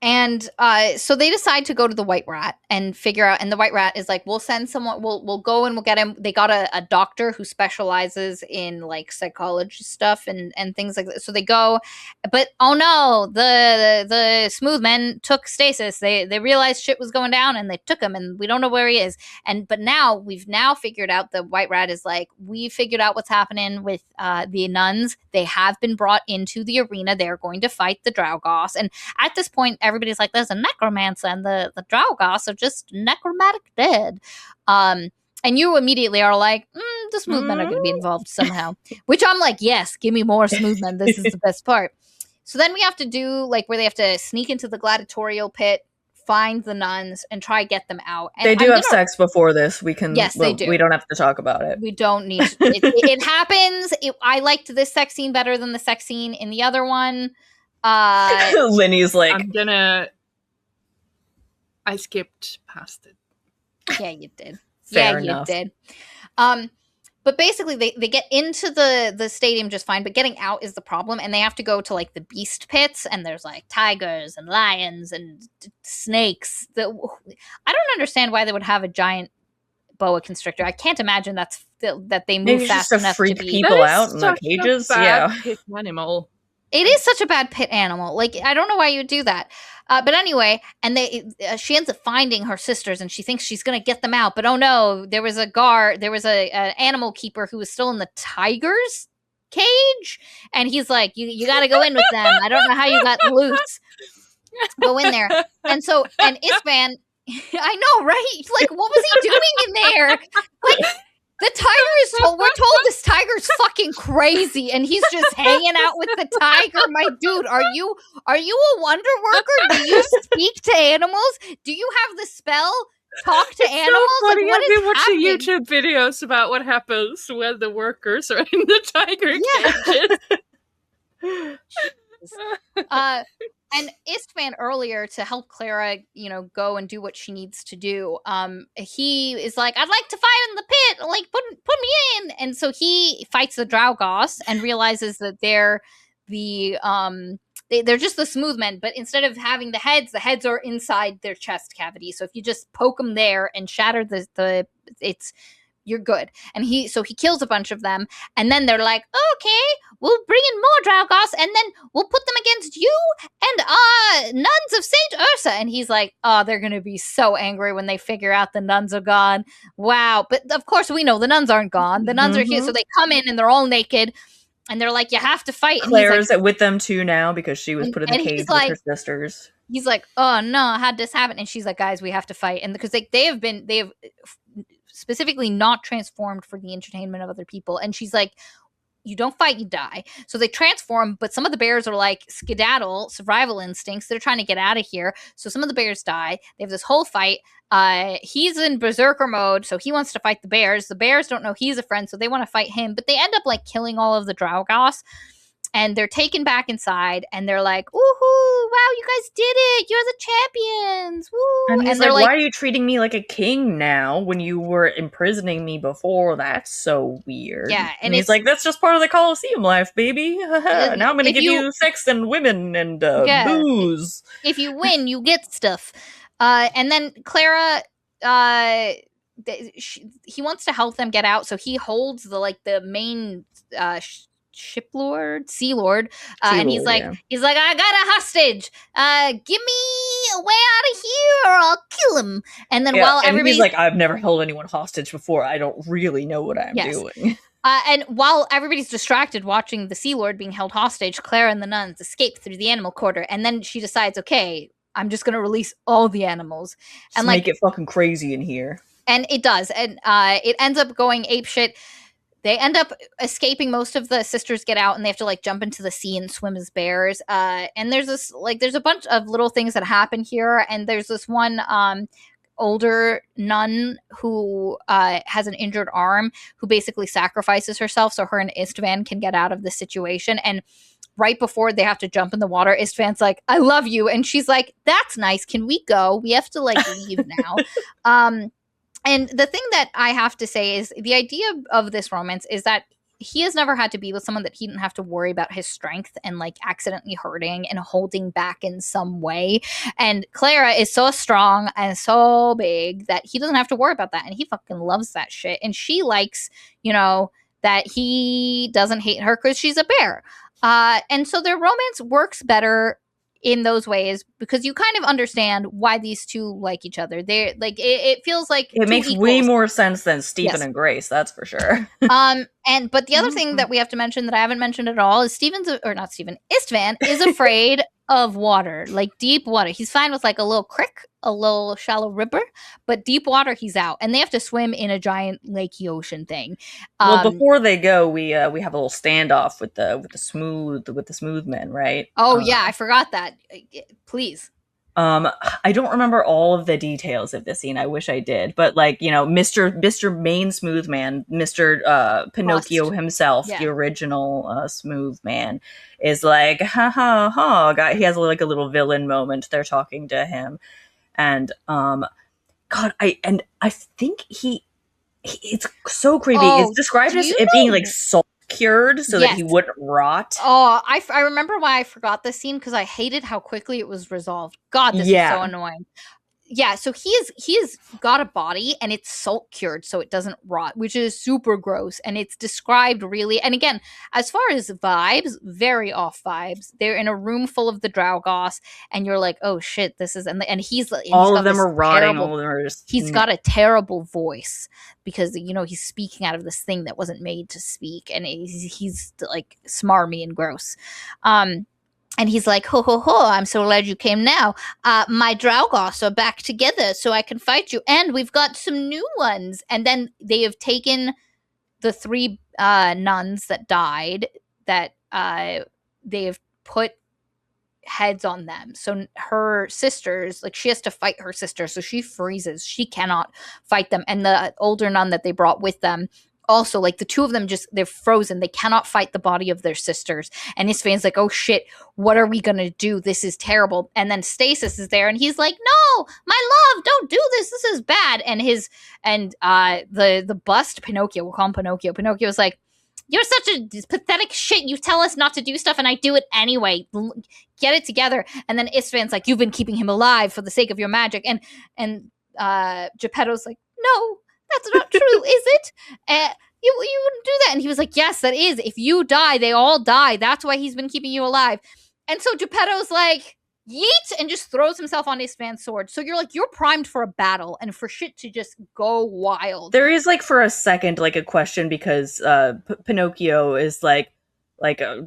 And so they decide to go to the White Rat and figure out, and the White Rat is like, we'll send someone, we'll go and we'll get him. They got a doctor who specializes in like psychology stuff and things like that. So they go, but oh no, the smooth men took stasis. They realized shit was going down and they took him, and we don't know where he is. But now we've figured out, the White Rat is like, we figured out what's happening with the nuns. They have been brought into the arena. They're going to fight the Draugos. And at this point, everybody's like, there's a necromancer, and the Draugos are just necromantic dead. And you immediately are like, the smooth men are going to be involved somehow. Which I'm like, yes, give me more smooth men. This is the best part. So then we have to do like where they have to sneak into the gladiatorial pit, find the nuns, and try get them out. And they do have sex before this. We can. Yes, they do. We don't have to talk about it. We don't need to. It happens. I liked this sex scene better than the sex scene in the other one. Linny's like, I skipped past it. Yeah, you did. Fair enough. You did. But basically they get into the stadium just fine, but getting out is the problem, and they have to go to like the beast pits, and there's like tigers and lions and snakes. I don't understand why they would have a giant boa constrictor. I can't imagine that they move maybe fast just to enough freak to be people out in the cages. Yeah, animal. It is such a bad pit animal. Like, I don't know why you would do that. But anyway, and she ends up finding her sisters, and she thinks she's going to get them out. But oh no, there was an animal keeper who was still in the tiger's cage. And he's like, you got to go in with them. I don't know how you got loose. Go in there. And Isvan, I know, right? Like, what was he doing in there? Like, The tiger is we're told this tiger's fucking crazy and he's just hanging out with the tiger. My dude, are you a wonder worker? Do you speak to animals? Do you have the spell talk to animals? So funny. Like, what I've is been watching happening? YouTube videos about what happens when the workers are in the tiger cages. And Istvan earlier, to help Clara, go and do what she needs to do, he is like, I'd like to fight in the pit, like put me in. And so he fights the Draugos and realizes that they're they're just the smooth men, but instead of having the heads are inside their chest cavity. So if you just poke them there and shatter you're good. And he kills a bunch of them, and then they're like, okay, we'll bring in more Draugos, and then we'll put them against you and nuns of Saint Ursa. And he's like, oh, they're gonna be so angry when they figure out the nuns are gone. Wow. But of course we know the nuns aren't gone. The nuns are here. So they come in and they're all naked, and they're like, you have to fight. And Claire's with them too now because she was put in the cage with her sisters. He's like, oh no, how'd this happen? And she's like, guys, we have to fight. And because they have specifically not transformed for the entertainment of other people. And she's like, you don't fight, you die. So they transform, but some of the bears are like skedaddle, survival instincts. They're trying to get out of here. So some of the bears die. They have this whole fight. He's in berserker mode, so he wants to fight the bears. The bears don't know he's a friend, so they want to fight him. But they end up like killing all of the Draugos. And they're taken back inside, and they're like, woohoo, wow, you guys did it. You're the champions. Woo. And he's like, why are you treating me like a king now when you were imprisoning me before? That's so weird. Yeah. And he's like, that's just part of the Colosseum life, baby. Now I'm going to give you sex and women and booze. If you win, you get stuff. And then Clara, he wants to help them get out, so he holds the main Sea Lord, and he's like, I got a hostage. Give me a way out of here, or I'll kill him. And then while everybody's like, I've never held anyone hostage before. I don't really know what I'm doing. And while everybody's distracted watching the Sea Lord being held hostage, Clara and the nuns escape through the animal quarter, and then she decides, okay, I'm just gonna release all the animals and make it fucking crazy in here. And it does, and it ends up going apeshit. They end up escaping. Most of the sisters get out, and they have to jump into the sea and swim as bears. And there's this there's a bunch of little things that happen here. And there's this one older nun who has an injured arm, who basically sacrifices herself so her and Istvan can get out of the situation. And right before they have to jump in the water, Istvan's like, I love you. And she's like, that's nice. Can we go? We have to leave now. And the thing that I have to say is the idea of this romance is that he has never had to be with someone that he didn't have to worry about his strength and accidentally hurting and holding back in some way. And Clara is so strong and so big that he doesn't have to worry about that. And he fucking loves that shit. And she likes, that he doesn't hate her because she's a bear. And so their romance works better in those ways because you kind of understand why these two like each other. They're it feels like it makes way more sense than Stephen and Grace, that's for sure. But the other thing that we have to mention that I haven't mentioned at all is Istvan is afraid of water, deep water. He's fine with a little creek, a little shallow river, but deep water he's out, and they have to swim in a giant lakey ocean thing. Well, before they go, we have a little standoff with the smooth men, right? Oh yeah, I forgot that. Please. I don't remember all of the details of this scene. I wish I did, but Mr. Main Smooth Man, Mr. Pinocchio Rust himself, the original Smooth Man, is like, ha ha ha. Guy, he has a little villain moment. They're talking to him, and God, I think it's so creepy. It's described as it being salt cured so that he wouldn't rot. Oh, I remember why I forgot this scene because I hated how quickly it was resolved. God, this is so annoying. Yeah, so he's got a body and it's salt cured so it doesn't rot, which is super gross. And it's described really, and again, as far as vibes, very off vibes. They're in a room full of the Draugos, and you're like, oh shit, this is, and he's all of them are rotting. All of them are just, he's got a terrible voice because he's speaking out of this thing that wasn't made to speak, and he's smarmy and gross. And he's like, ho, ho, ho, I'm so glad you came now. My Draugos are back together so I can fight you. And we've got some new ones. And then they have taken the 3 nuns that died, that they've put heads on them. So her sisters, like she has to fight her sister, so she freezes. She cannot fight them. And the older nun that they brought with them, also, like the two of them, just they're frozen. They cannot fight the body of their sisters. And his fan's like, oh shit, what are we gonna do? This is terrible. And then Stasis is there and he's like, no, my love, don't do this. This is bad. And the bust Pinocchio, we'll call him Pinocchio. Pinocchio's like, you're such a pathetic shit. You tell us not to do stuff and I do it anyway. Get it together. And then Istvan's like, you've been keeping him alive for the sake of your magic. And Geppetto's like, no, that's not true, is it? You wouldn't do that. And he was like, yes, that is. If you die, they all die. That's why he's been keeping you alive. And so Geppetto's like, yeet, and just throws himself on Istvan's sword. So you're like, you're primed for a battle and for shit to just go wild. There is like for a second like a question because Pinocchio is like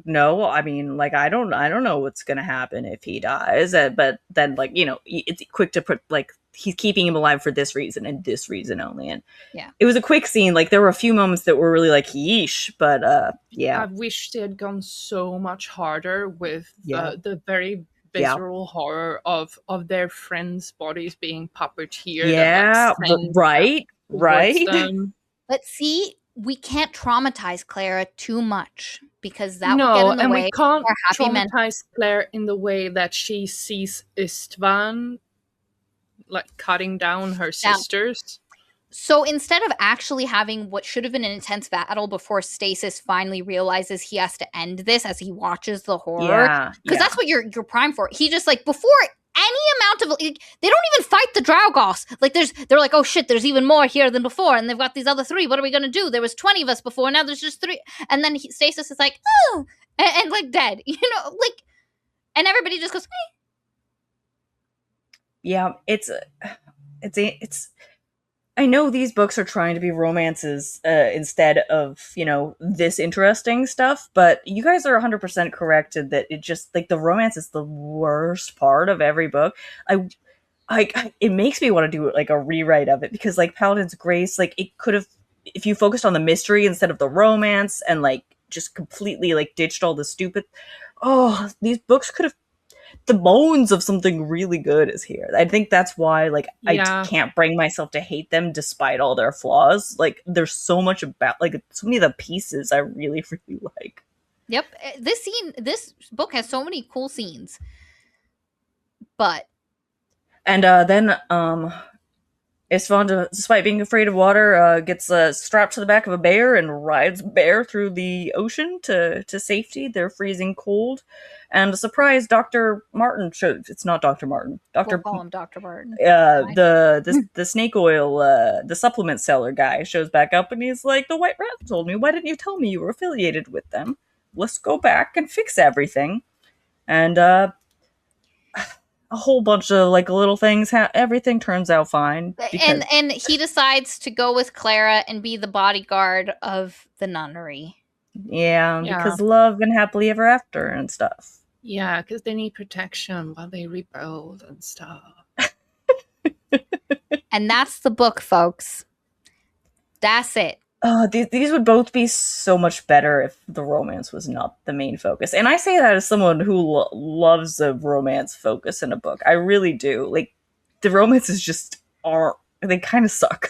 no, I mean, like I don't know what's gonna happen if he dies, but then like, you know, it's quick to put like he's keeping him alive for this reason and this reason only. And yeah, it was a quick scene. Like there were a few moments that were really like yeesh, but yeah, I wish they had gone so much harder with the very visceral horror of their friends' bodies being puppeteered. Yeah, right. But see, we can't traumatize Clara too much because that would get in the and way. We can't traumatize Claire in the way that she sees Istvan like cutting down her sisters. So instead of actually having what should have been an intense battle before Stasis finally realizes he has to end this as he watches the horror, because that's what you're primed for. He just like before any amount of like, they don't even fight the Draugos. Like they're like, oh shit, there's even more here than before, and they've got these other 3. What are we gonna do? There was 20 of us before, now there's just 3. And then Stasis is like, oh, and like dead, you know, like, and everybody just goes, eh. Yeah, it's I know these books are trying to be romances instead of, you know, this interesting stuff, but you guys are 100% correct that it just, like, the romance is the worst part of every book. It makes me want to do, like, a rewrite of it, because, like, Paladin's Grace, like, it could have, if you focused on the mystery instead of the romance and, like, just completely, like, ditched all the stupid... Oh, these books could have... The bones of something really good is here. I think that's why, like, I can't bring myself to hate them despite all their flaws. Like, there's so much about, like, so many of the pieces I really, really like. Yep. This book has so many cool scenes. But. And then, Istvan, despite being afraid of water, gets strapped to the back of a bear and rides bear through the ocean to safety. They're freezing cold. And a surprise, Dr. Martin shows. It's not Dr. Martin. We'll call him Dr. Martin. The snake oil, the supplement seller guy shows back up and he's like, the White Rat told me. Why didn't you tell me you were affiliated with them? Let's go back and fix everything. And a whole bunch of like little things. Everything turns out fine. And he decides to go with Clara and be the bodyguard of the nunnery. Yeah, because love and happily ever after and stuff. Yeah, because they need protection while they rebuild and stuff. And that's the book, folks. That's it. These would both be so much better if the romance was not the main focus. And I say that as someone who loves a romance focus in a book. I really do. Like, the romances just aren't... They kind of suck.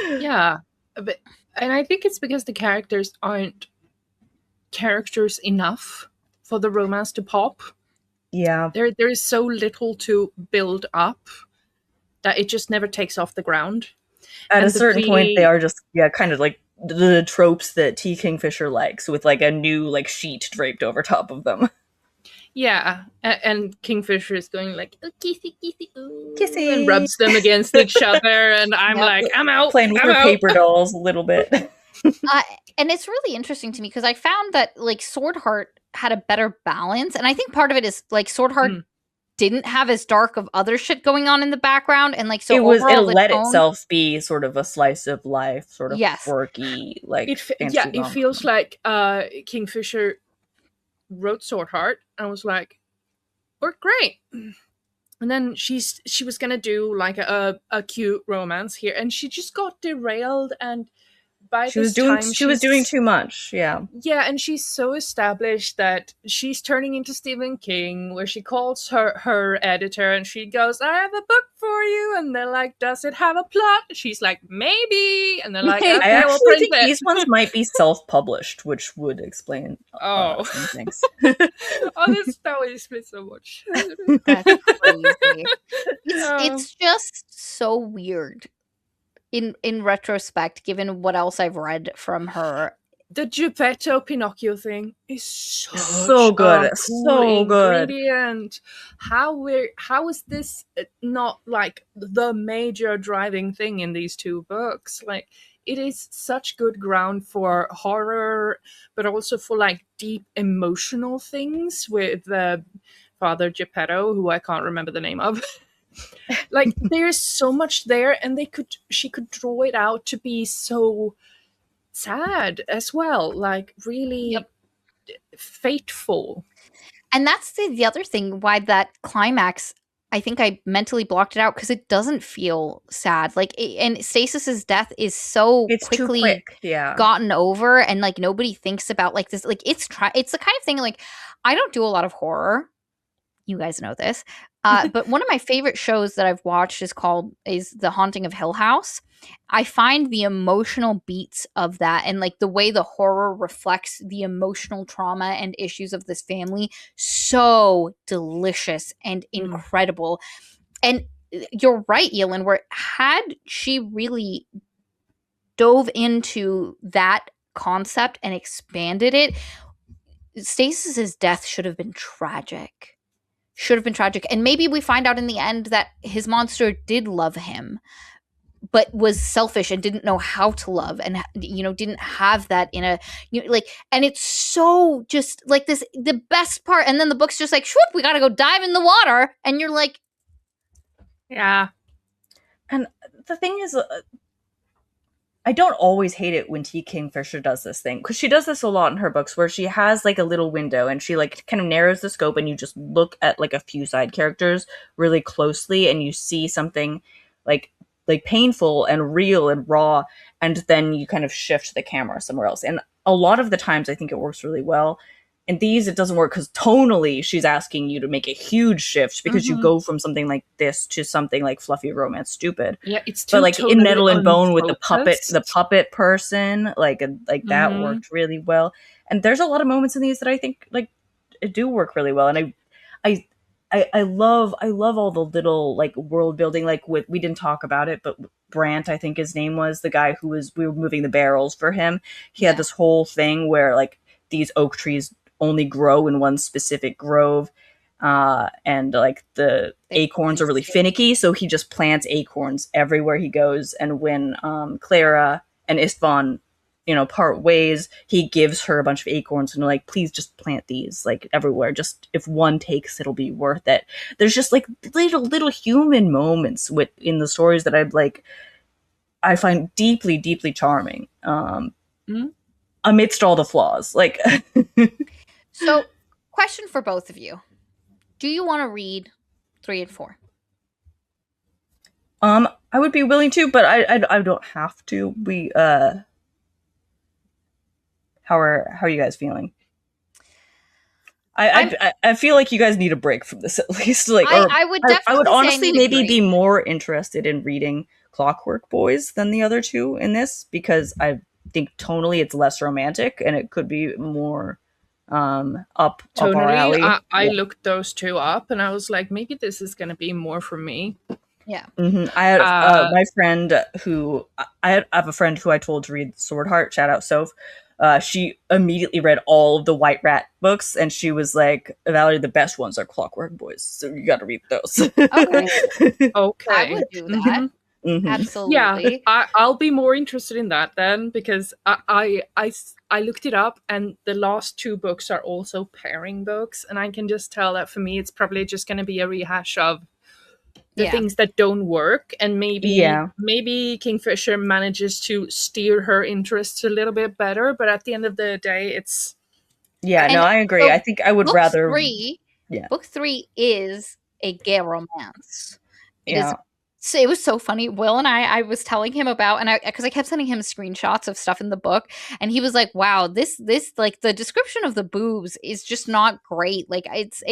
Yeah. And I think it's because the characters aren't characters enough for the romance to pop. Yeah. There is so little to build up that it just never takes off the ground. At a certain point, they are just, kind of like the tropes that T. Kingfisher likes, with like a new like sheet draped over top of them. Yeah, and Kingfisher is going like, oh, kissy, kissy, ooh, kissy, and rubs them against each other, and I'm like, I'm out. Playing with her paper dolls a little bit. And it's really interesting to me because I found that like Swordheart had a better balance, and I think part of it is like Swordheart didn't have as dark of other shit going on in the background, and like so it let itself be sort of a slice of life, sort of quirky, like it feels like Kingfisher wrote Swordheart and was like, we're great. And then she was gonna do like a cute romance here, and she just got derailed and by She was this time doing too much. Yeah. Yeah, and she's so established that she's turning into Stephen King, where she calls her editor and she goes, "I have a book for you," and they're like, "Does it have a plot?" She's like, "Maybe," and they're like, "Okay, I we'll actually print think it." these ones might be self-published, which would explain some things. That would explain so much. That's crazy. It's just so weird in retrospect, given what else I've read from her. The Geppetto Pinocchio thing is so good. A cool ingredient. How is this not like the major driving thing in these two books? Like, it is such good ground for horror, but also for like deep emotional things with Father Geppetto, who I can't remember the name of. Like, there's so much there, and she could draw it out to be so sad as well, like really fateful. And that's the other thing why that climax, I think I mentally blocked it out, because it doesn't feel sad. Like, and Stasis's death is so quickly gotten over, and like nobody thinks about like this. Like, it's the kind of thing, like, I don't do a lot of horror. You guys know this. But one of my favorite shows that I've watched is The Haunting of Hill House. I find the emotional beats of that, and like the way the horror reflects the emotional trauma and issues of this family, so delicious and incredible. And you're right, Yelin, where had she really dove into that concept and expanded it, Stasis's death should have been tragic. And maybe we find out in the end that his monster did love him, but was selfish and didn't know how to love, and didn't have that in a and it's so just like this, the best part. And then the book's just like, shoop, we gotta go dive in the water, and you're like, yeah. And the thing is, I don't always hate it when T. Kingfisher does this thing, because she does this a lot in her books, where she has like a little window and she like kind of narrows the scope, and you just look at like a few side characters really closely, and you see something like painful and real and raw, and then you kind of shift the camera somewhere else. And a lot of the times I think it works really well. In these, it doesn't work because tonally she's asking you to make a huge shift, because you go from something like this to something like fluffy romance stupid. Yeah, it's too, but like in Metal and Bone with the puppet person, like that worked really well. And there's a lot of moments in these that I think like do work really well. And I love all the little like world building. Like we didn't talk about it, but Brant, I think his name was, the guy who we were moving the barrels for him. He had this whole thing where like these oak trees only grow in one specific grove, and like the acorns are really finicky, so he just plants acorns everywhere he goes. And when Clara and Istvan part ways, he gives her a bunch of acorns and like, please just plant these like everywhere, just if one takes, it'll be worth it. There's just like little human moments in the stories that I find deeply charming, amidst all the flaws. Like So, question for both of you. Do you want to read 3 and 4? I would be willing to, but I don't have to. How are you guys feeling? I feel like you guys need a break from this at least. Like, I would definitely. I would honestly maybe be more interested in reading Clockwork Boys than the other two in this, because I think tonally it's less romantic and it could be more up our alley. I looked those two up and I was like, maybe this is going to be more for me. Yeah. I had my friend who I have a friend who I told to read Swordheart. Shout out Soph. She immediately read all of the White Rat books, and she was like, Valerie, the best ones are Clockwork Boys, so you got to read those. Okay. I would do that. Absolutely. Yeah, I'll be more interested in that then, because I looked it up, and the last two books are also pairing books, and I can just tell that for me it's probably just going to be a rehash of the things that don't work, and maybe Kingfisher manages to steer her interests a little bit better, but at the end of the day it's I agree. So I think I would rather Book 3 is a gay romance. It is So it was so funny. Will and I was telling him about, and because I kept sending him screenshots of stuff in the book, and he was like, "Wow, this like the description of the boobs is just not great. Like it's."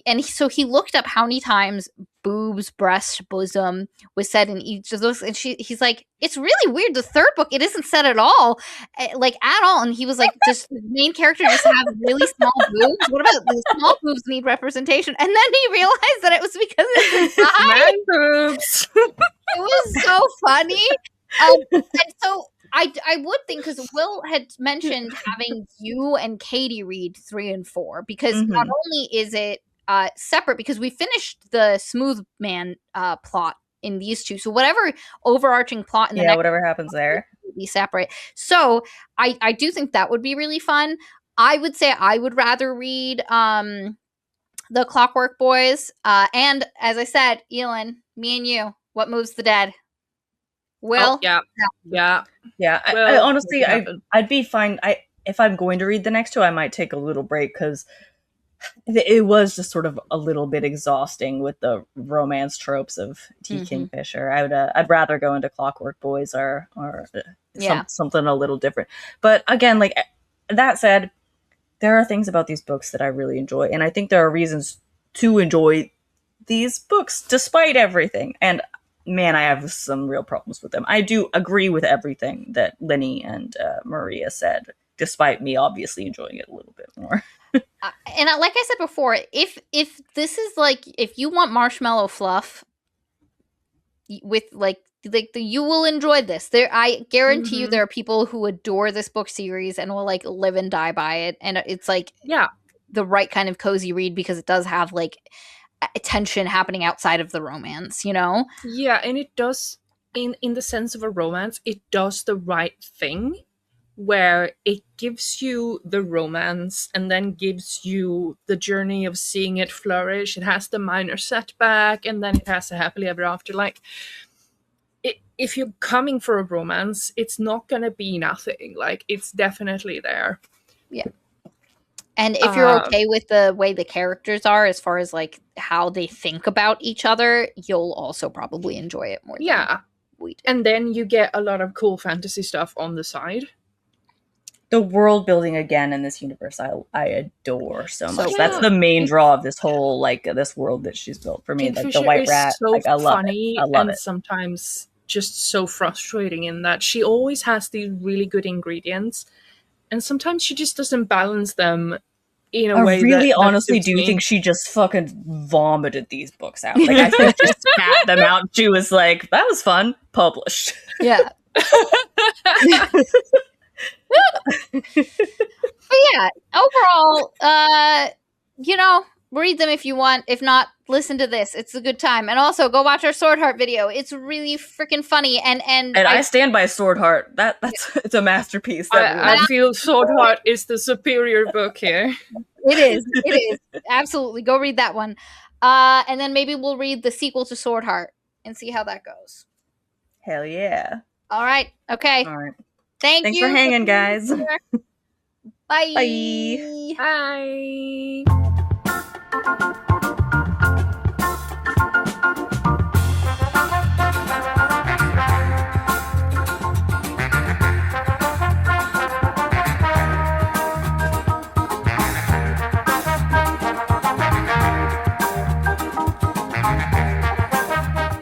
And so he looked up how many times boobs, breast, bosom was said in each of those, and he's like, it's really weird. The third book, it isn't said at all, like at all. And he was like, does the main character just have really small boobs? What about the small boobs need representation? And then he realized that it was because it's a guy. Man boobs. It was so funny. And so I would think, because Will had mentioned having you and Katie read 3 and 4, because not only is it separate, because we finished the Smooth Man plot in these two, so whatever overarching plot in the next whatever happens there will be separate. So I do think that would be really fun. I would say I would rather read the Clockwork Boys, and as I said, Elin, me and you, what moves the dead? Will? Oh, yeah. I honestly, I'd be fine. If I'm going to read the next two, I might take a little break, because it was just sort of a little bit exhausting with the romance tropes of Kingfisher. I'd rather go into Clockwork Boys or something a little different. But again, like that said, there are things about these books that I really enjoy, and I think there are reasons to enjoy these books despite everything. And man, I have some real problems with them. I do agree with everything that Lenny and Maria said, despite me obviously enjoying it a little bit more. And like I said before, if this is like, if you want marshmallow fluff with like you will enjoy this. I guarantee you there are people who adore this book series and will like live and die by it. And it's like the right kind of cozy read, because it does have like tension happening outside of the romance, you know? Yeah, and it does, in the sense of a romance, it does the right thing, where it gives you the romance and then gives you the journey of seeing it flourish. It has the minor setback, and then it has a happily ever after. Like, if you're coming for a romance, it's not gonna be nothing. Like, it's definitely there. Yeah. And if you're okay with the way the characters are, as far as like how they think about each other, you'll also probably enjoy it more. Yeah. We did. And then you get a lot of cool fantasy stuff on the side. The world building again in this universe, I adore so much. That's the main draw of this whole, like, this world that she's built for me. Kingfisher like the White Rat, so like, I love funny it. I love and it. Sometimes just so frustrating in that she always has these really good ingredients, and sometimes she just doesn't balance them in a way. I really honestly do think she just fucking vomited these books out. Like, I think she spat them out. She was like, "That was fun." Published. Yeah. But yeah, overall, you know, read them if you want. If not, listen to this. It's a good time. And also, go watch our Sword Heart video. It's really freaking funny. And I stand by Sword Heart. That's it's a masterpiece. I feel Sword Heart is the superior book here. It is. It is. Absolutely. Go read that one. And then maybe we'll read the sequel to Sword Heart and see how that goes. Hell yeah. All right. Okay. All right. Thanks for hanging, guys. Bye. Bye.